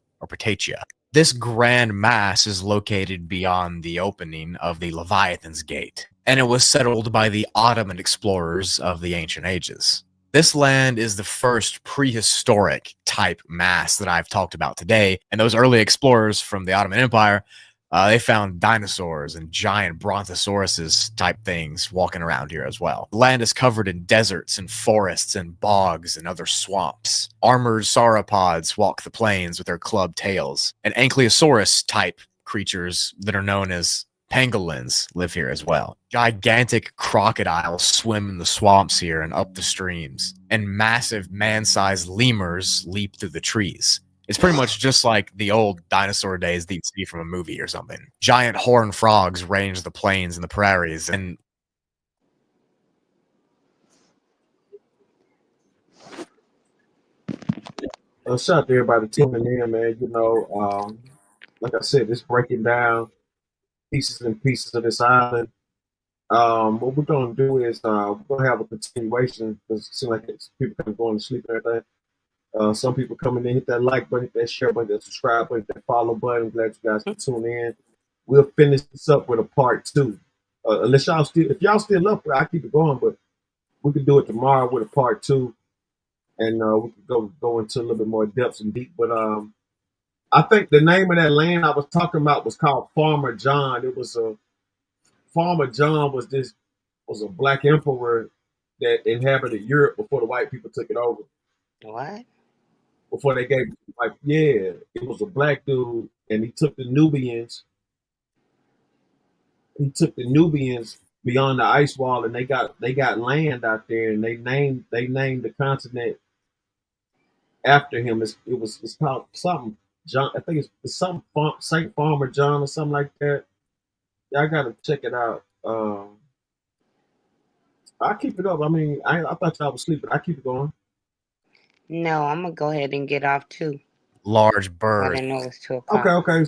Q: This grand mass is located beyond the opening of the Leviathan's Gate, and it was settled by the Ottoman explorers of the ancient ages. This land is the first prehistoric type mass that I've talked about today, and those early explorers from the Ottoman Empire, they found dinosaurs and giant brontosauruses type things walking around here as well. The land is covered in deserts and forests and bogs and other swamps. Armored sauropods walk the plains with their clubbed tails, and ankylosaurus type creatures that are known as pangolins live here as well. Gigantic crocodiles swim in the swamps here and up the streams, and massive man-sized lemurs leap through the trees. It's pretty much just like the old dinosaur days that you'd see from a movie or something. Giant horned frogs range the plains and the prairies, and
B: shout out to everybody tuning in, man. You know, like I said, it's breaking down pieces and pieces of this island. What we're gonna do is we're gonna have a continuation because it seems like it's people kind of going to sleep and everything. Some people coming in, hit that like button, hit that share button, that subscribe button, hit that follow button. I'm glad you guys can tune in. We'll finish this up with a part 2. Unless y'all still, if y'all still up, I'll keep it going, but we can do it tomorrow with a part 2, and we can go into a little bit more depths and deep. But I think the name of that land I was talking about was called Farmer John. It was Farmer John was a black emperor that inhabited Europe before the white people took it over.
G: What?
B: Before they gave it was a black dude, and he took the Nubians. He took the Nubians beyond the ice wall, and they got land out there, and they named the continent after him. It's called something John. I think it's some Saint Farmer John or something like that. Yeah, I gotta check it out. I'll keep it up. I mean, I thought y'all was sleeping. I keep it going.
G: No, I'm gonna go ahead and get off too.
Q: Large bird.
G: I didn't know it was 2 o'clock.
B: Okay.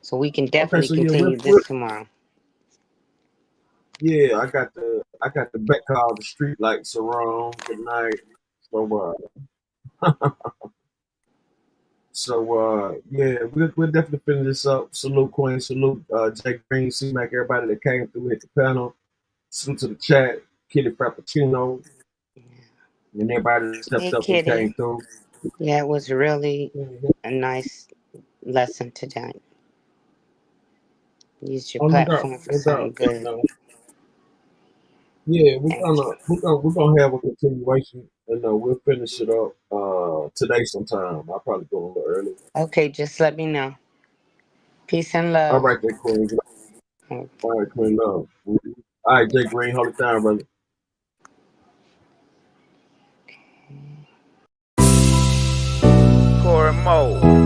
G: So we can definitely
B: so
G: continue this tomorrow.
B: Yeah, I got the back call. The street lights are on. Good night. Yeah, we'll definitely finish this up. Salute Queen, salute Jake Green, C-Mac, everybody that came through, hit the panel. Salute to the chat, Kitty Frappuccino, and everybody that stepped up and came through.
G: Yeah, it was really a nice lesson today. Use your platform for something good.
B: Yeah, we're gonna have a continuation, and we'll finish it up today sometime. I'll probably go a little early.
G: Okay, just let me know. Peace and love.
B: All right, then, Queen. All right, Queen, love. All right, Jay Green, hold it down, brother.
R: Corey Moe.